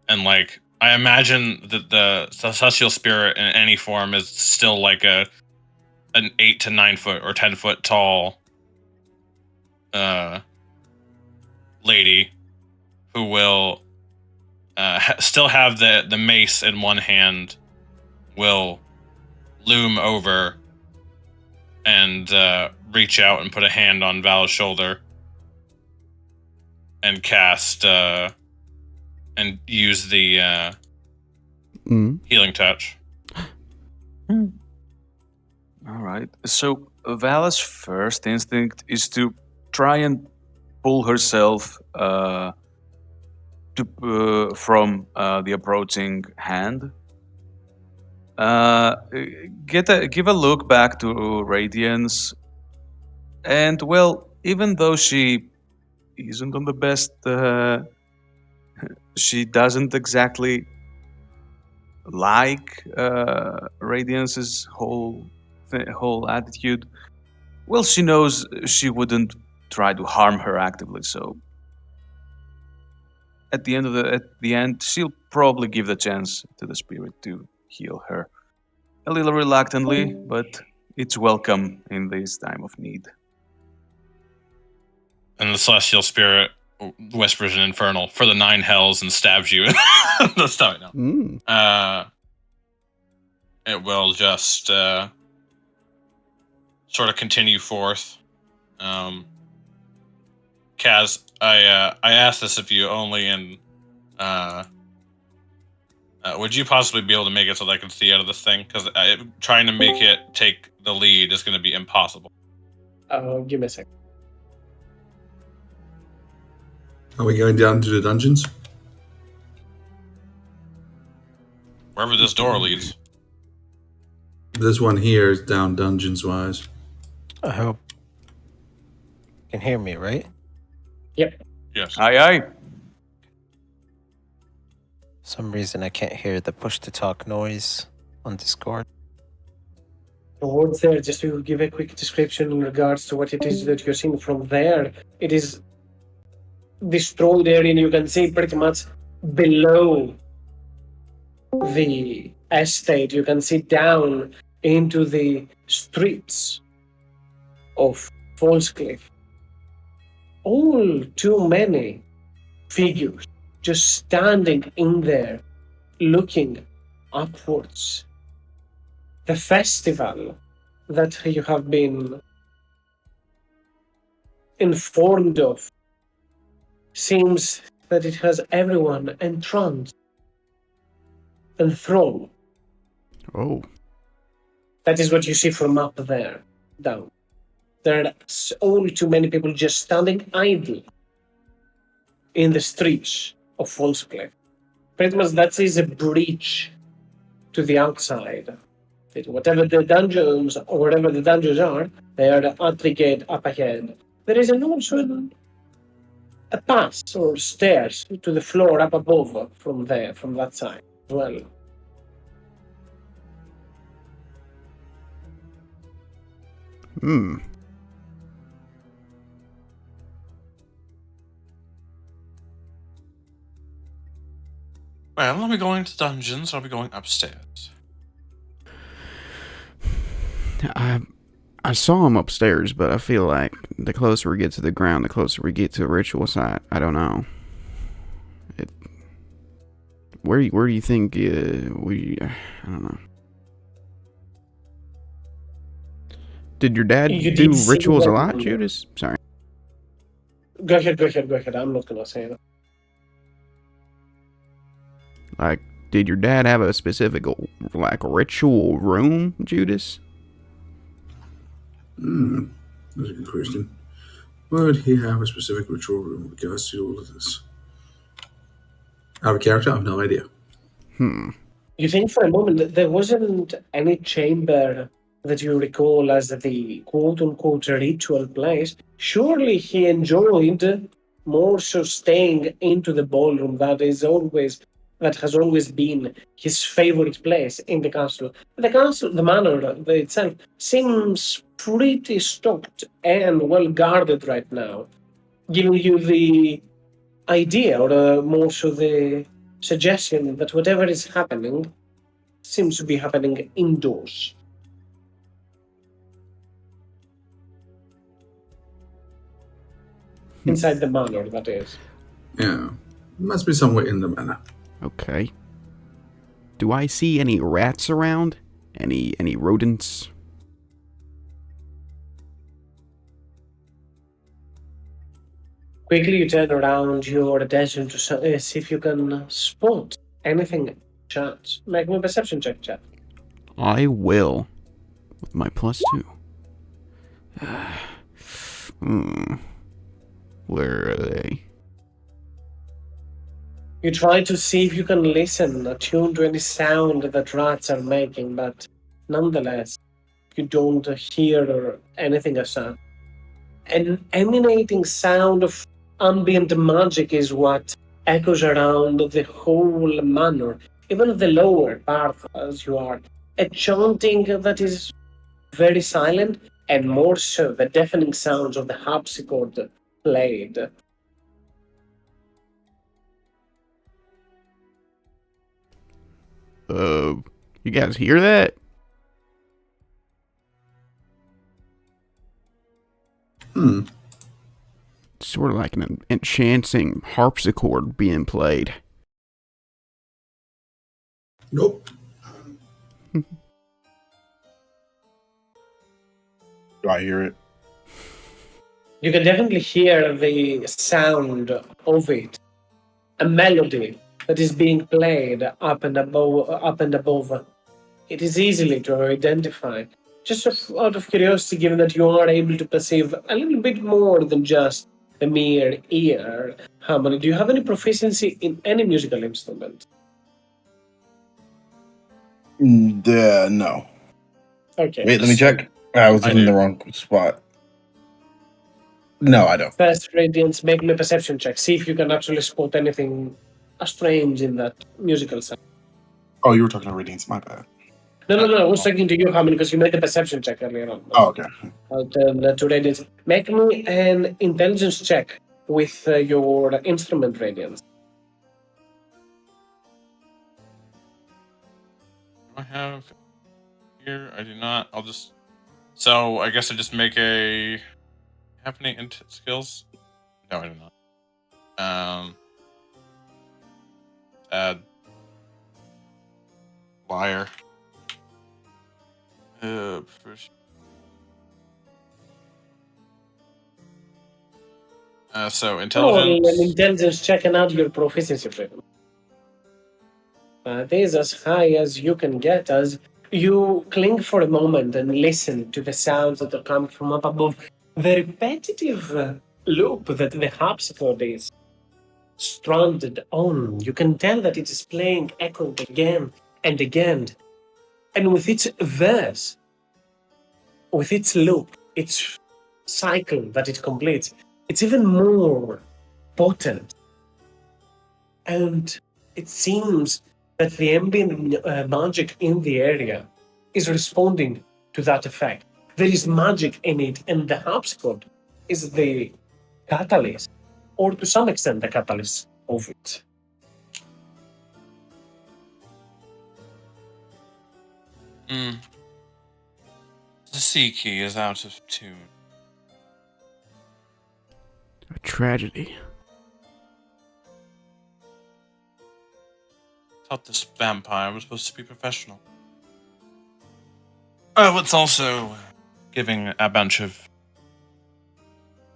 D: and like I imagine that the celestial spirit in any form is still like an 8 to 9 foot or 10 foot tall lady who will still have the mace in one hand, will loom over and reach out and put a hand on Val's shoulder and cast and use the healing touch.
H: All right. So Vala's first instinct is to try and pull herself from the approaching hand. Give a look back to Radiance, and well, even though she isn't on the best, she doesn't exactly like Radiance's whole attitude. Well, she knows she wouldn't try to harm her actively, so at the end, she'll probably give the chance to the spirit to heal her. A little reluctantly, but it's welcome in this time of need.
D: And the celestial spirit whispers an infernal for the 9 hells and stabs you. That's not right now. It will just sort of continue forth. Kaz, I asked this of you only in. Would you possibly be able to make it so that I can see out of this thing? Because trying to make it take the lead is going to be impossible.
A: Give me a sec.
B: Are we going down to the dungeons?
D: Wherever this door leads.
B: This one here is down dungeons wise.
G: I hope you can hear me, right?
A: Yep.
D: Yes.
H: Aye, aye.
G: For some reason I can't hear the push to talk noise on Discord.
A: Towards there, just to give a quick description in regards to what it is that you're seeing from there, it is destroyed area, and you can see pretty much below the estate, you can see down into the streets of Fallscliff. All too many figures just standing in there, looking upwards. The festival that you have been informed of seems that it has everyone entranced, enthralled.
C: Oh.
A: That is what you see from up there, down. There are all too many people just standing idle in the streets of Fallscliff. Pretty much that is a breach to the outside. Whatever the dungeons or wherever the dungeons are, they are the entry gate up ahead. There is also a pass or stairs to the floor up above from there, from that side as well.
D: Well, are we going to dungeons or are we going upstairs?
C: I saw him upstairs, but I feel like the closer we get to the ground, the closer we get to a ritual site. I don't know. Where do you think we? I don't know. Did your dad do rituals a lot, Judas? Sorry.
A: Go ahead. I'm not gonna say that.
C: Like, did your dad have a specific, like, ritual room, Judas?
B: That's a good question. Would he have a specific ritual room with regards to all of this? Out of character, I have no idea.
A: You think for a moment that there wasn't any chamber that you recall as the quote-unquote ritual place? Surely he enjoyed more so staying into the ballroom that has always been his favorite place in the castle. The manor itself seems pretty stocked and well guarded right now, giving you the idea or more so the suggestion that whatever is happening seems to be happening indoors. Inside the manor, that is.
B: Yeah. Must be somewhere in the manor.
C: Okay. Do I see any rats around? Any rodents?
A: Quickly you turn around your attention to see if you can spot anything. Chance. Make me a perception check, chat.
C: I will. With my +2. Where are they?
A: You try to see if you can listen, attune to any sound that rats are making, but nonetheless, you don't hear anything as such. An emanating sound of ambient magic is what echoes around the whole manor, even the lower part as you are. A chanting that is very silent, and more so the deafening sounds of the harpsichord played.
C: You guys hear that?
B: Hmm.
C: Sort of like an enchanting harpsichord being played.
B: Nope.
F: Do I hear it?
A: You can definitely hear the sound of it, a melody that is being played up and above. It is easily to identify. Just out of curiosity, given that you are able to perceive a little bit more than just the mere ear, Harmony, do you have any proficiency in any musical instrument?
F: No.
A: Okay.
F: Wait, let me check. I was
D: I
F: in
D: do.
F: the wrong spot. No, I don't.
A: First, Radiance, make me a perception check. See if you can actually spot anything strange in that musical sound.
F: Oh, you were talking to Radiance. My bad.
A: No. I was talking to you, Harmony, because you made a perception check earlier on.
F: Oh, okay.
A: To Radiance. Make me an intelligence check with your instrument, Radiance.
D: Do I have here? I do not. I'll just. So I guess I just make a. Have any int skills? No, I do not. Add liar. First. So
A: Roll an
D: intelligence.
A: intelligence check and add your proficiency rate. It is as high as you can get as you cling for a moment and listen to the sounds that are coming from up above. The repetitive loop that the harpsichord is stranded on. You can tell that it is playing echoed again and again. And with its verse, with its loop, its cycle that it completes, it's even more potent. And it seems that the ambient magic in the area is responding to that effect. There is magic in it, and the harpsichord is the catalyst, or to some extent, the catalyst of it.
D: The C key is out of tune.
C: A tragedy.
D: Thought this vampire was supposed to be professional. Oh, it's also giving a bunch of.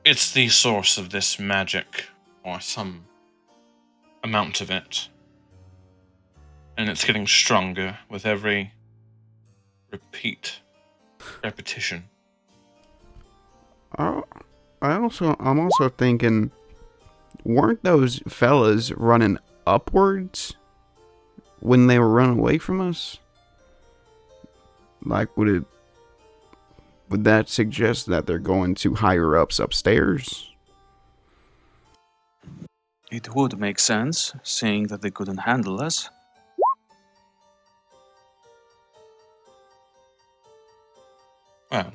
D: It's the source of this magic, or some amount of it. And it's getting stronger with every repetition.
C: I'm also thinking, weren't those fellas running upwards when they were running away from us? Like, would that suggest that they're going to higher ups upstairs?
H: It would make sense, seeing that they couldn't handle us.
D: Well,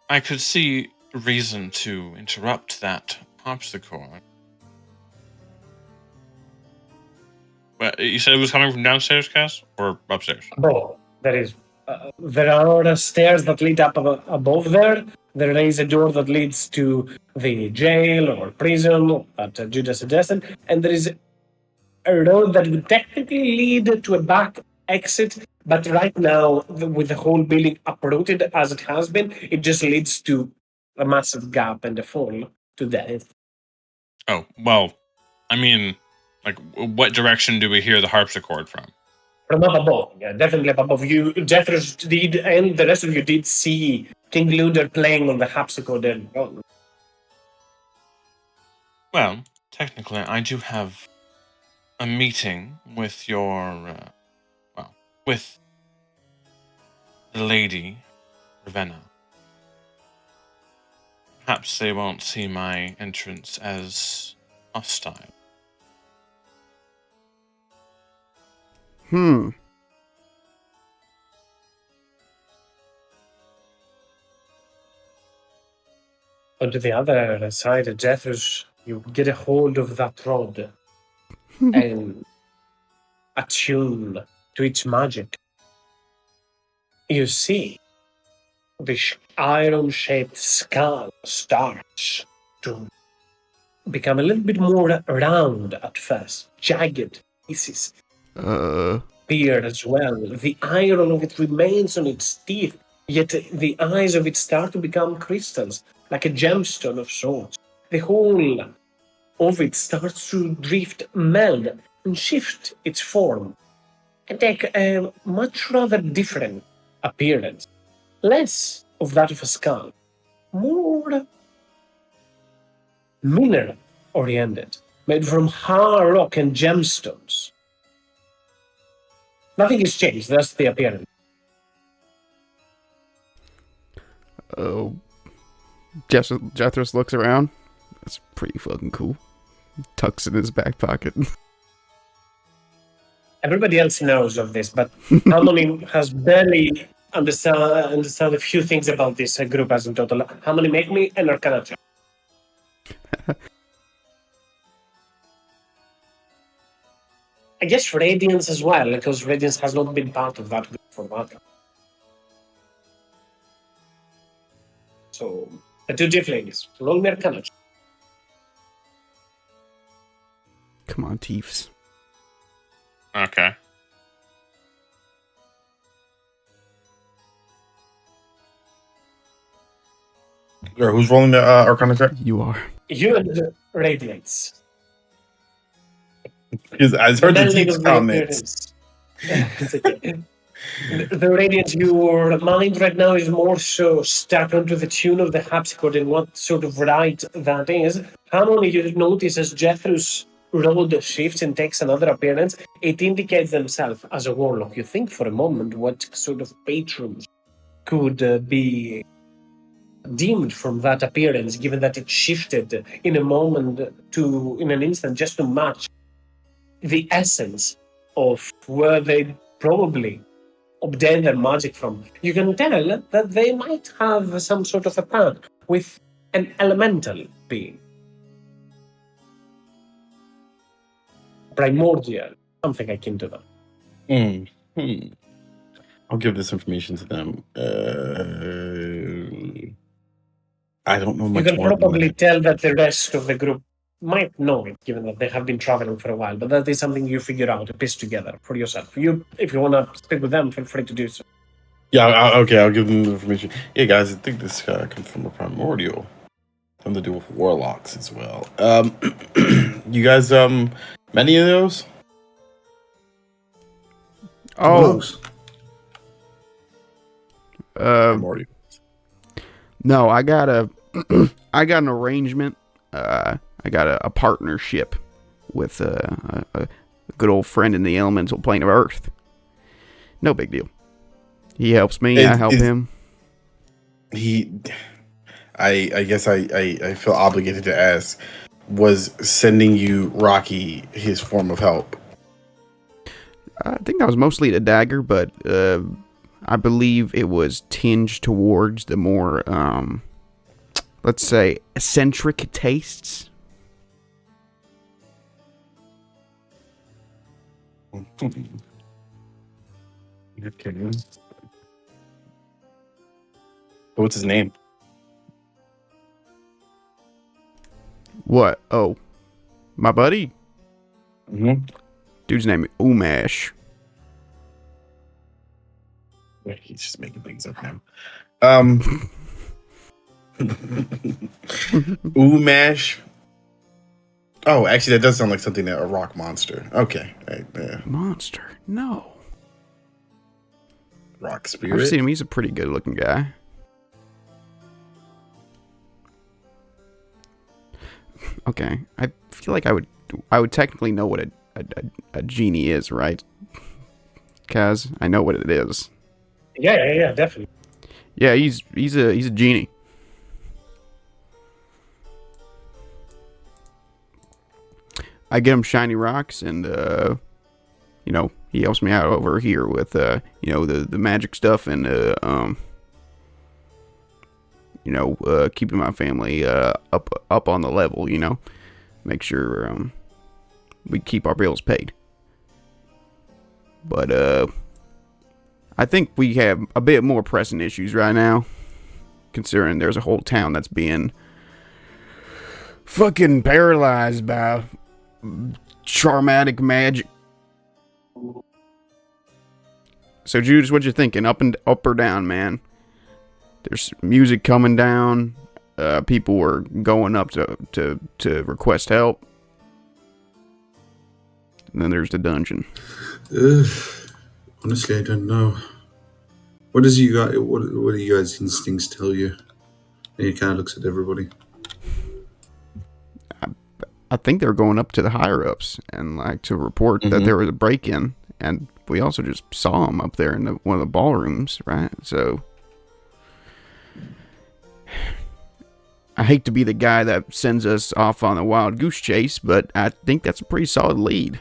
D: I could see reason to interrupt that harpsichord. But you said it was coming from downstairs, Cass, or upstairs?
A: Above, there are stairs that lead up above there. There is a door that leads to the jail or prison that Judah suggested, and there is a road that would technically lead to a back exit, but right now, with the whole building uprooted as it has been, it just leads to a massive gap and a fall to death.
D: Oh, well, I mean, like, what direction do we hear the harpsichord from?
A: From up above, yeah, definitely up above. You, Jeffers did, and the rest of you did see King Luder playing on the harpsichord.
D: Well, technically, I do have a meeting with with the lady, Ravenna. Perhaps they won't see my entrance as hostile.
C: Hmm.
A: Onto the other side, Jeffers, you get a hold of that rod, and attune to its magic, you see this iron-shaped skull starts to become a little bit more round at first, jagged pieces appear as well. The iron of it remains on its teeth, yet the eyes of it start to become crystals, like a gemstone of sorts. The whole of it starts to drift, meld, and shift its form and take a much rather different appearance. Less of that of a skull, more mineral oriented, made from hard rock and gemstones. Nothing has changed, that's the appearance.
C: Oh, Jethros looks around. That's pretty fucking cool. Tucks in his back pocket.
A: Everybody else knows of this, but Harmony has barely understand a few things about this group as in total. Harmony, make me an Arcana check. I guess Radiance as well, because Radiance has not been part of that group for Marka. So, the two Difflings, roll me Arcana check.
C: Come on, Teefs.
D: Okay.
F: Or who's rolling the Arcana check?
C: You are.
A: You and Radiance.
F: Because I heard the
A: Melding
F: teeth
A: of the
F: comments.
A: appearance. It's okay. The Radiance, your mind right now is more so stuck onto the tune of the harpsichord and what sort of rite that is. Harmony, you notice as Jethro's road shifts and takes another appearance, it indicates themselves as a warlock. You think for a moment what sort of patrons could be deemed from that appearance, given that it shifted in a moment in an instant just to match the essence of where they probably obtain their magic from. You can tell that they might have some sort of a pact with an elemental being. Primordial, something akin to that.
F: I'll give this information to them. I don't know much
A: You can
F: more.
A: probably tell that the rest of the group might know it, given that they have been traveling for a while, but that is something you figure out, piece together for yourself. If you want to speak with them, feel free to do so.
F: Yeah, okay, I'll give them the information. Yeah, guys, I think this comes from a primordial. Something to do with warlocks as well. You guys, many of those?
C: Oh,
F: Primordial.
C: no, I got I got an arrangement. I got a partnership with a good old friend in the elemental plane of Earth. No big deal. He helps me. I help him.
F: I guess I feel obligated to ask, was sending you Rocky his form of help?
C: I think that was mostly the dagger, but I believe it was tinged towards the more, let's say, eccentric tastes.
F: Okay. What's his name?
C: What? Oh, my buddy?
F: Mm-hmm.
C: Dude's name is Umash.
F: He's just making things up now. Umash. Oh, actually, that does sound like something that a rock monster. Okay. Yeah.
C: Monster? No.
F: Rock spirit.
C: I've seen him. He's a pretty good looking guy. Okay. I feel like I would technically know what a genie is, right? Kaz, I know what it is.
A: Yeah, definitely.
C: Yeah, he's a genie. I get him shiny rocks, and he helps me out over here with the magic stuff and keeping my family up on the level. Make sure we keep our bills paid. But I think we have a bit more pressing issues right now, considering there's a whole town that's being fucking paralyzed by charmatic magic. So Judas, what you thinking? Up or down, man? There's music coming down. People were going up to request help. And then there's the dungeon.
B: Honestly, I don't know. What do you guys' instincts tell you? And he kind of looks at everybody.
C: I think they were going up to the higher ups and like to report that there was a break in, and we also just saw them up there in one of the ballrooms, right? So I hate to be the guy that sends us off on a wild goose chase, but I think that's a pretty solid lead.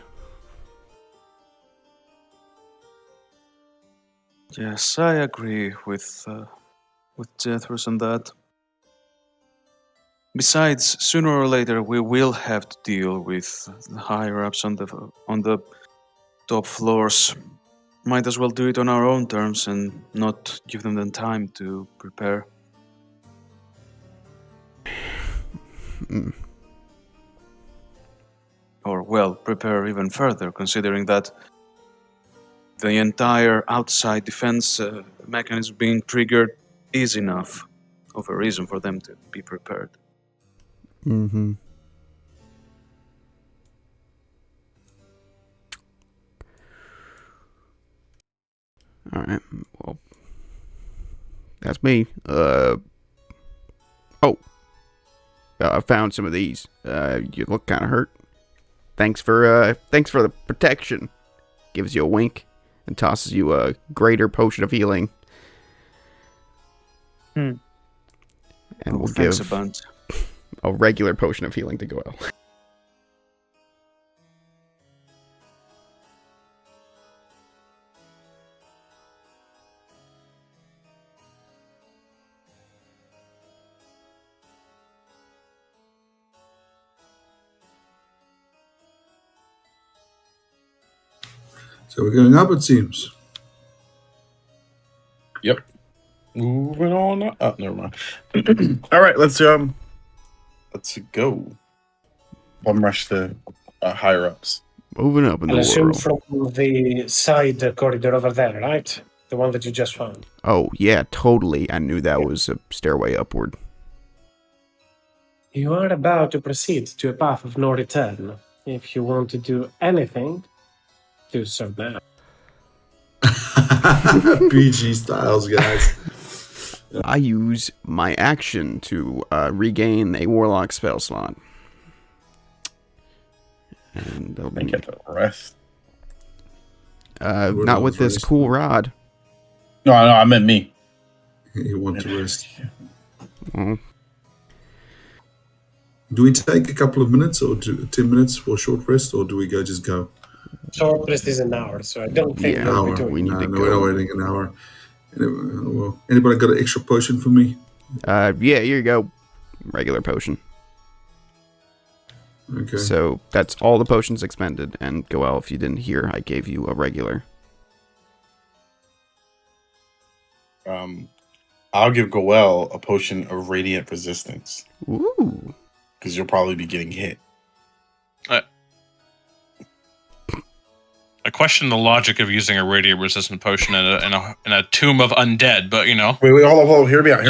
H: Yes, I agree with Jethros on that. Besides, sooner or later we will have to deal with the higher ups on the top floors. Might as well do it on our own terms and not give them the time to prepare. Or, well, prepare even further, considering that the entire outside defense mechanism being triggered is enough of a reason for them to be prepared.
C: Mm-hmm. All right. Well, that's me. I found some of these. You look kind of hurt. Thanks for the protection. Gives you a wink and tosses you a greater potion of healing. And we'll
H: thanks
C: give
H: a bunch.
C: a regular potion of healing to Goel.
B: So we're going up, it seems.
F: Yep. Moving on up. Oh, never mind. All right, let's go. Bum rush the higher ups.
C: Moving up in the
A: I'll assume
C: world.
A: from the side corridor over there, right? The one that you just found.
C: Oh, yeah, totally. I knew that was a stairway upward.
A: You are about to proceed to a path of no return. If you want to do anything, do so now.
B: PG styles, guys.
C: I use my action to regain a warlock spell slot. And that'll
F: I
C: be
F: get the rest.
C: not with this cool rod.
F: No, I meant me.
B: You want to rest.
C: Well,
B: Do we take a couple of minutes or 10 minutes for a short rest, or do we just go?
A: Short rest is an hour, so I don't think
C: Yeah,
A: we'll
B: An
A: be
B: hour.
A: doing
C: we need to
B: No,
C: go.
B: we're not waiting an hour. Well, anybody got an extra potion for me?
C: yeah, here you go. Regular potion.
B: Okay.
C: So that's all the potions expended. And Goel, if you didn't hear, I gave you a regular.
F: I'll give Goel a potion of radiant resistance
C: Ooh.
F: because you'll probably be getting hit.
D: I question the logic of using a radiant resistant potion in a tomb of undead, but you know.
F: Wait, hold on. Hear me out.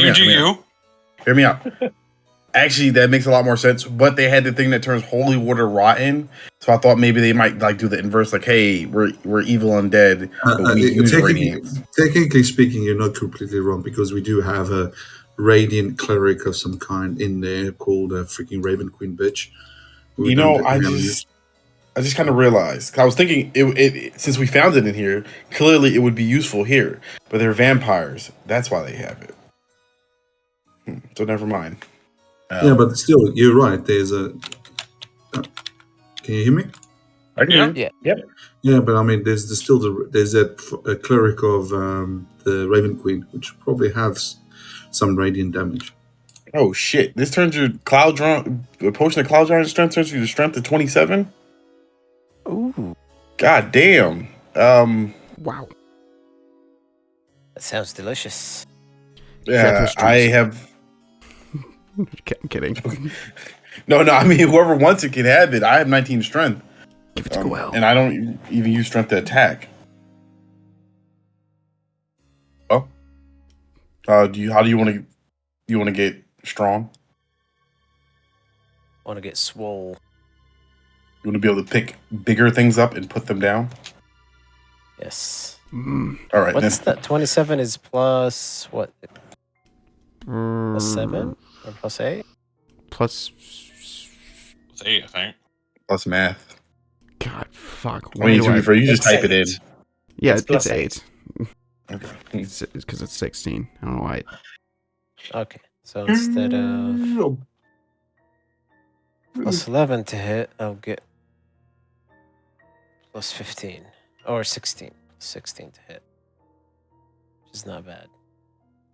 F: Hear me out. Actually, that makes a lot more sense. But they had the thing that turns holy water rotten, so I thought maybe they might like do the inverse. Like, hey, we're evil undead, but we use radiance.
B: Technically speaking, you're not completely wrong because we do have a radiant cleric of some kind in there called a freaking Raven Queen bitch.
F: You know, I just kind of realized. I was thinking, it since we found it in here, clearly it would be useful here. But they're vampires. That's why they have it. So never mind.
B: Yeah, but still, you're right. There's a. Can you hear me?
F: I can.
G: Yeah.
A: Yep.
B: Yeah, but I mean, there's a cleric of the Raven Queen, which probably has some radiant damage.
F: Oh shit! This turns your cloud drawn. The potion of cloud drawn strength turns your strength to 27.
G: Ooh.
F: God damn!
C: Wow.
G: That sounds delicious.
B: Yeah,
C: Jethro's
B: I
C: drinks.
B: have.
C: I'm kidding.
B: No, I mean, whoever wants it can have it. I have 19 strength.
C: Give it to Goel.
B: And I don't even use strength to attack. Well, how do you want to? You want to get strong?
G: I want to get swole.
B: You want to be able to pick bigger things up and put them down?
G: Yes.
C: Mm.
B: All right,
G: What's
B: then.
G: that? 27 is plus what? Plus 7 or plus 8?
C: Plus.
D: It's 8, I think.
B: Plus math.
C: God, fuck.
B: I mean, to be fair, you just
A: It's
B: type it in.
A: 8.
C: Yeah,
A: It's
C: it's
A: plus
C: 8.
B: Okay.
C: It's because it's 16. I don't know why.
G: Okay. So instead of plus 11 to hit, I'll get plus 15 or 16. 16 to hit, which is not bad.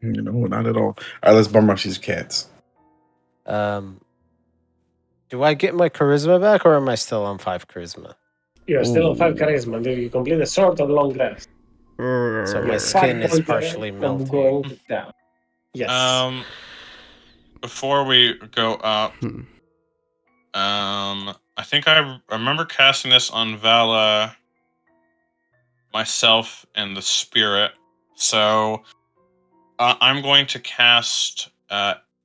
B: Not at all. All right, let's bum rush these cats.
G: Do I get my charisma back, or am I still on 5 charisma?
A: You're still on 5
C: Ooh.
A: charisma until you complete a short or long rest.
G: So my
A: Your
G: skin
A: 5
G: is
A: points
G: partially
A: of
G: melting.
A: going down. Yes.
D: Before we go up,
C: Hmm.
D: I think I remember casting this on Vala, myself, and the spirit. So I'm going to cast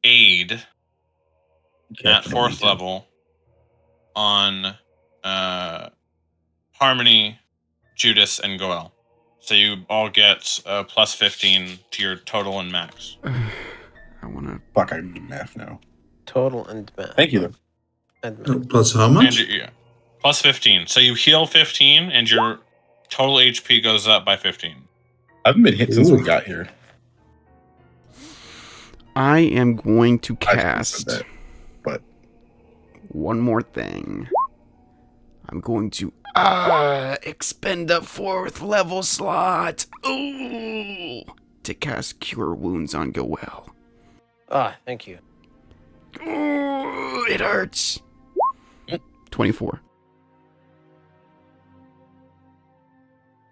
D: Aid at 4th level on Harmony, Judas, and Goel. So you all get plus 15 to your total and max.
C: I want to.
B: Fuck, I can do math now.
G: Total and math.
B: Thank you.
G: And math.
B: Plus how
D: And
B: much?
D: yeah, plus 15. So you heal 15, and your total HP goes up by 15.
B: I haven't been hit since we
E: Ooh.
B: got here.
C: I am going to
B: I shouldn't have
C: cast
B: said that, but
C: one more thing. I'm going to expend a 4th level slot. Ooh, to cast Cure Wounds on Goel.
G: Ah, thank you.
C: Ooh, it hurts. 24.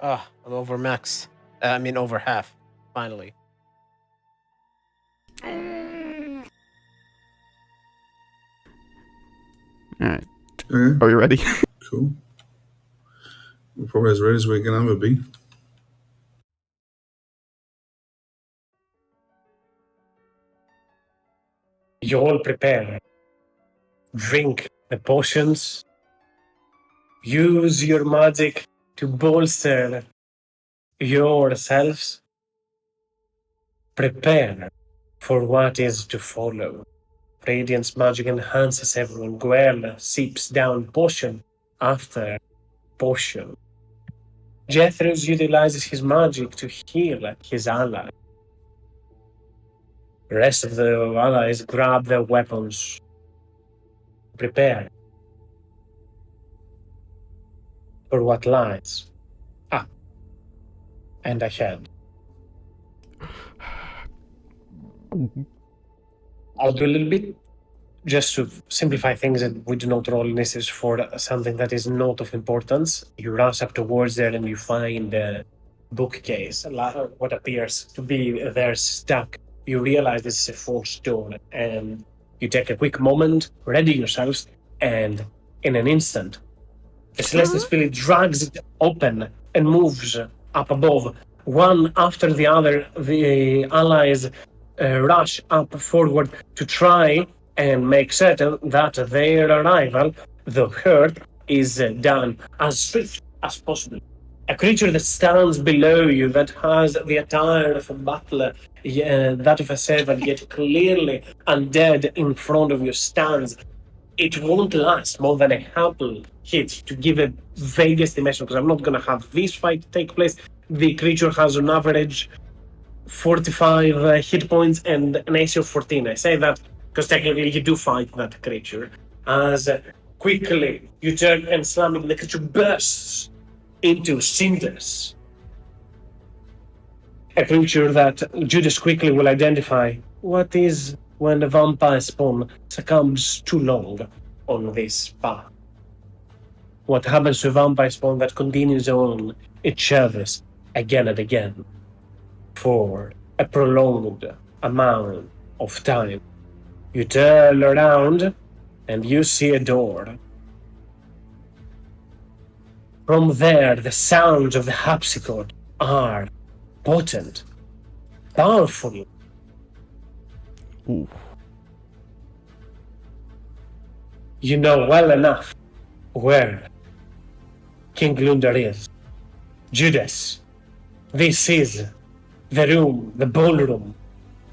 G: Ah, I'm over max. I mean, over half. Finally.
C: Alright.
B: okay,
C: Are you ready?
B: cool. We're probably as ready as we can ever be.
A: You all prepare. Drink the potions. Use your magic to bolster yourselves. Prepare for what is to follow. Radiance magic enhances everyone. Guerla seeps down potion after potion. Jethros utilizes his magic to heal his ally. The rest of the allies grab their weapons. Prepare for what lies up and ahead. I'll do a little bit just to simplify things, and we do not roll initiatives for something that is not of importance. You rush up towards there and you find a bookcase, what appears to be there stuck. You realize this is a forced door, and you take a quick moment, ready yourselves, and in an instant, the Celestial Spirit drags it open and moves up above. One after the other, the allies rush up forward to try and make certain that their arrival, the hurt, is done as swift as possible. A creature that stands below you, that has the attire of a butler, that of a servant, yet clearly undead in front of you, stands. It won't last more than a couple hits to give a vague estimation, because I'm not going to have this fight take place. The creature has on average 45 hit points and an AC of 14. I say that because technically you do fight that creature. As quickly you turn and slam it, the creature bursts into cinders. A creature that Judas quickly will identify. What is when a vampire spawn succumbs too long on this path? what happens to vampire spawn that continues on its service again and again for a prolonged amount of time. You turn around and you see a door. From there, the sounds of the harpsichord are potent, powerful.
C: Ooh.
A: You know well enough where King Lunder is. Judas, this is the room, the ballroom,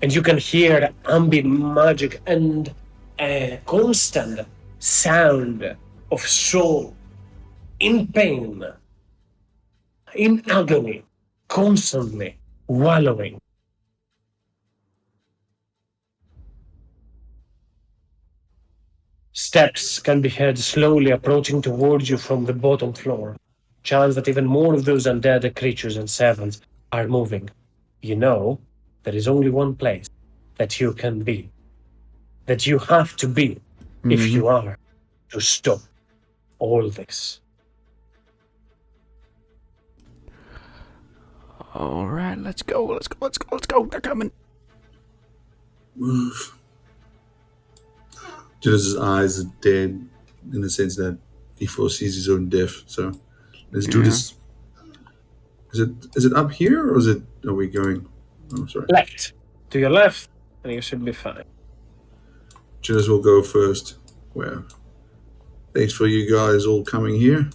A: and you can hear ambient magic and a constant sound of soul in pain, in agony, constantly wallowing. Steps can be heard slowly approaching towards you from the bottom floor. Chance that even more of those undead creatures and servants are moving. You know, there is only one place that you can be, that you have to be if you are to stop all this.
C: All right, let's go. Let's go. Let's go. Let's go. They're coming.
B: Move. Judas's eyes are dead in the sense that he foresees his own death. So let's do
C: Yeah.
B: this. Is it up here or are we going? Oh, sorry.
A: Left. To your left, and you should be fine.
B: Judas will go first. Well, thanks for you guys all coming here.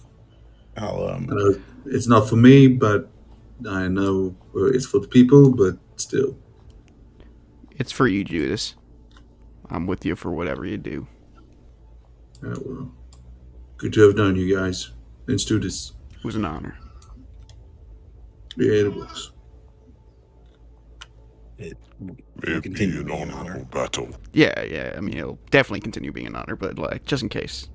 F: I'll
B: I know it's not for me, but I know it's for the people, but still.
C: It's for you, Judas. I'm with you for whatever you do.
B: Well, good to have known you guys. Let's do this.
C: It was an honor.
B: Yeah, it was.
F: it
E: May
F: will
E: it be
F: continue
E: an
F: being an
E: honorable
F: honor.
E: battle.
C: Yeah. I mean, it'll definitely continue being an honor, but like, just in case.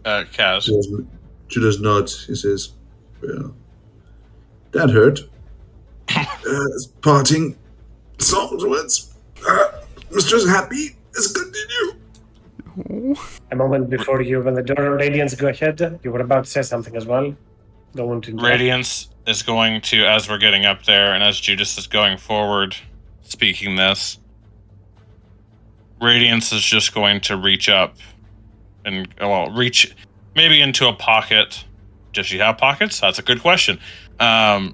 D: Kaz.
B: Judas nods. He says, well, that hurt. Parting songs words. Mr. Happy, let's continue.
A: A moment before you open the door, Radiance, go ahead. You were about to say something as well. Don't want to interrupt.
D: Radiance is going to, as we're getting up there, and as Judas is going forward, speaking this, Radiance is just going to reach up and, reach maybe into a pocket. Does she have pockets? That's a good question. Probably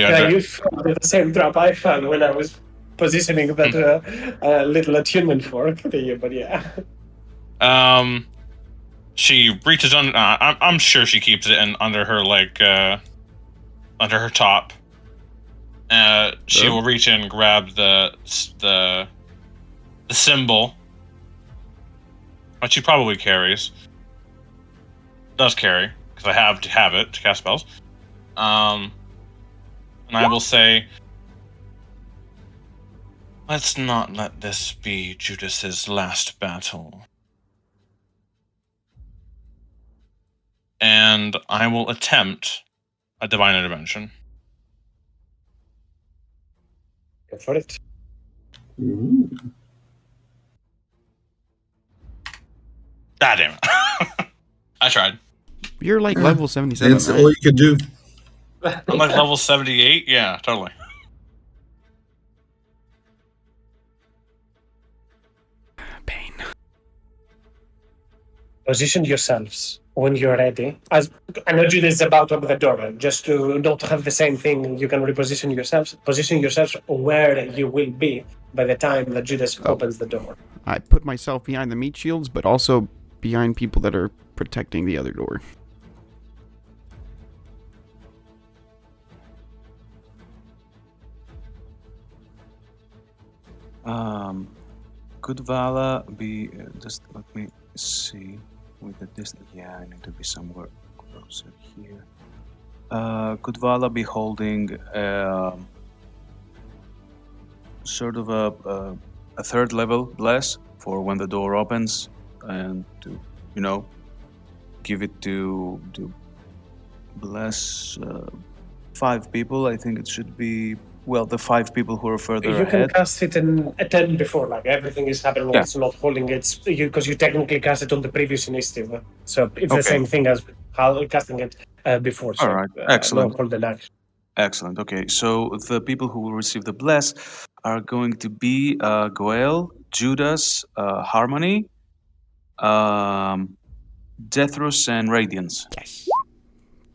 A: Yeah,
D: under.
A: you fell with the same drop I fell when I was positioning that little attunement fork to you, but yeah.
D: She reaches on. I'm sure she keeps it in under her under her top. She will reach in and grab the symbol, which she probably carries. Does carry because I have to have it to cast spells. And I will say, let's not let this be Judas's last battle. And I will attempt a divine intervention.
A: Go for it.
B: Ooh.
D: Ah, damn it. I tried.
C: You're like level 77,
B: That's
C: right?
B: all you can do.
D: I'm like level 78. Yeah, totally.
C: Pain.
A: Position yourselves when you're ready. As I know Judas is about to open the door, just to not have the same thing, you can reposition yourselves. Position yourselves where you will be by the time that Judas opens the door.
C: I put myself behind the meat shields, but also behind people that are protecting the other door.
H: Could Vala be just let me see with the distance? Yeah, I need to be somewhere closer here. Could Vala be holding sort of a third level bless for when the door opens and to give it to bless 5 people? I think it should be well, the 5 people who are further
A: You can
H: ahead.
A: cast it in a turn before, like everything is happening.
H: Yeah.
A: It's not holding it because you technically cast it on the previous initiative. So it's the
H: Okay.
A: same thing as how casting it before. So
H: All right,
A: no
H: excellent.
A: hold action.
H: Excellent. Okay, so the people who will receive the bless are going to be Goel, Judas, Harmony, Deathrus, and Radiance.
C: Yes.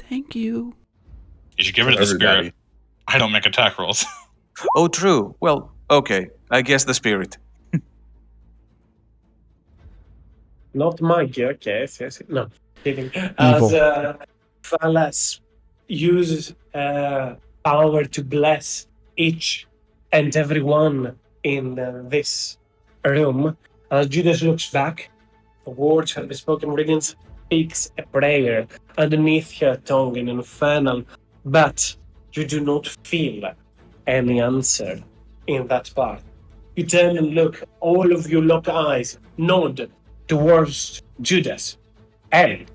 C: Thank you.
D: You should give
F: So
D: it to the spirit.
F: everybody.
D: I don't make attack rolls.
H: Oh, true. Well, okay. I guess the spirit.
A: Not Maggie, okay, yes. No, kidding.
C: Evil.
A: As Valas uses power to bless each and every one in this room, as Judas looks back, the words have been spoken. Radiance speaks a prayer underneath her tongue in infernal, but you do not feel any answer in that part. You turn and look, all of you lock eyes, nod towards Judas. And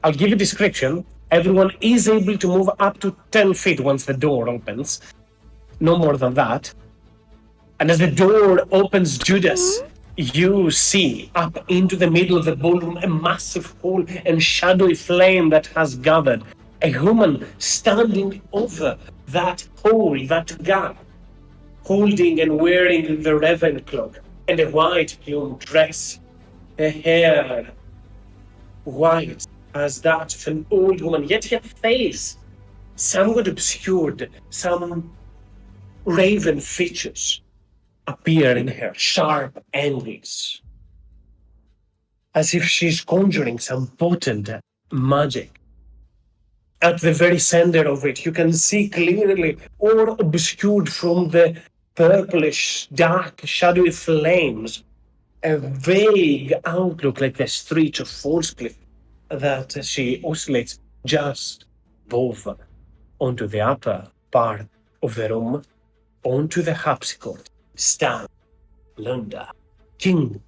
A: I'll give a description. Everyone is able to move up to 10 feet once the door opens. No more than that. And as the door opens, Judas, you see up into the middle of the ballroom a massive hole and shadowy flame that has gathered. A woman standing over that hole, that gap, holding and wearing the Revan cloak and a white plumed dress. Her hair white as that of an old woman, yet her face somewhat obscured. Some raven features appear in her, sharp angles, as if she's conjuring some potent magic. At the very center of it, you can see clearly, or obscured from the purplish, dark, shadowy flames, a vague outlook like the street of Fallscliff that she oscillates just above onto the upper part of the room, onto the harpsichord, stand Lunda, King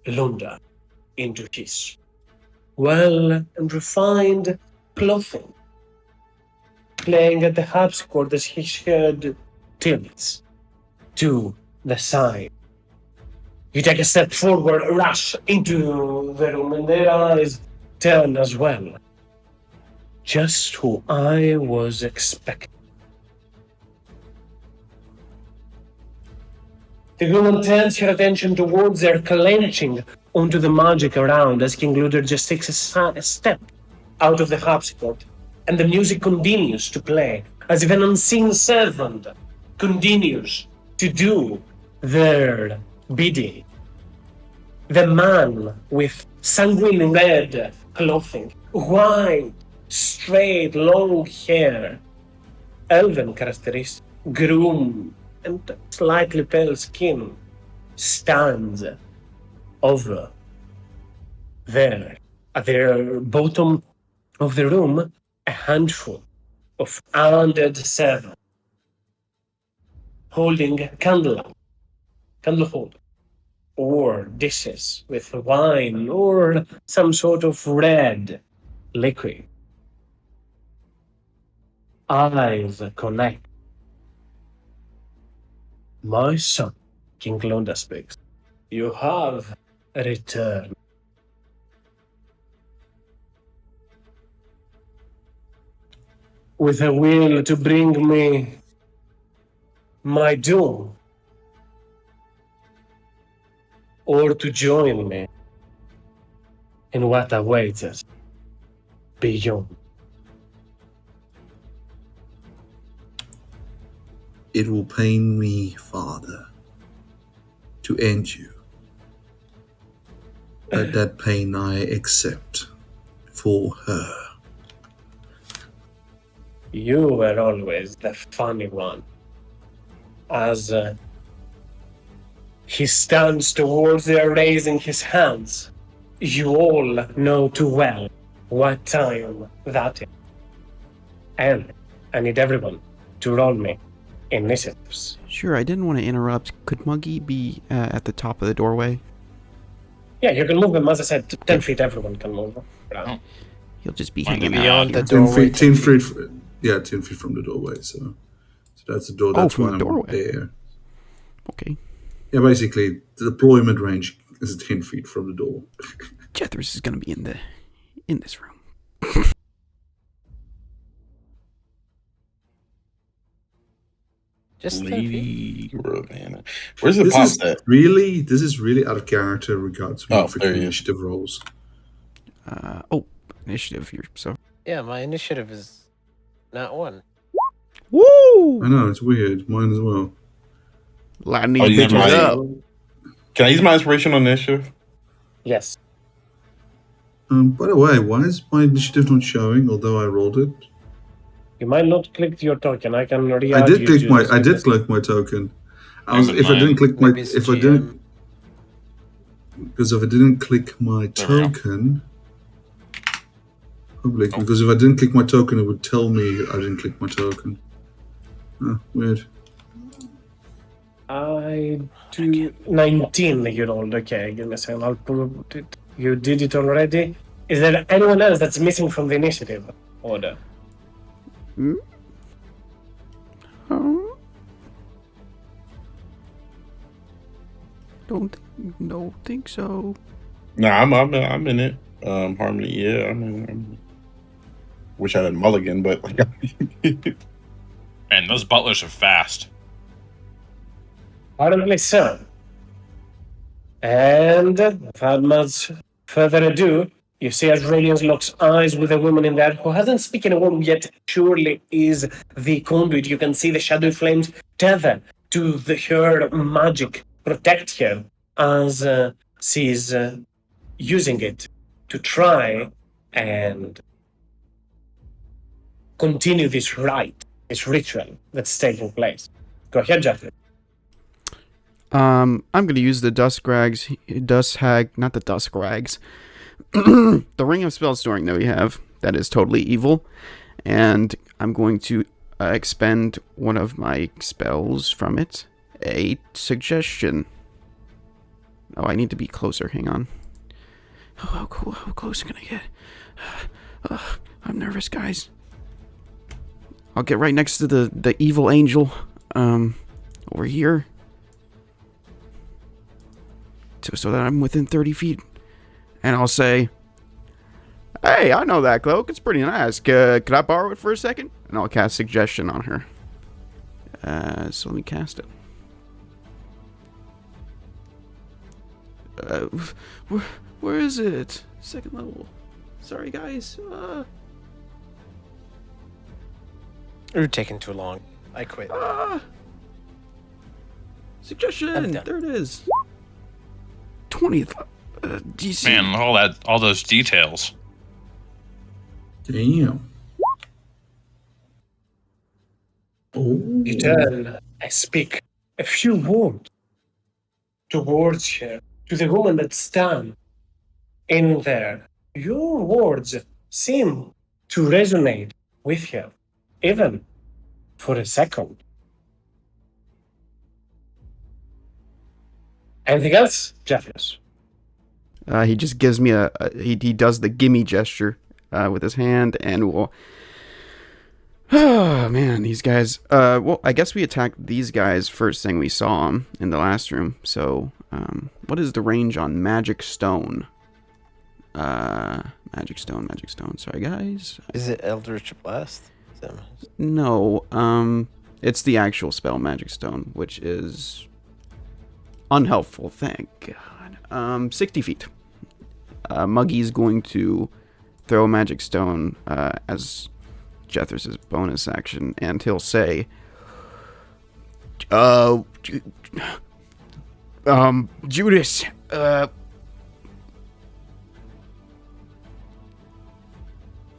A: Lunda, into his well and refined clothing, playing at the harpsichord as his head tilts to the side. You take a step forward, rush into the room, and their eyes turn as well. Just who I was expecting. The woman turns her attention towards their clenching onto the magic around as King Luder just takes a step out of the harpsichord, and the music continues to play as if an unseen servant continues to do their bidding. The man with sanguine red clothing, white, straight, long hair, elven characteristics, groomed and slightly pale skin, stands over there. At the bottom of the room, a handful of undead servants holding candle hold, or dishes with wine or some sort of red liquid. Eyes connect. My son, King Londa speaks. You have returned. With a will to bring me my doom, or to join me in what awaits us beyond.
B: It will pain me, Father, to end you. But that pain I accept for her.
A: You were always the funny one. As he stands towards her, raising his hands, you all know too well what time that is. And I need everyone to roll me initiatives.
C: Sure, I didn't want to interrupt. Could Muggy be at the top of the doorway?
A: Yeah, you can move him. As I said, 10 feet, everyone can move around.
C: He'll just be
D: Wanted
C: hanging
D: to be
C: out
G: Beyond the
C: here.
B: 10
G: doorway.
B: feet, 10 feet, 10 feet from the doorway. So So that's the door.
C: Oh,
B: That's
C: from
B: why
C: the
B: I'm
C: doorway.
B: there.
C: Okay.
B: Yeah, basically, the deployment range is 10 feet from the door.
C: Jethris is gonna be in this room.
G: Just 10 feet.
F: Lady Ravanna. Where's the
B: This
F: pot
B: is
F: at?
B: really out of character regards to
F: Oh,
B: freaking
F: there he is.
B: initiative rolls.
C: Initiative here. So.
G: Yeah, my initiative is not 1.
C: Woo!
B: I know, it's weird. Mine as well.
C: Lighting
F: Oh,
C: these
F: you
C: bitches
F: might-
C: up.
F: Can I use my inspiration on initiative?
A: Yes.
B: By the way, why is my initiative not showing, although I rolled it?
A: You might not click your token. I can re
B: I did
A: you
B: click
A: to
B: my
A: this
B: I did
A: business.
B: click my token.
D: Maybe
B: If I didn't
D: mine.
B: click my
G: Maybe it's
B: if I
G: GM.
B: didn't because if I didn't click my
D: There we go.
B: token public because if I didn't click my token it would tell me I didn't click my token. Weird.
A: I do 19 you rolled. Okay, give me a second. I'll put it. You did it already. Is there anyone else that's missing from the initiative order?
C: Don't think so.
F: Nah, I'm in it. Harmony, yeah, I'm wish I had Mulligan, but like
D: Man, those butlers are fast.
A: Apparently so. And without much further ado, you see as Radiance locks eyes with a woman in there who hasn't spoken a word yet, surely is the conduit. You can see the shadow flames tether to her magic, protect her as she's using it to try and continue this rite, this ritual that's taking place. Go ahead, Jeffrey.
C: I'm gonna use the Dusk Hag, not the Dusk Rags. The Ring of Spell Storing that we have, that is totally evil. And I'm going to expend one of my spells from it. A suggestion. Oh, I need to be closer, hang on. Oh, how close can I get? I'm nervous, guys. I'll get right next to the evil angel. Over here. So that I'm within 30 feet. And I'll say, hey, I know that cloak. It's pretty nice. Could I borrow it for a second? And I'll cast Suggestion on her. So let me cast it. Where is it? Second level. Sorry, guys.
G: You're taking too long. I quit.
C: Suggestion. There it is. 20th DC.
D: Man, all those details.
B: Damn. Oh.
A: You turn, I speak a few words towards her, to the woman that stands in there. Your words seem to resonate with her, even for a second. Anything else, Jeffers?
C: He just gives me he does the gimme gesture with his hand, and we'll. Oh man, these guys. Well, I guess we attacked these guys first thing we saw them in the last room. So, what is the range on Magic Stone? Magic Stone. Sorry, guys.
G: Is it Eldritch Blast?
C: No, it's the actual spell Magic Stone, which is unhelpful. Thank God. 60 feet. Muggy's going to throw a Magic Stone as Jethris' bonus action, and he'll say, Judas,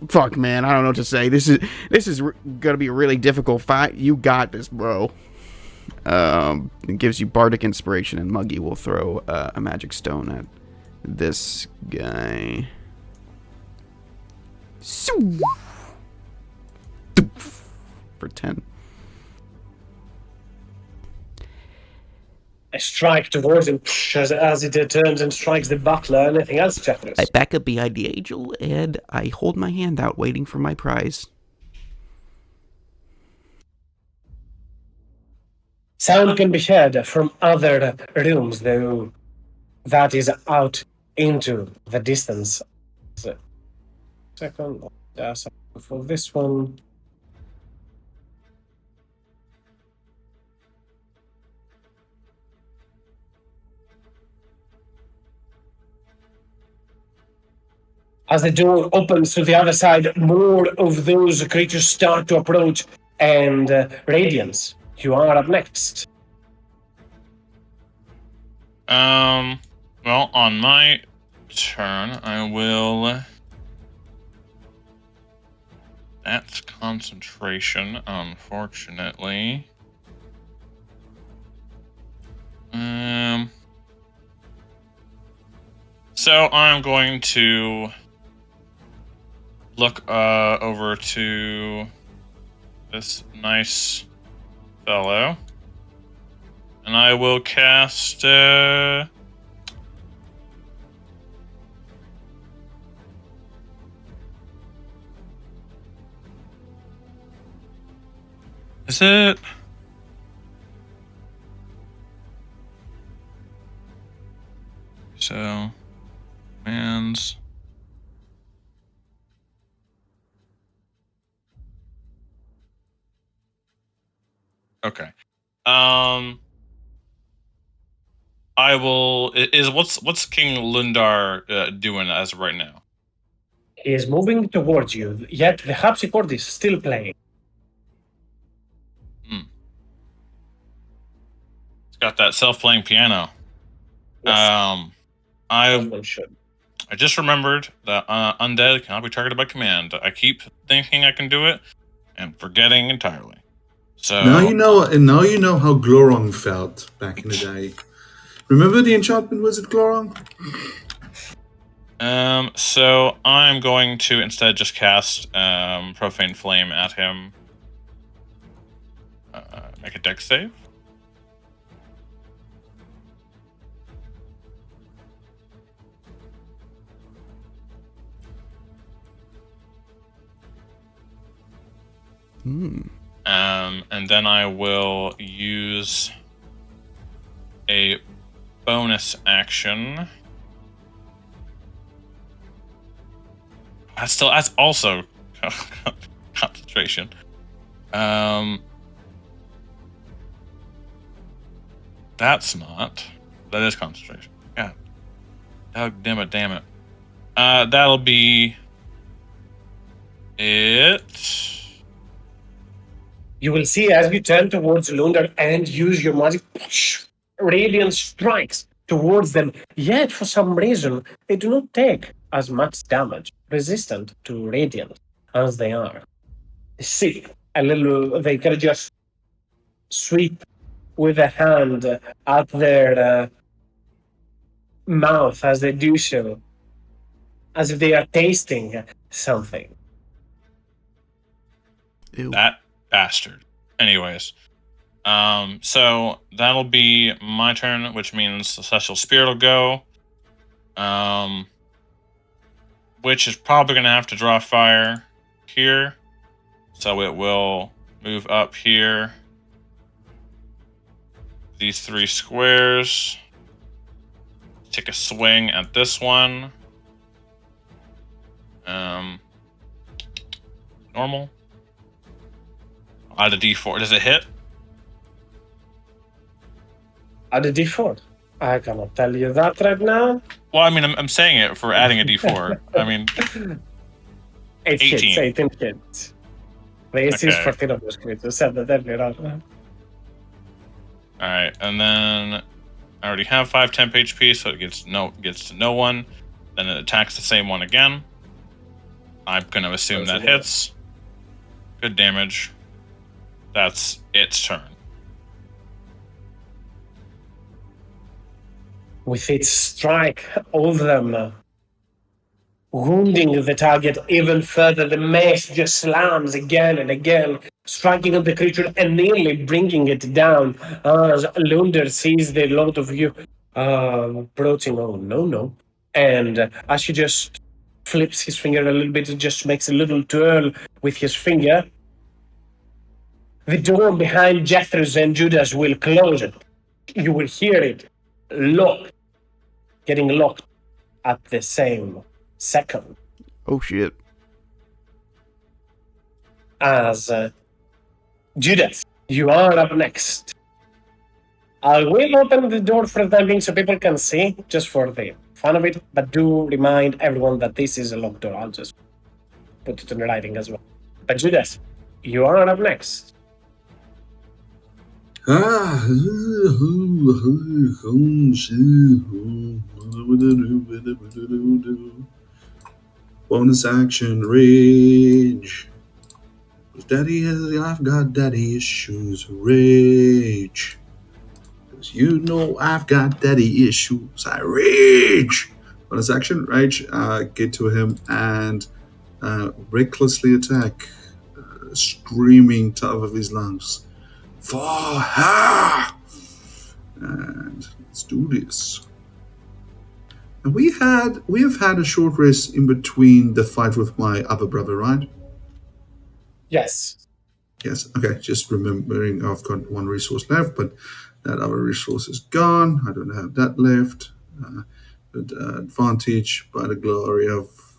C: fuck, man, I don't know what to say. This is gonna be a really difficult fight. You got this, bro. It gives you bardic inspiration, and Muggy will throw a magic stone at this guy. For 10.
A: I strike towards him as it turns and strikes the butler. Anything else, Jeffers?
C: I back up behind the angel, and I hold my hand out, waiting for my prize.
A: Sound can be heard from other rooms, though that is out into the distance. Second, for this one. As the door opens to the other side, more of those creatures start to approach. And Radiance, you are up next.
D: Well, on my turn, I will. That's concentration, unfortunately. So I'm going to look over to this nice fellow, and I will cast. Is it? So, man's. Okay. I will. Is what's King Lundar doing as of right now?
A: He is moving towards you, yet the harpsichord is still playing.
D: It's got that self-playing piano.
A: Yes.
D: I just remembered that undead cannot be targeted by command. I keep thinking I can do it and forgetting entirely. So
B: now you know, and now you know how Glorong felt back in the day. Remember the enchantment wizard Glorong?
D: So I'm going to instead just cast Profane Flame at him. Make a dex save. And then I will use a bonus action. That's also concentration. That's not. That is concentration. God. Damn it. That'll be it.
A: You will see as you turn towards Lundar and use your magic, Radiant strikes towards them. Yet, for some reason, they do not take as much damage, resistant to Radiant, as they are. They see a little, they can just sweep with a hand at their mouth as they do so, as if they are tasting something.
C: Ew.
D: That bastard. Anyways, so that'll be my turn, which means the Celestial Spirit will go. Which is probably gonna have to draw fire here. So it will move up here. These 3 squares. Take a swing at this one. Normal. Add a D4. Does it hit?
A: Add a D4. I cannot tell you that right now.
D: Well, I mean, I'm saying it for adding a D4. I mean,
A: 18 hits. The AC is
D: Okay.
A: 14 of those creatures. Said that earlier on.
D: All right, and then I already have 5 temp HP, so it gets to no one. Then it attacks the same one again. I'm gonna assume that hits. Good damage. That's its turn.
A: With its strike over them, wounding the target even further, the mace just slams again and again, striking at the creature and nearly bringing it down. As Lunder sees the lot of you approaching, oh no. And as he just flips his finger a little bit, it just makes a little twirl with his finger. The door behind Jethro's and Judas will close it. You will hear it locked, getting locked at the same second
C: Oh shit.
A: as Judas. You are up next. I will open the door for the time being so people can see, just for the fun of it. But do remind everyone that this is a locked door. I'll just put it in writing as well. But Judas, you are up next.
B: Bonus action, rage. I've got daddy issues, rage. 'Cause you know I've got daddy issues, I rage. Bonus action, rage. Get to him and recklessly attack, screaming top of his lungs. For her! And let's do this. And we have had a short rest in between the fight with my other brother, right?
A: Yes.
B: Yes. Okay. Just remembering I've got one resource left, but that other resource is gone. I don't have that left. But advantage by the glory of.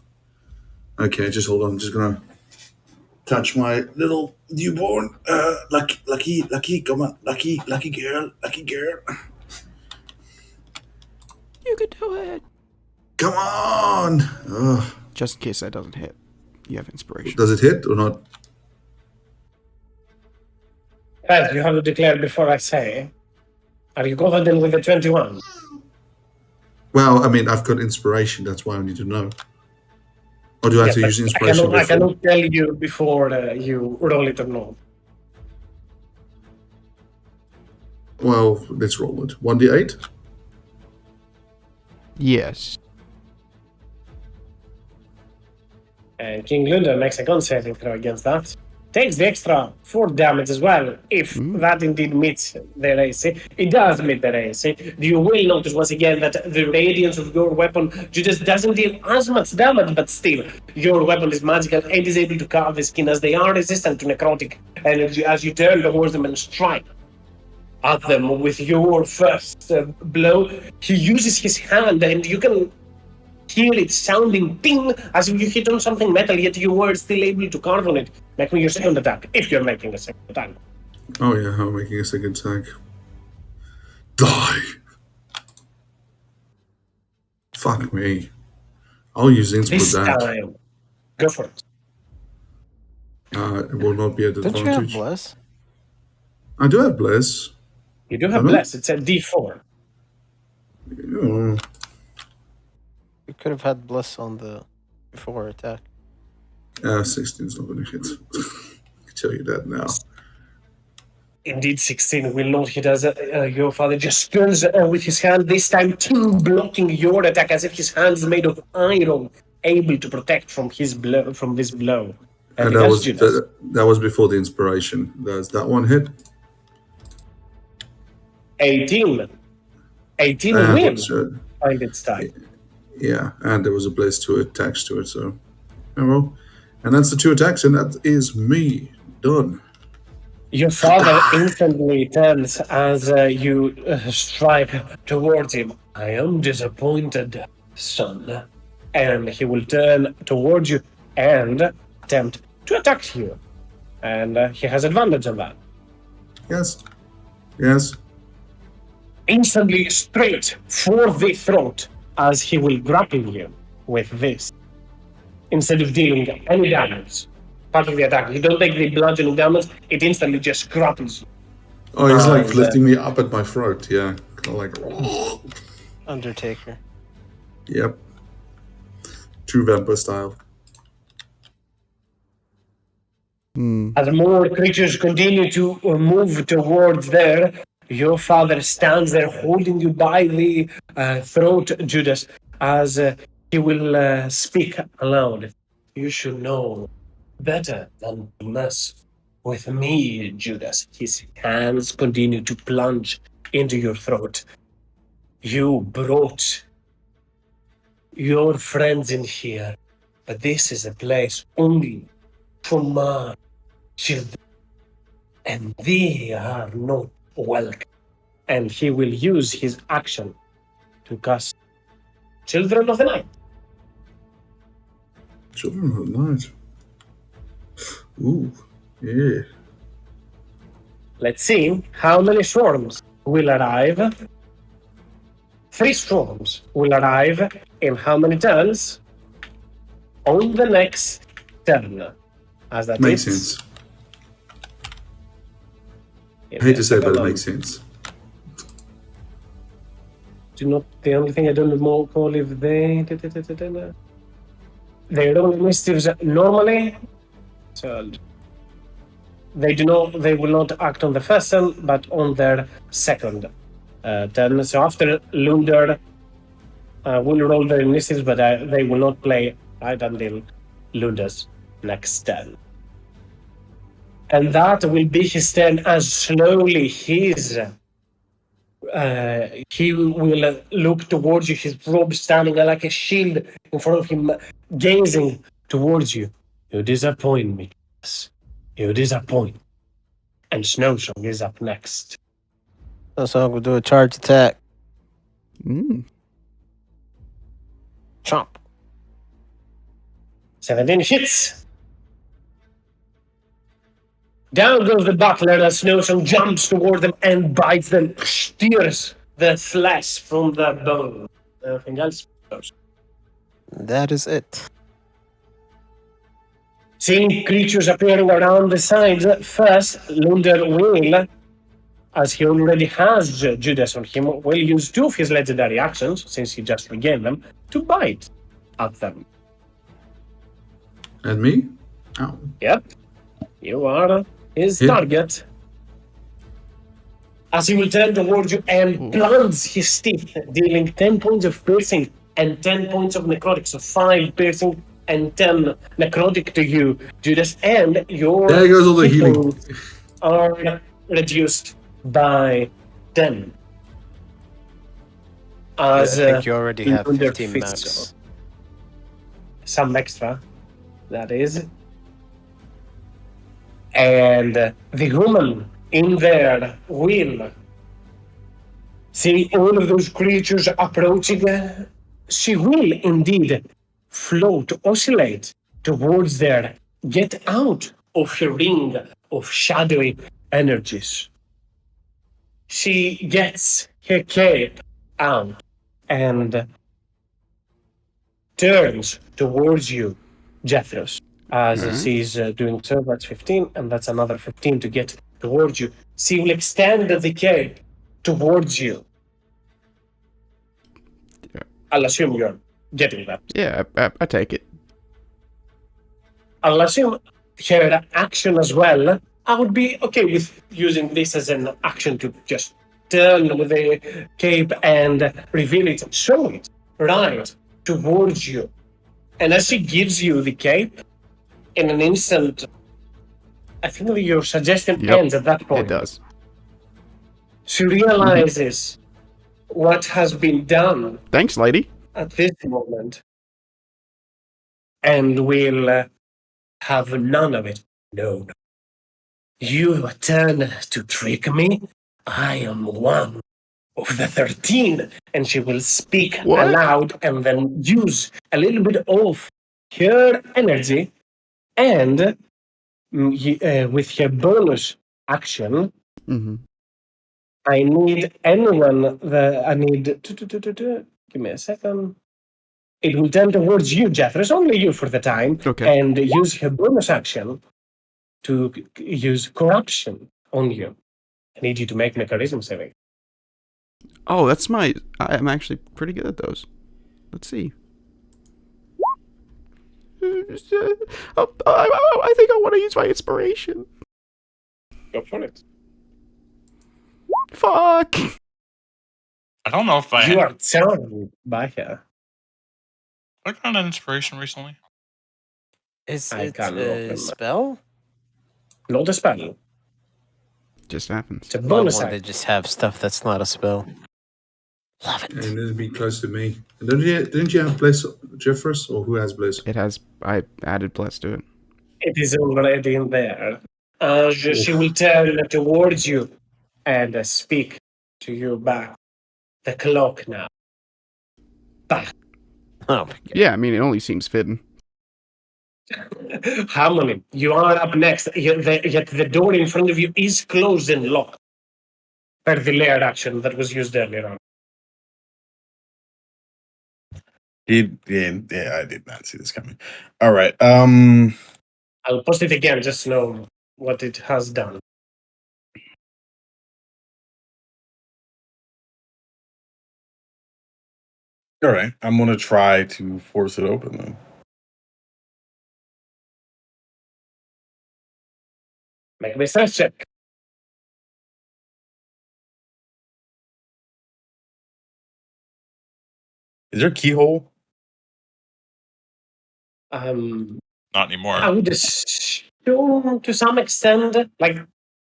B: Okay, just hold on. I'm just gonna touch my little newborn. Lucky, come on, lucky girl.
C: You can do it.
B: Come on. Ugh.
C: Just in case that doesn't hit, you have inspiration.
B: Does it hit or not?
A: As you have to declare before I say, are you confident with the 21?
B: Well, I mean, I've got inspiration. That's why I need to know. Or do I have to
A: but
B: use inspiration
A: I
B: before?
A: cannot tell you before you roll it or not.
B: Well, let's roll it. 1d8?
C: Yes.
A: And King Lunda makes a con saving throw against that. Takes the extra 4 damage as well, if that indeed meets their AC. It does meet their AC. You will notice once again that the radiance of your weapon just doesn't deal as much damage, but still, your weapon is magical and is able to carve the skin as they are resistant to necrotic energy as you turn towards them and strike at them with your first blow. He uses his hand and you can hear it sounding ding as if you hit on something metal, yet you were still able to carve on it. Make me your second attack, if you're making a second attack.
B: Oh, yeah, I'm making a second attack. Die! Fuck me. I'll use inspo
A: This
B: that.
A: time, go for it.
B: It will not be at
G: Don't you have
B: advantage.
G: bless?
B: I do have bless.
A: You do have
B: Hello?
A: bless, it's a d4.
B: Oh,
G: You could have had bless on the before attack.
B: 16's not going to hit. I can tell you that now.
A: Indeed, 16 will not hit as your father just turns with his hand, this time blocking your attack as if his hand is made of iron, able to protect from his blow, from this blow.
B: And that was before the inspiration. Does that one hit?
A: 18. 18
B: And
A: wins. Find its time.
B: Yeah, and there was a bless to attach to it, so. Oh, well. And that's the 2 attacks, and that is me. Done.
A: Your father instantly turns as you strike towards him. I am disappointed, son. And he will turn towards you and attempt to attack you. And he has advantage on that.
B: Yes.
A: Instantly straight for the throat as he will grapple you with this. Instead of dealing any damage. Part of the attack. You don't take the bludgeoning damage, it instantly just grapples you.
B: Oh, he's like lifting me up at my throat, yeah. Kind of like.
G: Undertaker.
B: Yep. True vampire style.
A: As more creatures continue to move towards there, your father stands there holding you by the throat, Judas, as he will speak aloud. You should know better than to mess with me, Judas. His hands continue to plunge into your throat. You brought your friends in here, but this is a place only for my children. and they are not welcome. And he will use his action to cast Children of the Night.
B: Children of the Night. Ooh, yeah.
A: Let's see how many swarms will arrive. 3 swarms will arrive in how many turns? On the next turn. As that
B: Makes
A: hits.
B: sense. I hate to say it, but it makes sense.
A: Do not. The only thing I don't know call if they roll initiatives normally. So they do not. They will not act on the first turn, but on their second turn. So after Lunder will roll their initiatives, but they will not play right until Lunder's next turn. And that will be his turn as slowly he will look towards you, his robe standing like a shield in front of him, gazing towards you. You disappoint me. Yes. You disappoint. And Snowsong is up next.
G: So I'm gonna do a charge attack.
C: Mm.
G: Chomp.
A: 17 hits. Down goes the butler as Snowsong jumps toward them and bites them, steers the flesh from the bone. Anything else?
G: That is it.
A: Seeing creatures appearing around the sides, first, Lunder will, as he already has Judas on him, will use 2 of his legendary actions, since he just regained them, to bite at them.
B: And me? Ow.
A: Yep, you are his target. As he will turn towards you and plunge his teeth, dealing 10 points of piercing and 10 points of necrotic, so 5 piercing and 10 necrotic to you, Judas, and your
B: There goes all the
A: hit
B: healing.
A: points are reduced by 10. As
G: I think you already have
A: Lunder
G: 15
A: fits
G: max.
A: some extra, that is. And the woman in there will see all of those creatures approaching. She will indeed float, oscillate towards there, get out of her ring of shadowy energies. She gets her cape out and turns towards you, Jethros. As she's doing so, that's 15, and that's another 15 to get towards you. She will extend the cape towards you.
C: Yeah.
A: I'll assume you're getting that.
C: Yeah, I take it.
A: I'll assume her action as well. I would be okay with using this as an action to just turn with the cape and reveal it, show it right towards you. And as she gives you the cape, in an instant, I think that your suggestion ends at that point.
C: It does.
A: She realizes what has been done
C: Thanks, lady.
A: at this moment and will have none of it. No. You attempt to trick me? I am one of the 13. And she will speak
C: What?
A: aloud and then use a little bit of her energy and with her bonus action,
C: Mm-hmm.
A: I need anyone that I need. Give me a second. It will turn towards you, Jethro. Only you for the time.
C: Okay.
A: And use her bonus action to use corruption on you. I need you to make me a charisma saving.
C: Oh, that's my. I'm actually pretty good at those. Let's see. I think I want to use my inspiration.
A: Go for it.
C: Fuck.
D: I don't know if I
A: You are charmed by her.
D: I got an inspiration recently.
G: Is
A: I
G: it
A: can't
G: a
A: remember.
G: spell?
A: Not a spell.
C: Just happens.
A: It's a
G: Love
A: bonus
G: when they
A: action.
G: just have stuff that's not a spell. Love it.
B: And it'll be close to me. And didn't you have Bliss, Jeffress, or who has Bliss?
C: It has. I added plus to it.
A: It is already in there. She will turn towards you and speak to you back. The clock now. Back.
G: Oh my god.
C: Yeah, I mean, it only seems fitting.
A: Harmony, you are up next. Yet the door in front of you is closed and locked. Per the layered action that was used earlier on.
F: Yeah, I did not see this coming. All right.
A: I'll post it again just to know what it has done.
F: All right. I'm gonna try to force it open then.
A: Make me stress check.
F: Is there a keyhole?
D: Not anymore.
A: I would assume to some extent, like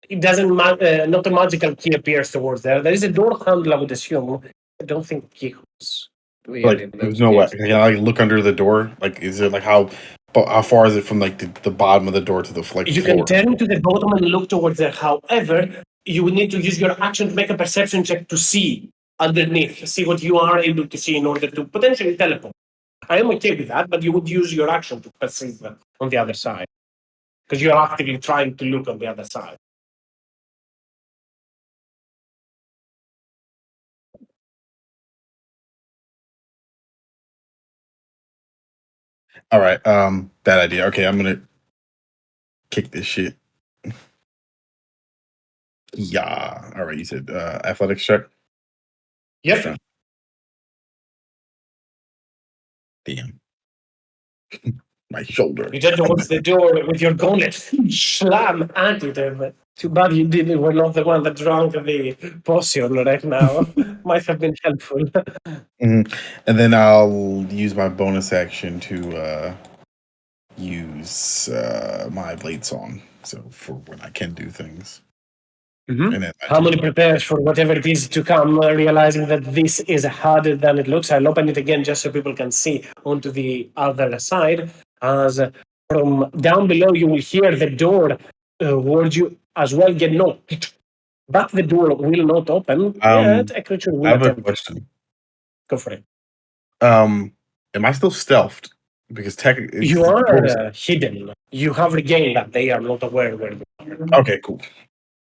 A: it doesn't matter. Not a magical key appears towards there. There is a door handle. I would assume. I don't think keyholes.
F: Like, there's no way. Can I look under the door? Like, is it like how far is it from like the bottom of the door to the
A: You
F: floor?
A: can turn to the bottom and look towards there. However, you will need to use your action to make a perception check to see underneath, see what you are able to see in order to potentially teleport. I am okay with that, but you would use your action to perceive them on the other side because you're actively trying to look on the other side.
F: All right. Bad idea. Okay, I'm gonna kick this shit. Yeah. All right. You said athletics check.
A: Yep.
F: Damn. My shoulder.
A: You turn towards the door with your gauntlet, slam at it. And too bad you didn't. Were not the one that drank the potion right now. Might have been helpful.
F: And then I'll use my bonus action to use my blade song. So for when I can do things.
A: Mm-hmm.
F: And then
A: Harmony prepares for whatever it is to come, realizing that this is harder than it looks. I'll open it again just so people can see onto the other side. As from down below, you will hear the door towards you as well get knocked. But the door will not open yet. A creature
F: I
A: will
F: have a
A: attempt.
F: question.
A: Go for it.
F: Am I still stealthed? Because technically,
A: You are hidden. You have regained that. They are not aware where you are.
F: okay, cool.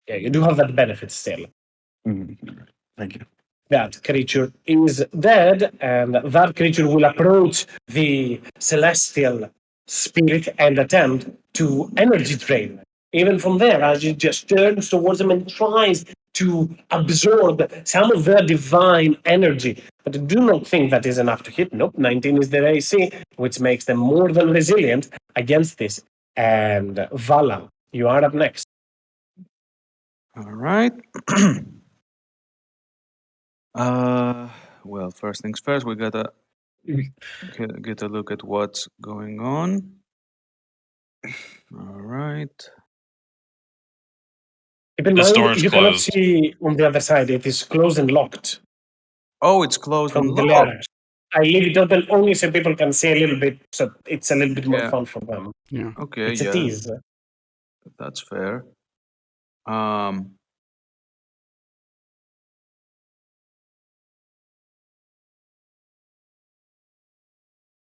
A: Yeah, you do have that benefit still.
F: Thank you.
A: That creature is dead, and that creature will approach the celestial spirit and attempt to energy drain. Even from there, as it just turns towards them and tries to absorb some of their divine energy. But I do not think that is enough to hit. Nope, 19 is their AC, which makes them more than resilient against this. And Vala, you are up next.
H: All right. Well, first things first, we gotta get a look at what's going on. All right.
A: Keep in
D: This door
A: mind,
D: is
A: you cannot
D: closed.
A: see on the other side. It is closed and locked.
H: Oh, it's closed and
A: From the
H: locked.
A: layer. I leave it open only so people can see a little bit, so it's a little bit more
H: Yeah.
A: fun for them.
C: Yeah.
H: Okay,
A: It's a
H: yeah,
A: tease.
H: that's fair. Um.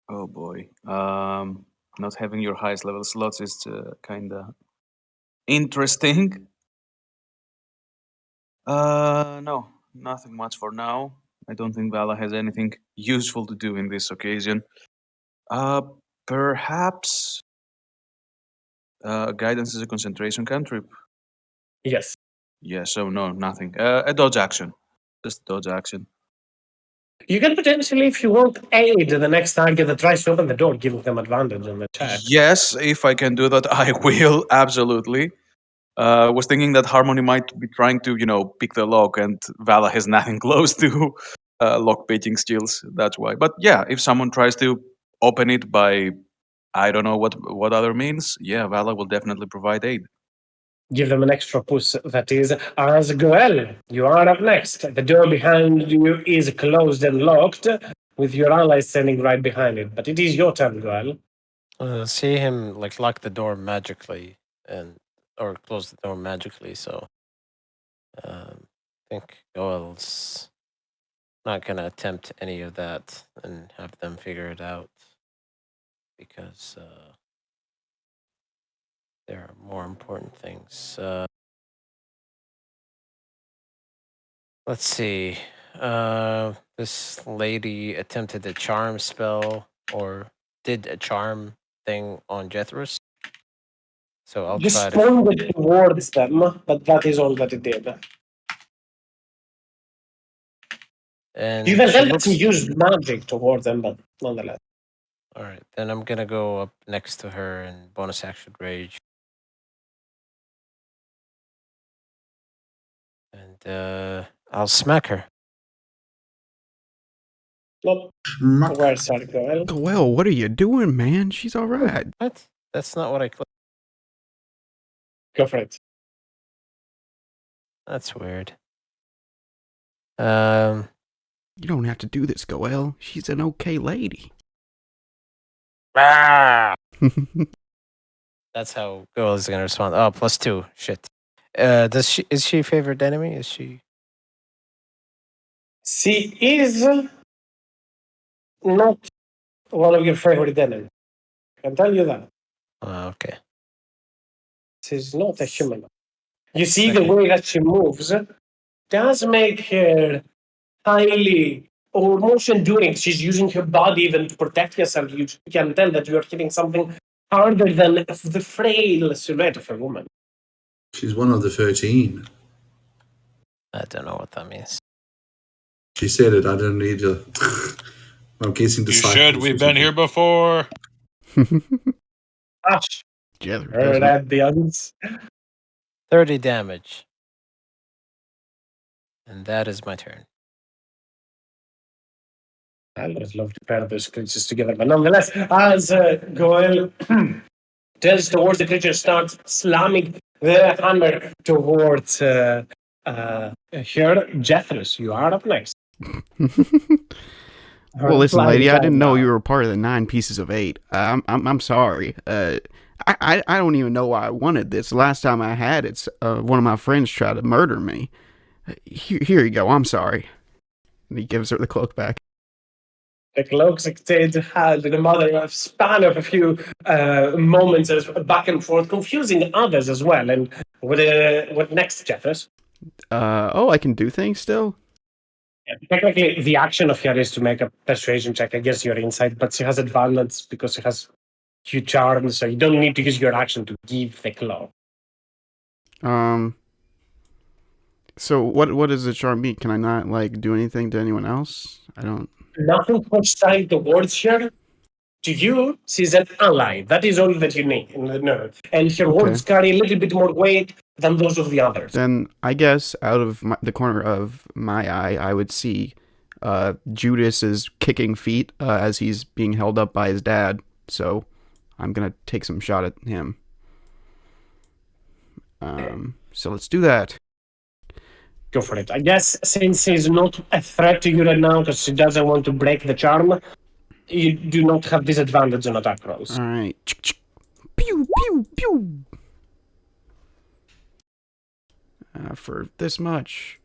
H: Oh boy. Not having your highest level slots is kind of interesting. No, nothing much for now. I don't think Vala has anything useful to do in this occasion. Perhaps guidance is a concentration cantrip.
A: Yes.
H: Yeah, so no, nothing. A dodge action. Just dodge action.
A: You can potentially, if you want, aid the next target that tries to open the door, giving them advantage on the check.
H: Yes, if I can do that, I will, absolutely. Was thinking that Harmony might be trying to, pick the lock, and Vala has nothing close to lock picking skills. That's why. But yeah, if someone tries to open it by, I don't know what other means, yeah, Vala will definitely provide aid.
A: Give them an extra push, that is. As Goel, you are up next. The door behind you is closed and locked, with your ally standing right behind it. But it is your turn, Goel.
G: See him like lock the door magically and or close the door magically. So I think Goel's not gonna attempt any of that and have them figure it out because there are more important things. Let's see. This lady attempted a charm spell or did a charm thing on Jethros. So I'll try
A: Just
G: to.
A: pointed towards them, but that is all that it did.
G: And
A: You can
G: she
A: tell that
G: looks.
A: he used magic towards them, but nonetheless.
G: All right, then I'm gonna go up next to her and bonus action rage. And I'll smack her.
A: Not
B: Muck.
A: where Sarko.
C: Goel, what are you doing, man? She's all right.
G: What? That's not what I clicked.
A: Go for it.
G: That's weird.
C: You don't have to do this, Goel. She's an okay lady.
G: Ah! That's how Girl is gonna respond. Oh, +2. Shit. Is she favorite enemy? Is she?
A: She is not one of your favorite enemies. I can tell you that.
G: Okay.
A: She's not a human. You see the
G: Second.
A: way that she moves does make her highly almost enduring. She's using her body even to protect herself. You can tell that you are hitting something harder than the frail silhouette of a woman.
B: She's one of the 13.
G: I don't know what that means.
B: She said it. I don't need to. I'm guessing
D: You should.
B: disciples.
D: We've been here before.
A: Gosh,
C: Jethro
A: her
C: doesn't.
A: at the ends.
G: 30 damage. And that is my turn.
A: I would love to pair those creatures together, but nonetheless, as Goel turns towards the creature, starts slamming the hammer towards her. Jethros, you are up next.
C: Well, listen,
A: Flying
C: lady, I
A: down
C: didn't know
A: now.
C: you were part of the 9 pieces of 8. I'm sorry. I don't even know why I wanted this. Last time I had it, one of my friends tried to murder me. Here you go. I'm sorry. And he gives her the cloak back.
A: The cloak succeeds had in a matter of span of a few moments as back and forth, confusing others as well. And what next, Jethros?
C: Oh, I can do things still?
A: Yeah, technically, the action of her is to make a persuasion check against your insight, but she has advantage because she has huge charm, so you don't need to use your action to give the cloak.
C: So what does the charm mean? Can I not, like, do anything to anyone else? I don't...
A: Nothing hostile towards her. To you, she's an ally. That is all that you need in the nerd. And her
C: Okay.
A: words carry a little bit more weight than those of the others.
C: Then I guess out of the corner of my eye, I would see Judas is kicking feet as he's being held up by his dad. So I'm going to take some shot at him. So let's do that.
A: Go for it. I guess since she's not a threat to you right now because she doesn't want to break the charm, you do not have disadvantage on attack rolls.
C: All right. Pew, pew, pew. For this much.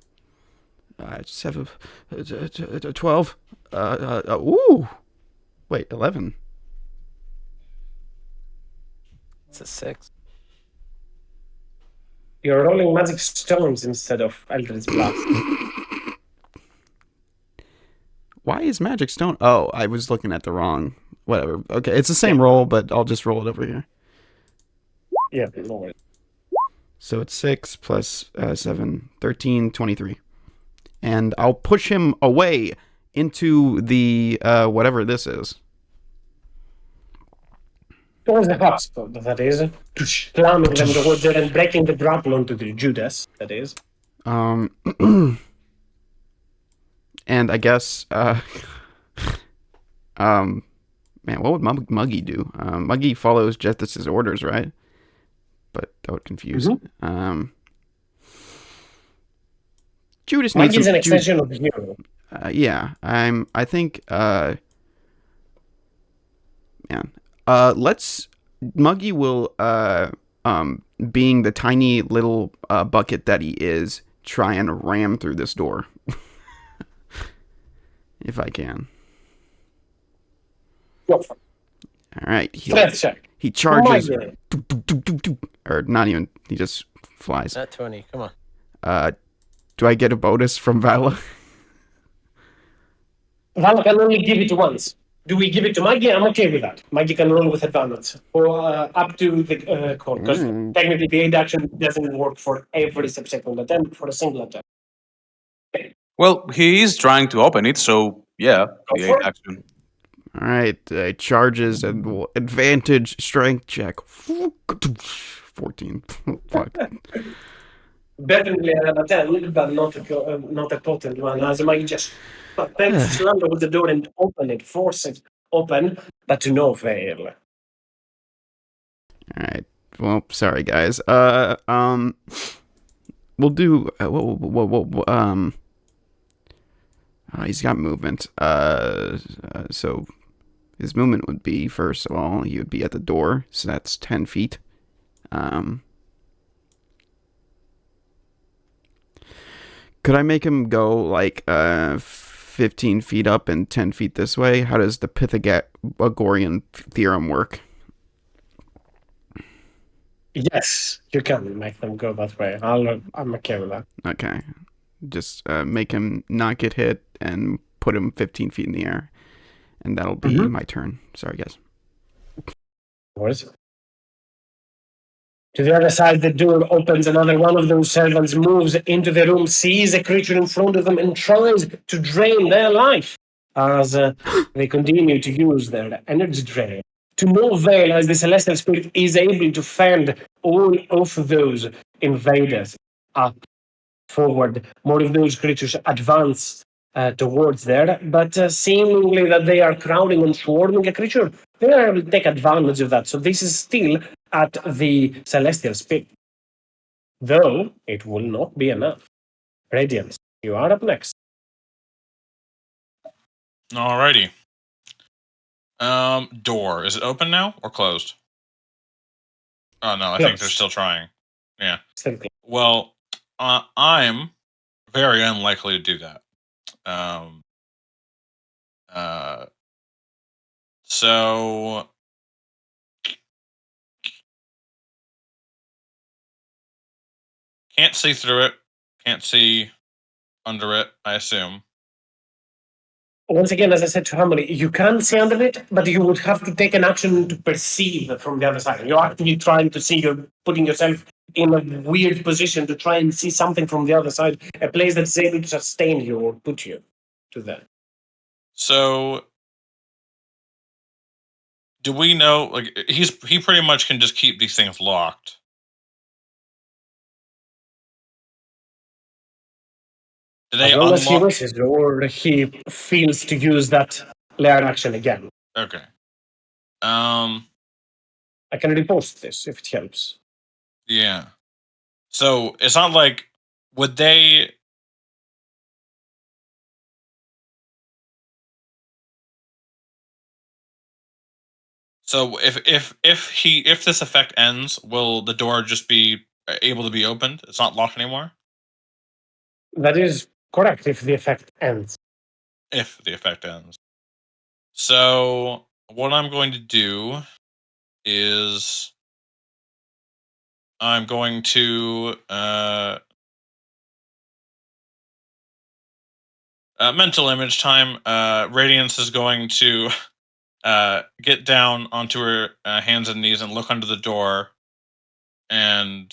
C: 12. Ooh. Wait, 11.
G: It's a 6.
A: You're rolling magic stones instead of Eldritch Blast.
C: Why is Magic Stone? Oh, I was looking at the wrong. Whatever. Okay, it's the same roll, but I'll just roll it over here.
A: Yeah, no worries.
C: So it's 6 plus 7, 13, 23. And I'll push him away into the whatever this is.
A: Towards the hospital, that is. Slamming them towards it and breaking the grapple onto the Judas, that is.
C: And I guess, man, what would Muggy do? Muggy follows Jethus' orders, right? But that would confuse. Judas needs
A: Muggy's
C: some...
A: an extension of you.
C: Yeah, I think, man, let's... Muggy will, being the tiny little bucket that he is, try and ram through this door. If I can.
A: Go for it.
C: All right.
A: Strength check.
C: He charges.
A: My God.
C: Or not even. He just flies.
G: Not 20. Come on.
C: Do I get a bonus from Vala?
A: Vala can only give it once. Do we give it to Maggie? I'm okay with that. Maggie can roll with advantage. Or up to the call. Because technically the aid action doesn't work for every subsequent attempt, for a single attempt.
H: Well, he is trying to open it, so yeah, the
A: for
H: 8
A: it.
H: action.
C: All right. Charges and advantage strength check. 14. Fuck.
A: Definitely an attempt, but not a potent one. As Maggie just attempts to slam with the door and open it, force it open, but to no avail.
C: All right. Well, sorry guys. We'll do. He's got movement. So his movement would be, first of all, he would be at the door, so that's 10 feet. Could I make him go like 15 feet up and 10 feet this way? How does the Pythagorean theorem work?
A: Yes, you can make them go that way. I'm okay with that.
C: Okay. Just make him not get hit and put him 15 feet in the air. And that'll be my turn. Sorry, guys.
A: What? To the other side, the door opens. Another one of those servants moves into the room, sees a creature in front of them, and tries to drain their life as they continue to use their energy drain. To no avail, as the celestial spirit is able to fend all of those invaders up, forward. More of those creatures advance towards there, but seemingly that they are crowding and swarming a creature, they are able to take advantage of that. So this is still at the celestial spirit. Though it will not be enough. Radiance, you are up next.
D: Alrighty. Door. Is it open now or closed? Oh no, I think they're
A: Closed.
D: still trying. Yeah.
A: Still closed.
D: Well, I'm very unlikely to do that. So can't see through it. Can't see under it, I assume.
A: Once again, as I said to Harmony, you can see under it, but you would have to take an action to perceive from the other side. You're actively trying to see, you're putting yourself in a weird position to try and see something from the other side, a place that's able to sustain you or put you to that.
D: So do we know, like, he pretty much can just keep these things locked? Do they
A: As long as he
D: unlock?
A: wishes, or he feels to use that layered action again.
D: Okay.
A: I can repost this if it helps.
D: Yeah. So it's not like, would they? So if this effect ends, will the door just be able to be opened? It's not locked anymore.
A: That is correct if the effect ends.
D: If the effect ends. So what I'm going to do is I'm going to mental image time. Radiance is going to get down onto her hands and knees and look under the door, and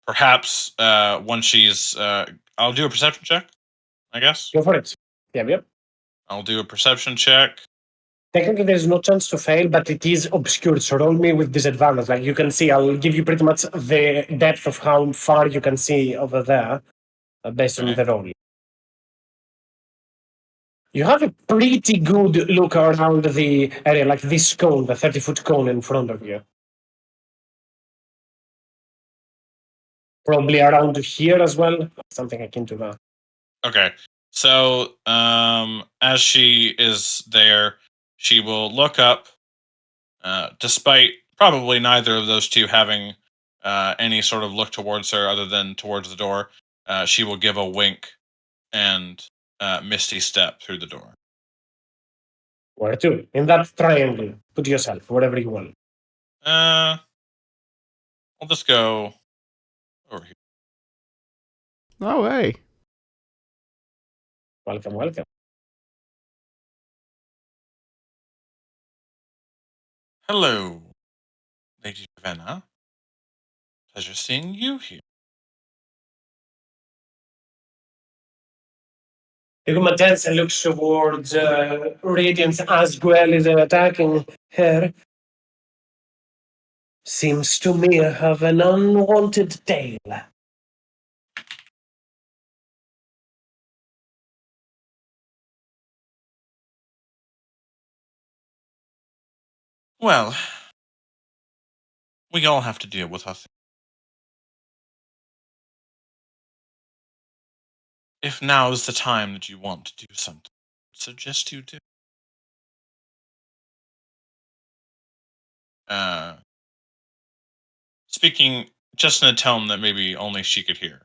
D: perhaps when she's, I'll do a perception check, I guess.
A: Go for it. Yep.
D: I'll do a perception check.
A: Technically, there's no chance to fail, but it is obscured. So roll me with disadvantage. Like you can see, I'll give you pretty much the depth of how far you can see over there, based on
D: Okay.
A: the roll. You have a pretty good look around the area, like this cone, the 30-foot cone in front of you. Probably around here as well. Something akin to that.
D: Okay. So as she is there, she will look up, despite probably neither of those two having any sort of look towards her other than towards the door, she will give a wink and misty step through the door.
A: Where to? In that triangle. Put yourself, whatever you want.
D: I'll just go over here.
C: Oh, hey.
A: Welcome, welcome.
D: Hello, Lady Ravenna. Pleasure seeing you here.
A: Tense looks towards Radiance as well is attacking her. Seems to me have an unwanted tail.
D: Well, we all have to deal with our things. If now is the time that you want to do something, I suggest you do. Speaking just in a tone that maybe only she could hear.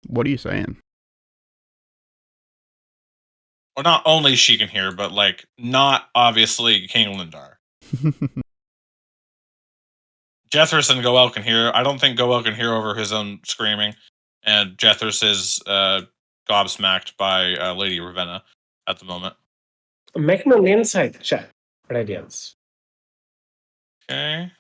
C: What are you saying?
D: Or not only she can hear, but like not obviously King Lindar. Jethris and Goel can hear. I don't think Goel can hear over his own screaming, and Jethris is gobsmacked by Lady Ravenna at the moment.
A: Make me an insight check, Radiance.
D: Okay.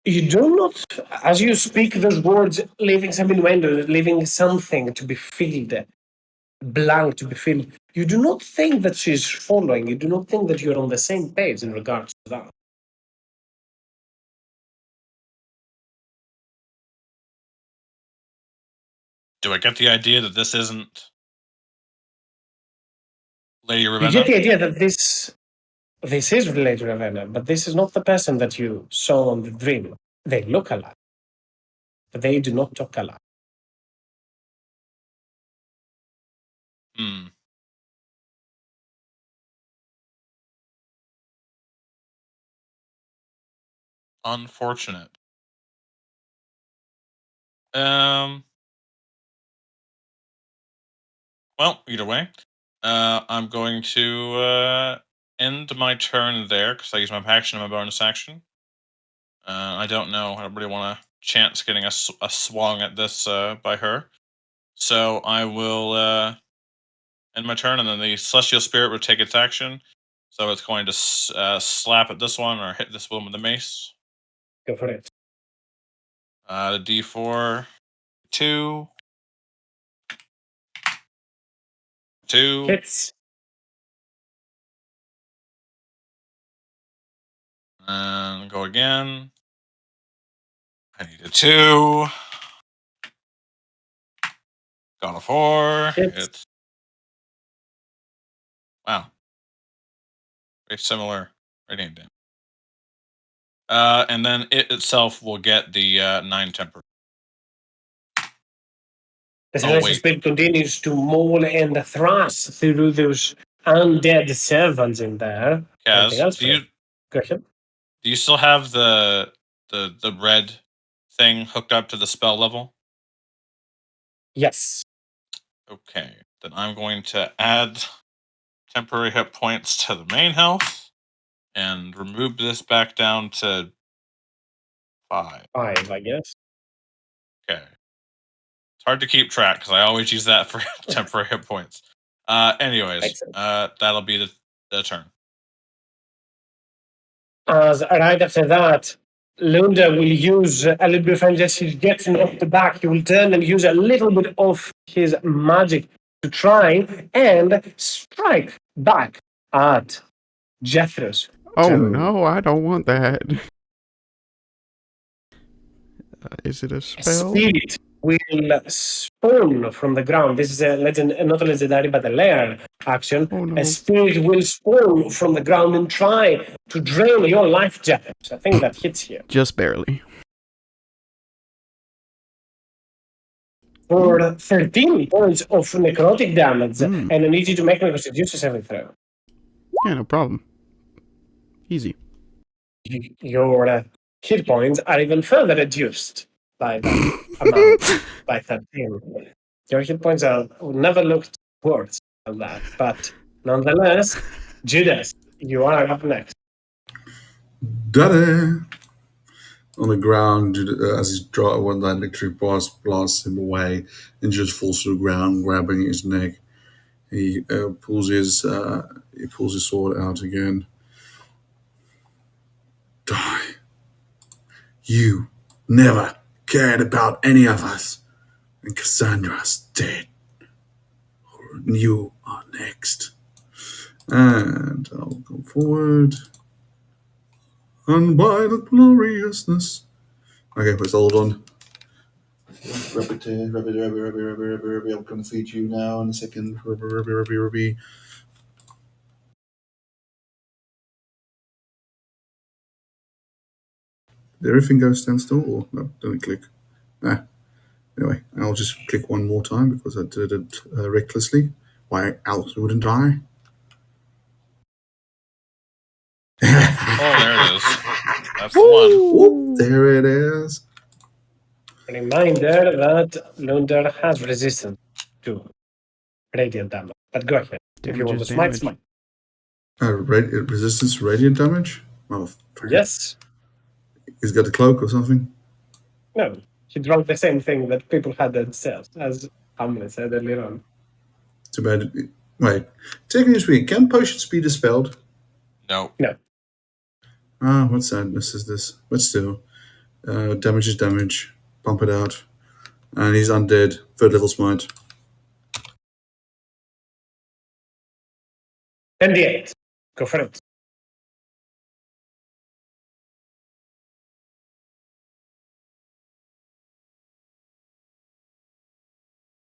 A: You do not, as you speak those words, leaving some innuendo, leaving something to be filled, blank to be filled. You do not think that she's following. You do not think that you're on the same page in regards to that.
D: Do I get the idea that this isn't Lady
A: You
D: Ravenna?
A: get the idea that this is related to Ravenna, but this is not the person that you saw on the dream. They look alike, but they do not talk alike.
D: Hmm. Unfortunate. Well, either way, I'm going to end my turn there because I use my action and my bonus action. I don't know. I don't really want to chance getting a swung at this by her. So I will end my turn, and then the Celestial Spirit will take its action. So it's going to slap at this one or hit this one with the mace.
A: Go for it.
D: The D4, 2.
A: Hits.
D: And go again. I need a 2. Got a 4.
A: Hits.
D: It's wow. Very similar radiant damage. And then it itself will get the 9 temper.
A: The Celestial Spirit continues to maul and thrust through those undead servants in there. Anything else?
D: Kaz,
A: Go ahead.
D: do you still have the red thing hooked up to the spell level?
A: Yes.
D: Okay, then I'm going to add temporary hit points to the main health and remove this back down to 5.
A: 5, I guess.
D: Okay. It's hard to keep track because I always use that for temporary hit points. Anyways, that'll be the turn.
A: As right after that, Lunda will use a little bit of energy. As he gets knocked back, he will turn and use a little bit of his magic to try and strike back at Jethros.
C: Oh no, I don't want that. Is it a
A: A
C: spell?
A: spirit will spawn from the ground. This is a legend, not a legendary, but a lair action.
C: Oh no.
A: A spirit will spawn from the ground and try to drain your life, Jethros. I think that hits here.
C: Just barely.
A: for 13 points of necrotic damage,
C: Mm.
A: and I need you to make me a Constitution saving throw.
C: Yeah, no problem. Easy.
A: Your hit points are even further reduced by that amount, by 13. Your hit points are never looked worse than that, but nonetheless, Judas, you are up next.
B: Da-da! On the ground, as he's when that electric blasts him away, and just falls to the ground, grabbing his neck. He pulls his sword out again. Die. You never cared about any of us, and Cassandra's dead. You are next. And I'll go forward. And by the gloriousness. Okay, let's hold on. Rabbit, I'm going to feed you now in a second. Ruby. Did everything go stand still? Or no, don't click. Anyway, I'll just click one more time because I did it recklessly. Why else wouldn't I?
D: Oh, there it is. That's the one.
B: Whoop, there it is.
A: Reminder that Lunder has resistance to radiant damage. But go ahead. If you want to smite, smite.
B: Resistance to radiant damage? Motherfucker.
A: Yes.
B: He's got a cloak or something?
A: No. He drank the same thing that people had themselves, as Hamlet said earlier on.
B: Too bad. Wait. Technically speaking, can potions be dispelled?
D: No.
A: No.
B: Ah, what sadness is this? But still. Damage is damage. Pump it out. And he's undead. Third level smite.
A: 28. Go for it.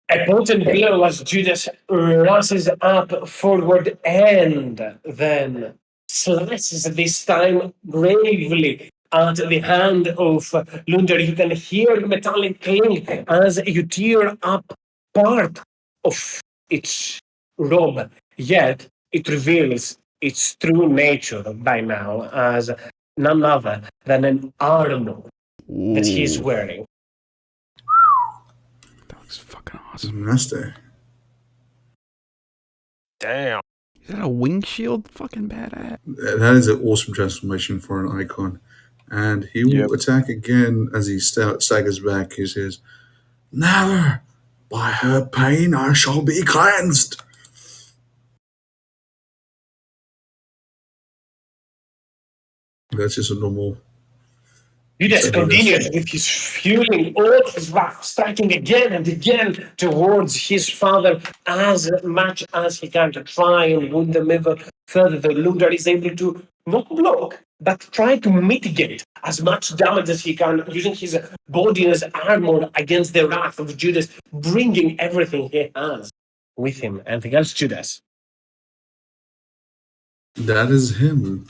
A: A potent blow as Judas rushes up forward and then slices this time bravely at the hand of Lunder. You can hear metallic clink as you tear up part of its robe, yet it reveals its true nature by now as none other than an armor that he's wearing.
C: That looks fucking awesome.
B: Nasty.
G: Damn.
C: Is that a wing shield? Fucking badass.
B: That is an awesome transformation for an icon. And he will attack again as he staggers back. He says, "Never! By her pain I shall be cleansed." That's just a normal.
A: Judas continues with his fueling all his wrath, striking again and again towards his father as much as he can to try and wound them even further. The Lunder is able to not block, but try to mitigate as much damage as he can, using his body as armor against the wrath of Judas, bringing everything he has with him. Anything else, Judas?
B: That is him.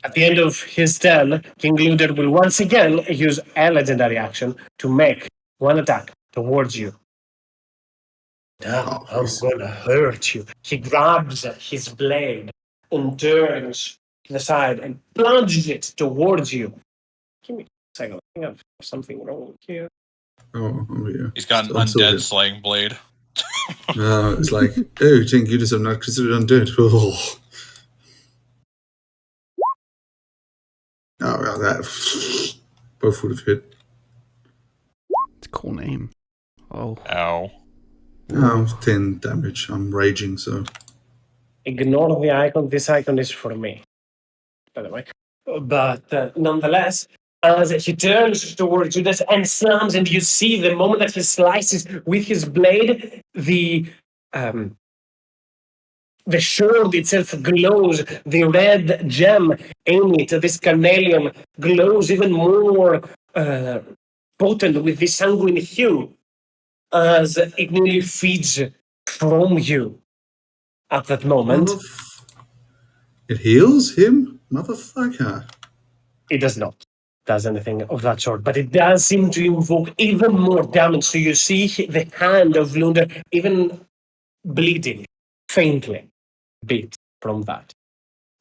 A: At the end of his turn, King Luder will once again use a legendary action to make one attack towards you. Now I'm gonna hurt you. He grabs his blade and turns to the side and plunges it towards you. Give me a second. I think I have something wrong here.
B: Oh, yeah.
D: He's got an undead slaying blade.
B: It's like, oh, King Judas, I'm not considered undead. Oh, well, that both would have hit.
C: It's a cool name. Oh.
D: Ow.
B: 10 damage. I'm raging, so.
A: Ignore the icon. This icon is for me, by the way. But nonetheless, as he turns towards Judas and slams, and you see the moment that he slices with his blade, the sword itself glows, the red gem in it, this carnelian, glows even more potent with this sanguine hue as it nearly feeds from you at that moment.
B: It heals him? Motherfucker.
A: It does not. does anything of that sort, but it does seem to invoke even more damage. So you see the hand of Lunda even bleeding faintly a bit from that.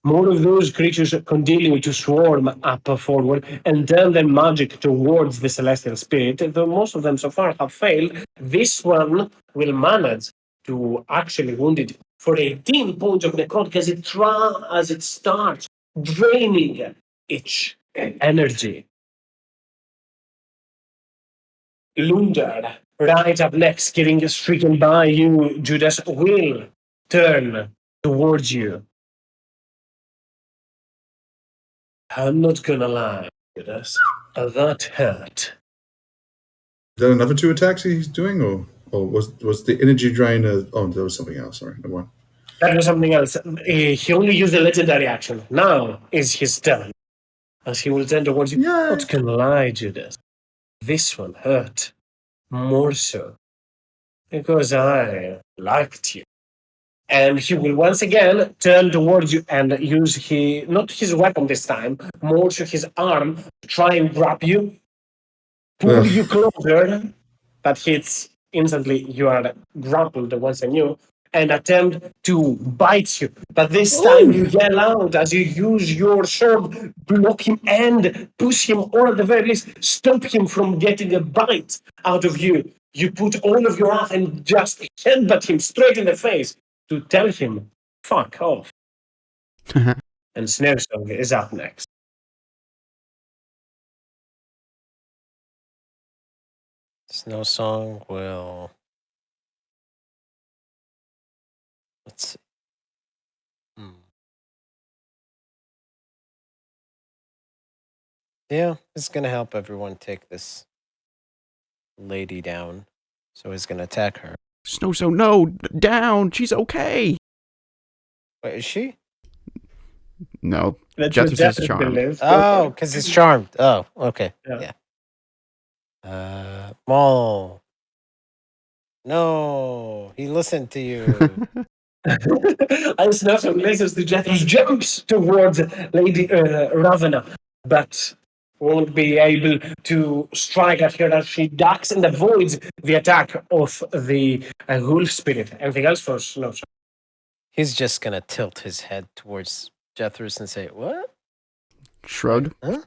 A: More of those creatures continue to swarm up forward and turn their magic towards the celestial spirit. Though most of them so far have failed, this one will manage to actually wound it for 18 points of necrotic as it starts draining its energy. Lundar, right up next, getting stricken by you, Judas, will turn towards you. I'm not gonna lie, Judas. That hurt.
B: Is that another 2 attacks he's doing, or was the energy drain? Oh, there was something else. Sorry, never mind.
A: That was something else. He only used a legendary action. Now is his turn. As he will turn towards you.
B: Yeah.
A: Not gonna lie, Judas. This one hurt. More so. Because I liked you. And he will once again turn towards you and use not his weapon this time, more so his arm to try and grab you, pull
B: Ugh.
A: you closer. That hits instantly. You are grappled once anew and attempt to bite you. But this time you yell out as you use your sword, block him and push him, or at the very least, stop him from getting a bite out of you. You put all of your wrath and just headbutt him straight in the face to tell him, fuck off. And Snare Song is up next.
G: Snow Song will. Let's see. Yeah, it's gonna help everyone take this lady down. So he's gonna attack her.
C: Snow, so no, down. She's okay.
G: Wait, is she?
C: No,
A: That's what
C: Jethus is
A: Jethus
C: charmed.
A: believes.
G: Oh, because he's charmed. Oh, okay.
A: Yeah.
G: Yeah. Maul. No, he listened to you.
A: And Snare Song listens to Jethus, jumps towards Lady Ravena, but won't be able to strike at her as she ducks and avoids the attack of the wolf spirit. Anything else for Snow Song?
G: He's just gonna tilt his head towards Jethros and say, "What?
C: Shrug.
G: Huh?"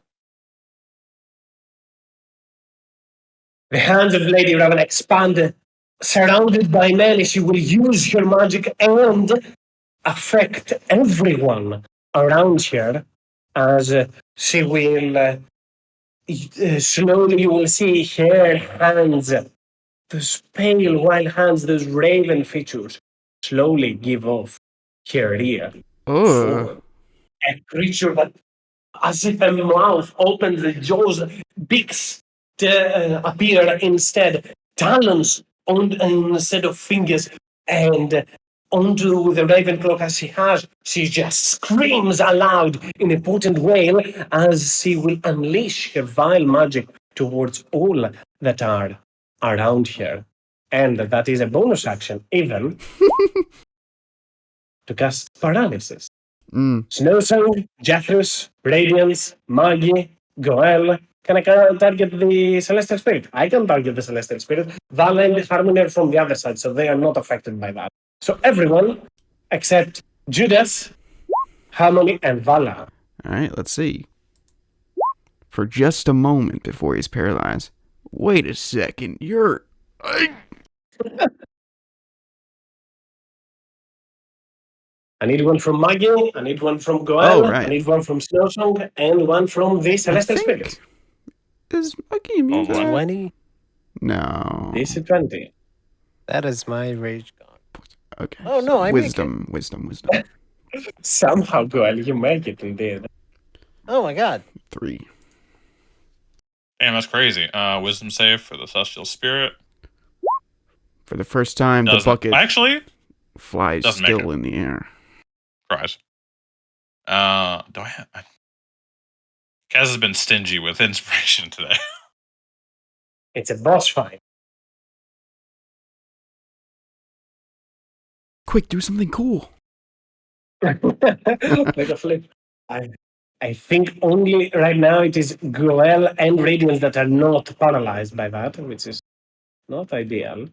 A: The hands of Lady Ravena expand. Surrounded by melee, she will use her magic and affect everyone around here as she will slowly you will see her hands, those pale white hands, those raven features, slowly give off her ear
C: Oh.
A: for a creature that, as if a mouth opens, the jaws, beaks appear instead, talons instead of fingers, and onto the raven cloak as she just screams aloud in a potent wail as she will unleash her vile magic towards all that are around here. And that is a bonus action, even to cast paralysis. Snowsong, Jethros, Radiance, Maggie, Goel. Can I target the Celestial Spirit? I can target the Celestial Spirit. Vala and Harmony are from the other side, so they are not affected by that. So everyone except Judas, Harmony, and Vala.
C: All right, let's see. For just a moment before he's paralyzed. Wait a second, you're...
A: I need one from Maggie, I need one from Goel,
C: Oh, right.
A: I need one from Snowsong, and one from the
C: I
A: Celestial
C: think...
A: Spirit.
C: Is Monkey immune to
D: Oh,
C: that?
G: 20?
C: No.
A: DC 20.
G: That is my rage gone.
C: Okay.
G: Oh, no, I make
C: wisdom.
A: Somehow, Goel, you make it indeed.
G: Oh my god.
C: 3.
D: Damn, that's crazy. Wisdom save for the celestial spirit.
C: For the first time, the
D: Doesn't
C: bucket
D: actually
C: flies
D: doesn't make
C: still
D: it.
C: in the air.
D: Surprise. Do I have? Kaz has been stingy with inspiration today.
A: It's a boss fight.
C: Quick, do something cool.
A: Like a flip. I think only right now it is Goel and Radiance that are not paralyzed by that, which is not ideal.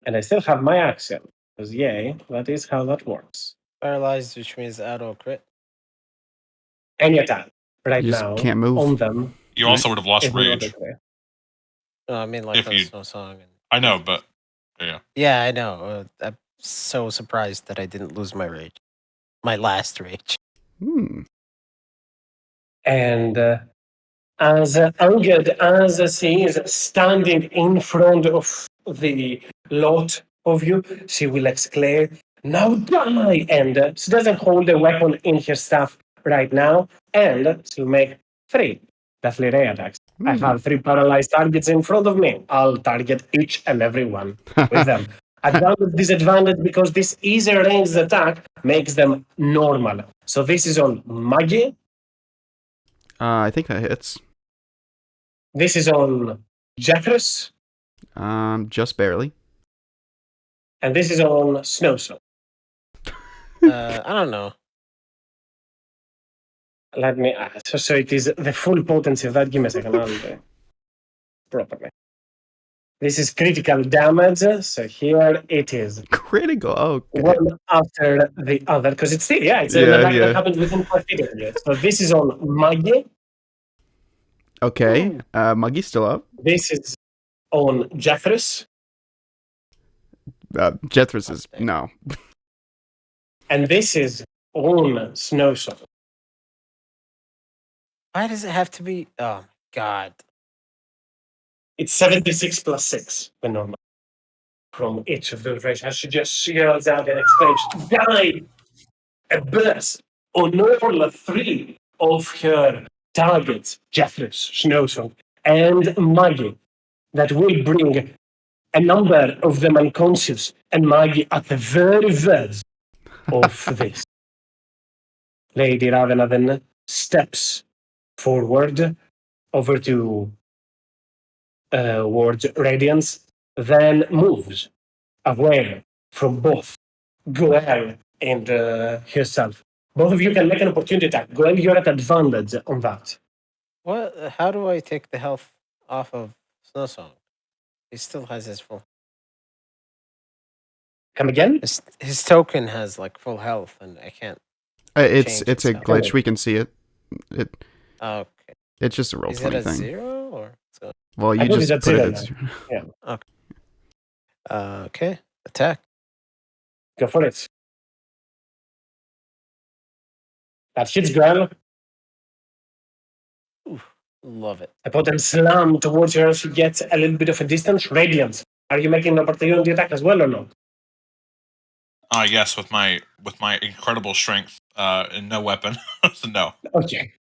A: And I still have my action. Because yay, that is how that works.
G: Paralyzed, which means auto crit.
A: Any attack right
C: You just
A: now
C: can't move.
A: on them
D: You
C: Right.
D: also would have lost
A: is not
D: rage.
A: okay.
G: No, I mean like
D: If
G: on
D: you-
G: Snow Song. And
D: I know, but yeah.
G: yeah, I know. I'm so surprised that I didn't lose my rage. My last rage.
C: Hmm.
A: And as angered as she is standing in front of the lot of you, she will exclaim, "Now die!" And she doesn't hold a weapon in her staff right now, and she'll make 3 deathly ray attacks. I have 3 paralyzed targets in front of me. I'll target each and every one with them. Advantage, disadvantage, because this is a ranged attack, makes them normal. So this is on Maggie.
C: I think that hits.
A: This is on Jeffress,
C: Just barely.
A: and this is on Snowstorm.
G: I don't know.
A: Let me. So it is the full potency of that. Give me a second. I'll do it properly. This is critical damage. So here it is.
C: Critical. Okay.
A: One after the other. Because it's still, it's an
C: Yeah,
A: attack
C: yeah.
A: that happens within 5 feet of you. So this is on Maggie.
C: Okay. Muggy's still up.
A: This is on Jeffress.
C: Jethris is no.
A: And this is on Snowstorm.
G: Why does it have to be? Oh, God.
A: It's 76 plus 6, the normal. From each of those races. She just yells out and exclaims, "Die!" A burst on all 3 of her targets, Jeffress, Snowsong, and Maggie, that will bring a number of them unconscious, and Maggie at the very verge of this. Lady Ravena then steps forward over to towards Radiance, then moves away from both Goel and herself. Both of you can make an opportunity attack. Goel, you're at advantage on that.
G: What? How do I take the health off of Snow Song? He still has his full.
A: Come again?
G: His token has like full health, and I can't.
C: It's
G: Change
C: it's a
G: itself.
C: glitch. We can see it.
G: Okay.
C: It's just a roll
G: Is it
C: 20
G: a
C: thing.
G: 0 or?
C: Well,
A: I
C: you
A: thought
C: just
A: it's
C: put
A: at
C: it
A: 0
C: at
A: now.
C: 0.
G: Okay. Attack.
A: Go for it. That hits Goel.
G: Love it.
A: I put them slam towards her. She gets a little bit of a distance. Radiance. Are you making an opportunity attack as well or not?
D: Yes, with my incredible strength, and no weapon. So no.
A: Okay.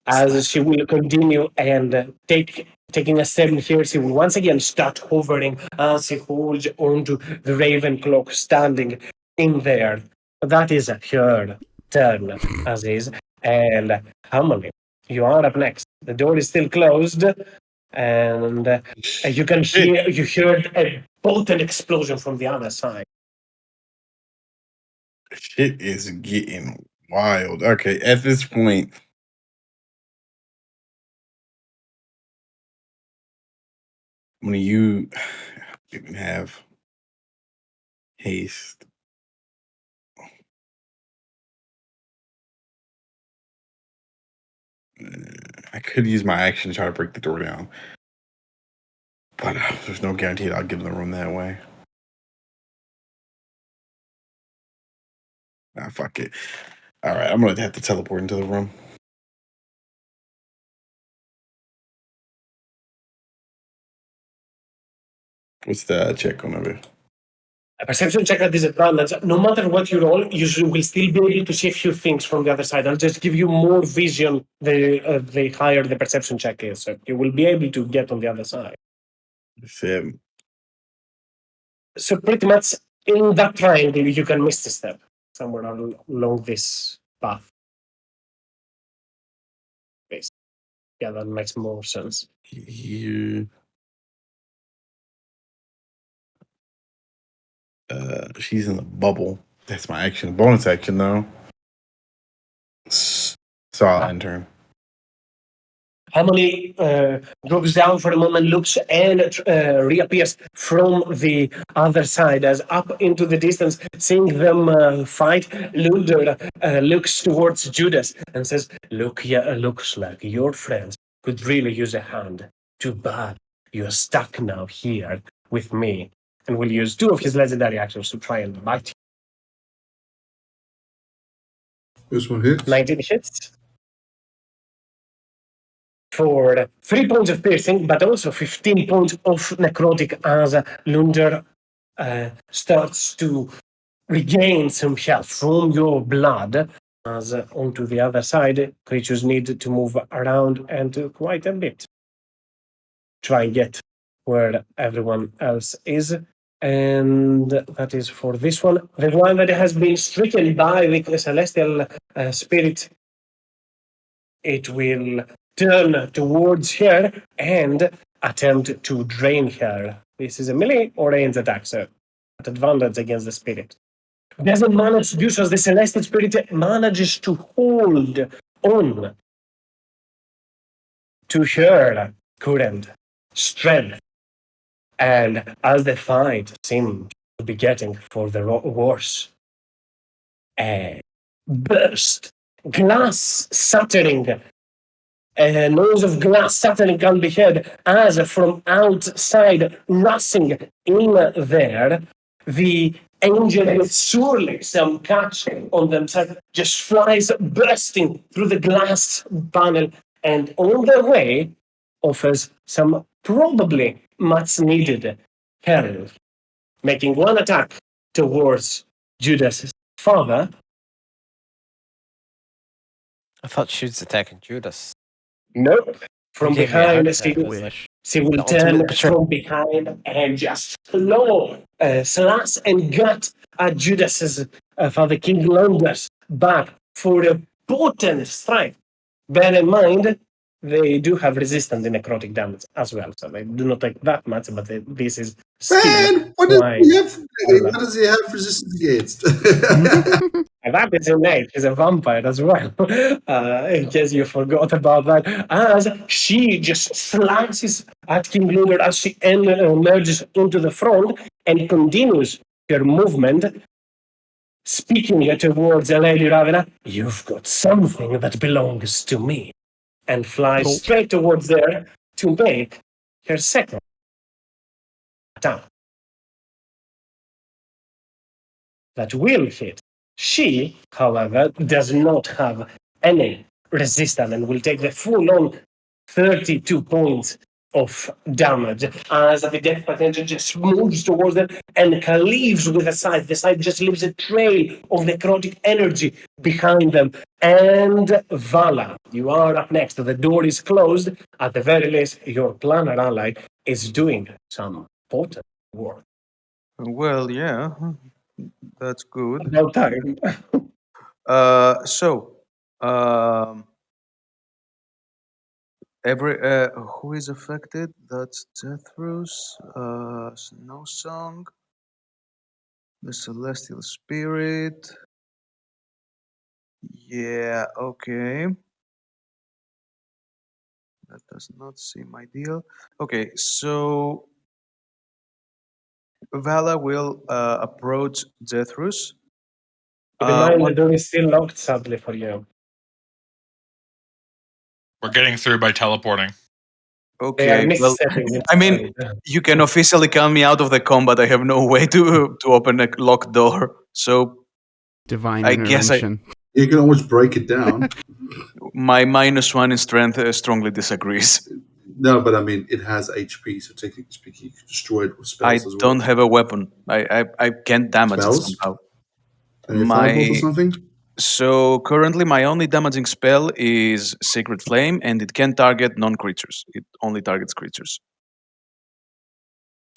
A: As she will continue and taking a step here, she will once again start hovering as she holds onto the Raven cloak standing in there. That is her turn, as is. And Harmony, you are up next. The door is still closed, and you can hear you heard a potent explosion from the other side.
F: Shit is getting wild. Okay, at this point, when you even have haste, I could use my action to try to break the door down, but there's no guarantee that I'll get in the room that way. Nah, fuck it. All right, I'm gonna have to teleport into the room. What's the check on over?
A: A perception check at disadvantage. No matter what you roll, will still be able to see a few things from the other side. I'll just give you more vision the higher the perception check is. So you will be able to get on the other side.
F: 7.
A: So pretty much in that triangle, you can miss the step somewhere along this path. Basically. Yeah, that makes more sense.
F: Here. She's in the bubble. That's my action. Bonus action, though. So I'll end turn.
A: Harmony drops down for a moment, looks, and reappears from the other side as up into the distance, seeing them fight. Lunder looks towards Judas and says, "Look, yeah, looks like your friends could really use a hand. Too bad you're stuck now here with me." And will use 2 of his legendary actions to try and bite you.
B: This one hits.
A: 19 hits. For 3 points of piercing, but also 15 points of necrotic as Lunder starts to regain some health from your blood. As onto the other side, creatures need to move around and quite a bit. Try and get where everyone else is. And that is for this one. The one that has been stricken by the celestial spirit, it will turn towards her and attempt to drain her. This is a melee or ranged attack, so at advantage against the spirit. Doesn't manage to do so as the celestial spirit manages to hold on to her current strength. And as the fight seems to be getting for the worse, a burst, glass shattering, a noise of glass shattering can be heard as from outside, rushing in there, the angel with surely some catch on themselves just flies bursting through the glass panel and on their way offers some probably much needed help, making one attack towards Judas' father.
G: I thought she was attacking Judas.
A: Nope. From
G: You gave me a heart
A: behind,
G: attack. It was like
C: Wish.
A: she will
G: the ultimate
A: turn
G: betrayal.
A: from behind and just claw, slash and gut at Judas's Father King Longus back for a potent strike. Bear in mind, they do have resistance to necrotic damage as well, so they do not take that much, but this is still
B: Man, what
A: quite.
B: does he have resistance against?
A: And that is innate. He's a vampire as well. In case you forgot about that. As she just slices at King Luger as she emerges into the front and continues her movement, speaking towards Lady Ravena. "You've got something that belongs to me." And flies
C: Nope.
A: straight towards there to make her second attack. That will hit. She, however, does not have any resistance and will take the full-on 32 points of damage as the death potential just moves towards them and cleaves with the side. The side just leaves a trail of necrotic energy behind them. And Vala, you are up next. The door is closed. At the very least, your planner ally is doing some potent work.
H: Well, yeah, that's good.
A: About time.
H: So, every who is affected? That's Zethros, Snow Song, the Celestial Spirit. Yeah, okay. That does not seem ideal. Okay, so Vala will approach Zethros.
A: Keep in mind, the
H: What?
A: door is still locked, sadly, for you.
D: We're getting through by teleporting.
A: They are
H: Okay, well,
A: missetting
H: I mean,
A: inside.
H: you can officially count me out of the combat. I have no way to open a locked door. So
C: Divine
H: I guess
C: intervention.
B: You can always break it down.
H: my -1 in strength strongly disagrees.
B: No, but I mean, it has HP, so technically speaking, you can destroy it with
H: I
B: spells as well.
H: don't have a weapon. I can't damage it
B: Spells?
H: somehow.
B: A firebolt or something?
H: So currently, my only damaging spell is Sacred Flame, and it can target non-creatures. It only targets creatures.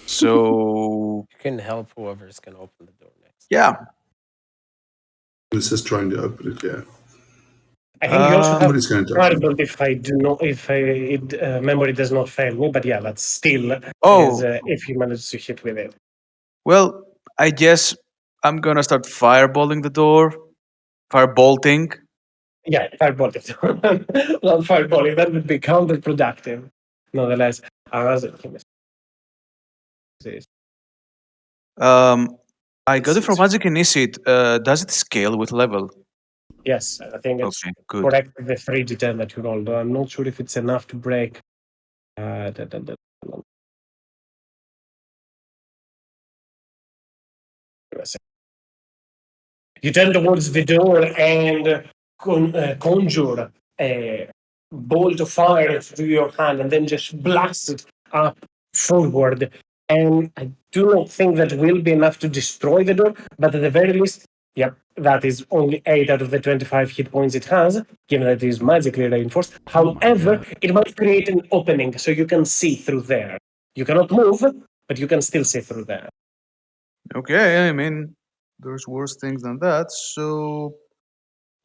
H: So
G: You can help whoever's gonna open the door next.
H: yeah,
B: It's just trying to open it, yeah.
A: I think you also have
B: Somebody's going to open
A: firebolt if I do not, if memory does not fail me. But yeah, that still
H: Oh.
A: is if you manage to hit with it.
H: well, I guess I'm gonna start fireballing the door. Firebolting.
A: Yeah, fireballing. Not fireballing. That would be counterproductive. Nonetheless, as
H: I got it from Magic Initiate. Does it scale with level?
A: yes, I think it's
H: Okay, good.
A: correct. The 3d10 that you rolled. I'm not sure if it's enough to break. You turn towards the door and conjure a bolt of fire through your hand and then just blast it up forward. And I do not think that will be enough to destroy the door, but at the very least, yep, that is only 8 out of the 25 hit points it has, given that it is magically reinforced.
C: Oh my
A: However,
C: God.
A: it might create an opening so you can see through there. You cannot move, but you can still see through there.
H: Okay, I mean, there's worse things than that. So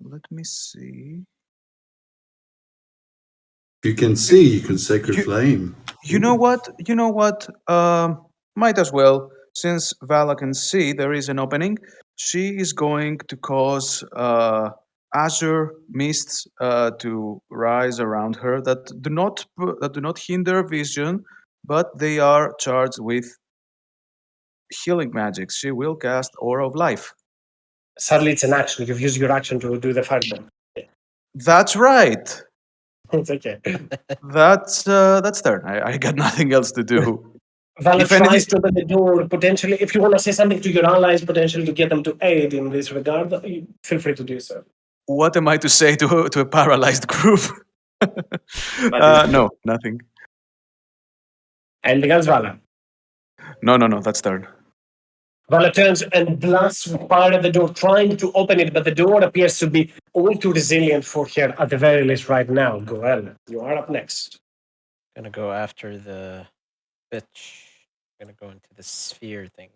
H: let me see.
B: If you can see, you can sacred
H: You,
B: flame.
H: you know what? You know what? Might as well. Since Vala can see there is an opening, she is going to cause azure mists to rise around her that do not hinder vision, but they are charged with healing magic. She will cast Aura of Life.
A: Sadly, it's an action. You've used your action to do the fireball.
H: That's right.
A: It's okay.
H: That's turn. I got nothing else to do.
A: Vala
H: If anything,
A: tries to open the door, potentially, if you want to say something to your allies, potentially to get them to aid in this regard, feel free to do so.
H: what am I to say to a paralyzed group? No, nothing.
A: Anything else, Vala?
H: No, that's turn.
A: Vala turns and blasts fire at the door, trying to open it, but the door appears to be all too resilient for her, at the very least right now. Goel, you are up next.
G: Gonna go after the bitch. Gonna go into the sphere thing.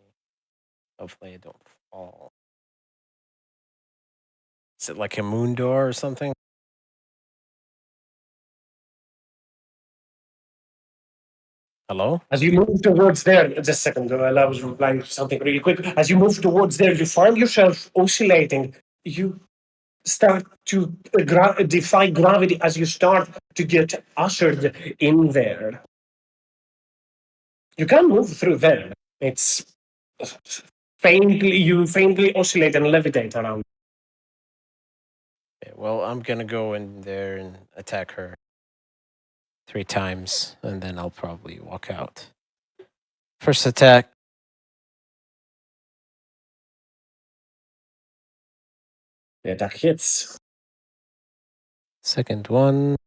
G: Hopefully, I don't fall. Is it like a moon door or something? Hello?
A: As you move towards there, just a second, Goel, I was replying to something really quick. As you move towards there, you find yourself oscillating. You start to defy gravity as you start to get ushered in there. You can move through there. It's you faintly oscillate and levitate around.
G: Okay, well, I'm gonna go in there and attack her 3 times, and then I'll probably walk out. First attack.
A: The attack hits.
G: Second one.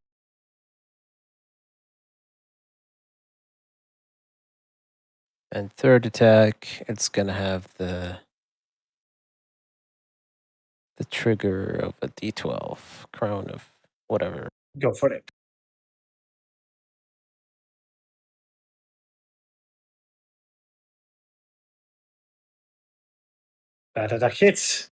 G: And third attack, it's gonna have the trigger of a D12, crown of whatever.
A: Go for it. That attack hits.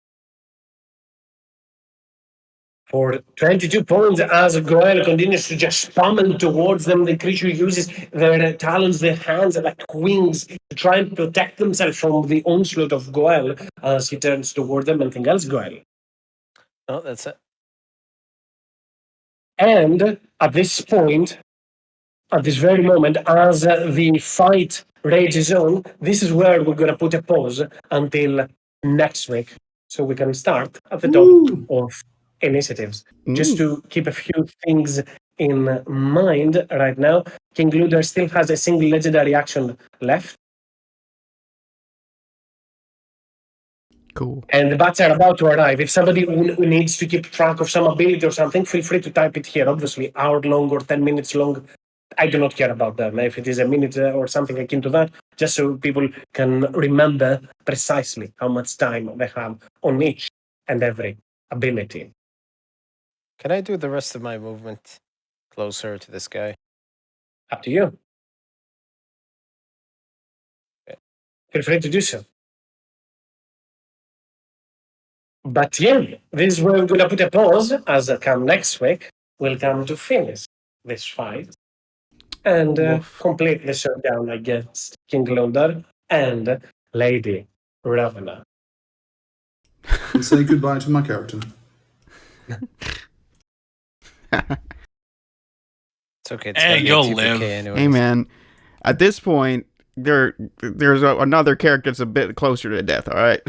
A: For 22 points, as Goel continues to just pummel towards them, the creature uses their talons, their hands, like wings, to try and protect themselves from the onslaught of Goel as he turns toward them. Anything else, Goel?
G: Oh, that's it.
A: And at this point, at this very moment, as the fight rages on, this is where we're going to put a pause until next week. So we can start at the top of initiatives. Just to keep a few things in mind right now, King Luder still has a single legendary action left.
C: Cool.
A: And the bats are about to arrive. If somebody who needs to keep track of some ability or something, feel free to type it here. Obviously, hour long or 10 minutes long, I do not care about them. If it is a minute or something akin to that, just so people can remember precisely how much time they have on each and every ability.
G: Can I do the rest of my movement closer to this guy?
A: Up to you.
G: Okay.
A: Feel free to do so. But yeah, this is where we're going to put a pause, as come next week, we'll come to finish this fight and
C: Woof.
A: complete the showdown against King Lundar and Lady Ravena.
B: and say goodbye to my character.
G: It's okay. It's
D: Hey,
G: gonna be a
D: you'll
G: TPK
D: live.
G: anyway.
C: Hey man, at this point, there's another character that's a bit closer to death. All right.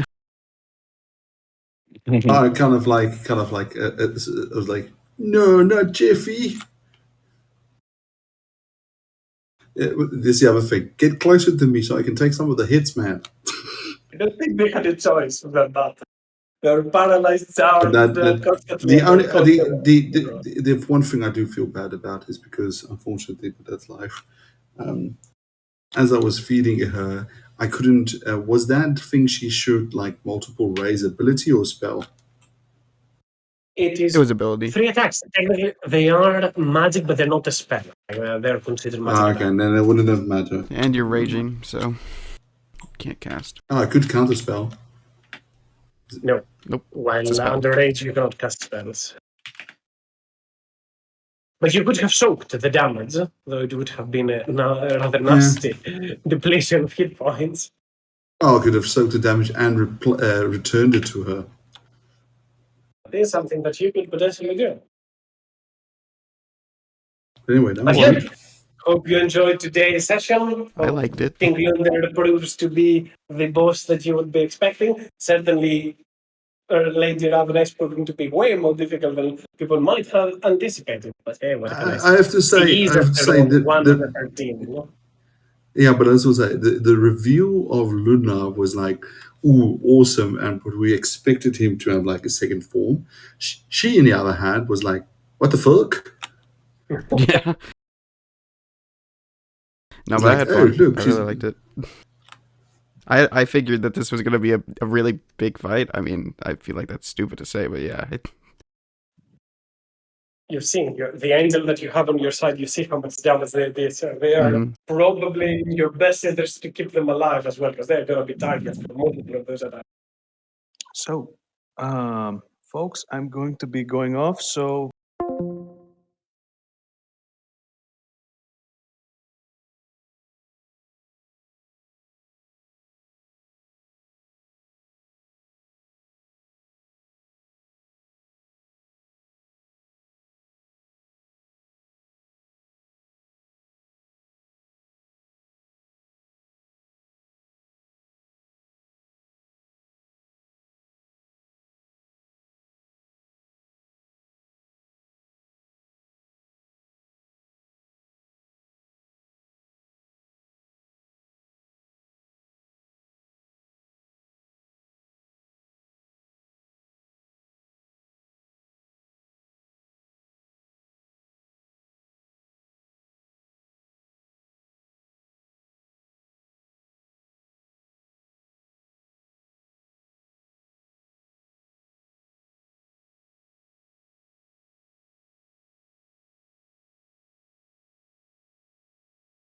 B: I kind of like, I was like, no, not Jeffy. This is the other thing. Get closer to me so I can take some of the hits, man.
A: I don't think they had a choice with that. They're paralyzed, sour,
B: But
A: they're
B: that
A: constantly
B: the
A: under
B: only
A: control.
B: the one thing I do feel bad about is because, unfortunately, but that's life. As I was feeding her, I couldn't. Was that thing she should like multiple raise ability or spell?
A: It
C: It
A: is
C: was ability.
A: 3 attacks. Technically, they are magic, but they're not a spell. They're considered magic
B: Okay,
A: attacks.
B: and then it wouldn't have mattered.
C: And you're raging, so can't cast.
B: I could counter spell.
A: No.
C: Nope.
A: While
C: It's a spell.
A: underage, you cannot cast spells. But you could have soaked the damage, though it would have been a rather nasty depletion of hit points.
B: Oh, I could have soaked the damage and returned it to her.
A: That is something that you could potentially do.
B: Anyway, that
A: But
B: was
A: yeah,
B: it.
A: hope you enjoyed today's session.
C: I liked it.
A: I think Lunder proves to be the boss that you would be expecting. Certainly, Lady Ravenous proving to be way more difficult than people might have anticipated. But hey, what can I say?
B: I have to say,
A: She is after all
B: that
A: one of the 13. You know?
B: yeah, but I was also say the review of Luna was like, ooh, awesome, and but we expected him to have like a second form. She, on the other hand, was like, what the fuck?
C: Yeah. No,
B: It's
C: but I
B: like,
C: had
B: oh,
C: fun.
B: look,
C: I
B: she's-
C: really liked it. I figured that this was going to be a really big fight. I mean, I feel like that's stupid to say, but yeah.
A: You've seen the angel that you have on your side. You see how much damage they did. So they are
C: Mhm.
A: probably in your best interest to keep them alive as well, because they're going to be targets for multiple of those attacks.
H: So, folks, I'm going to be going off. So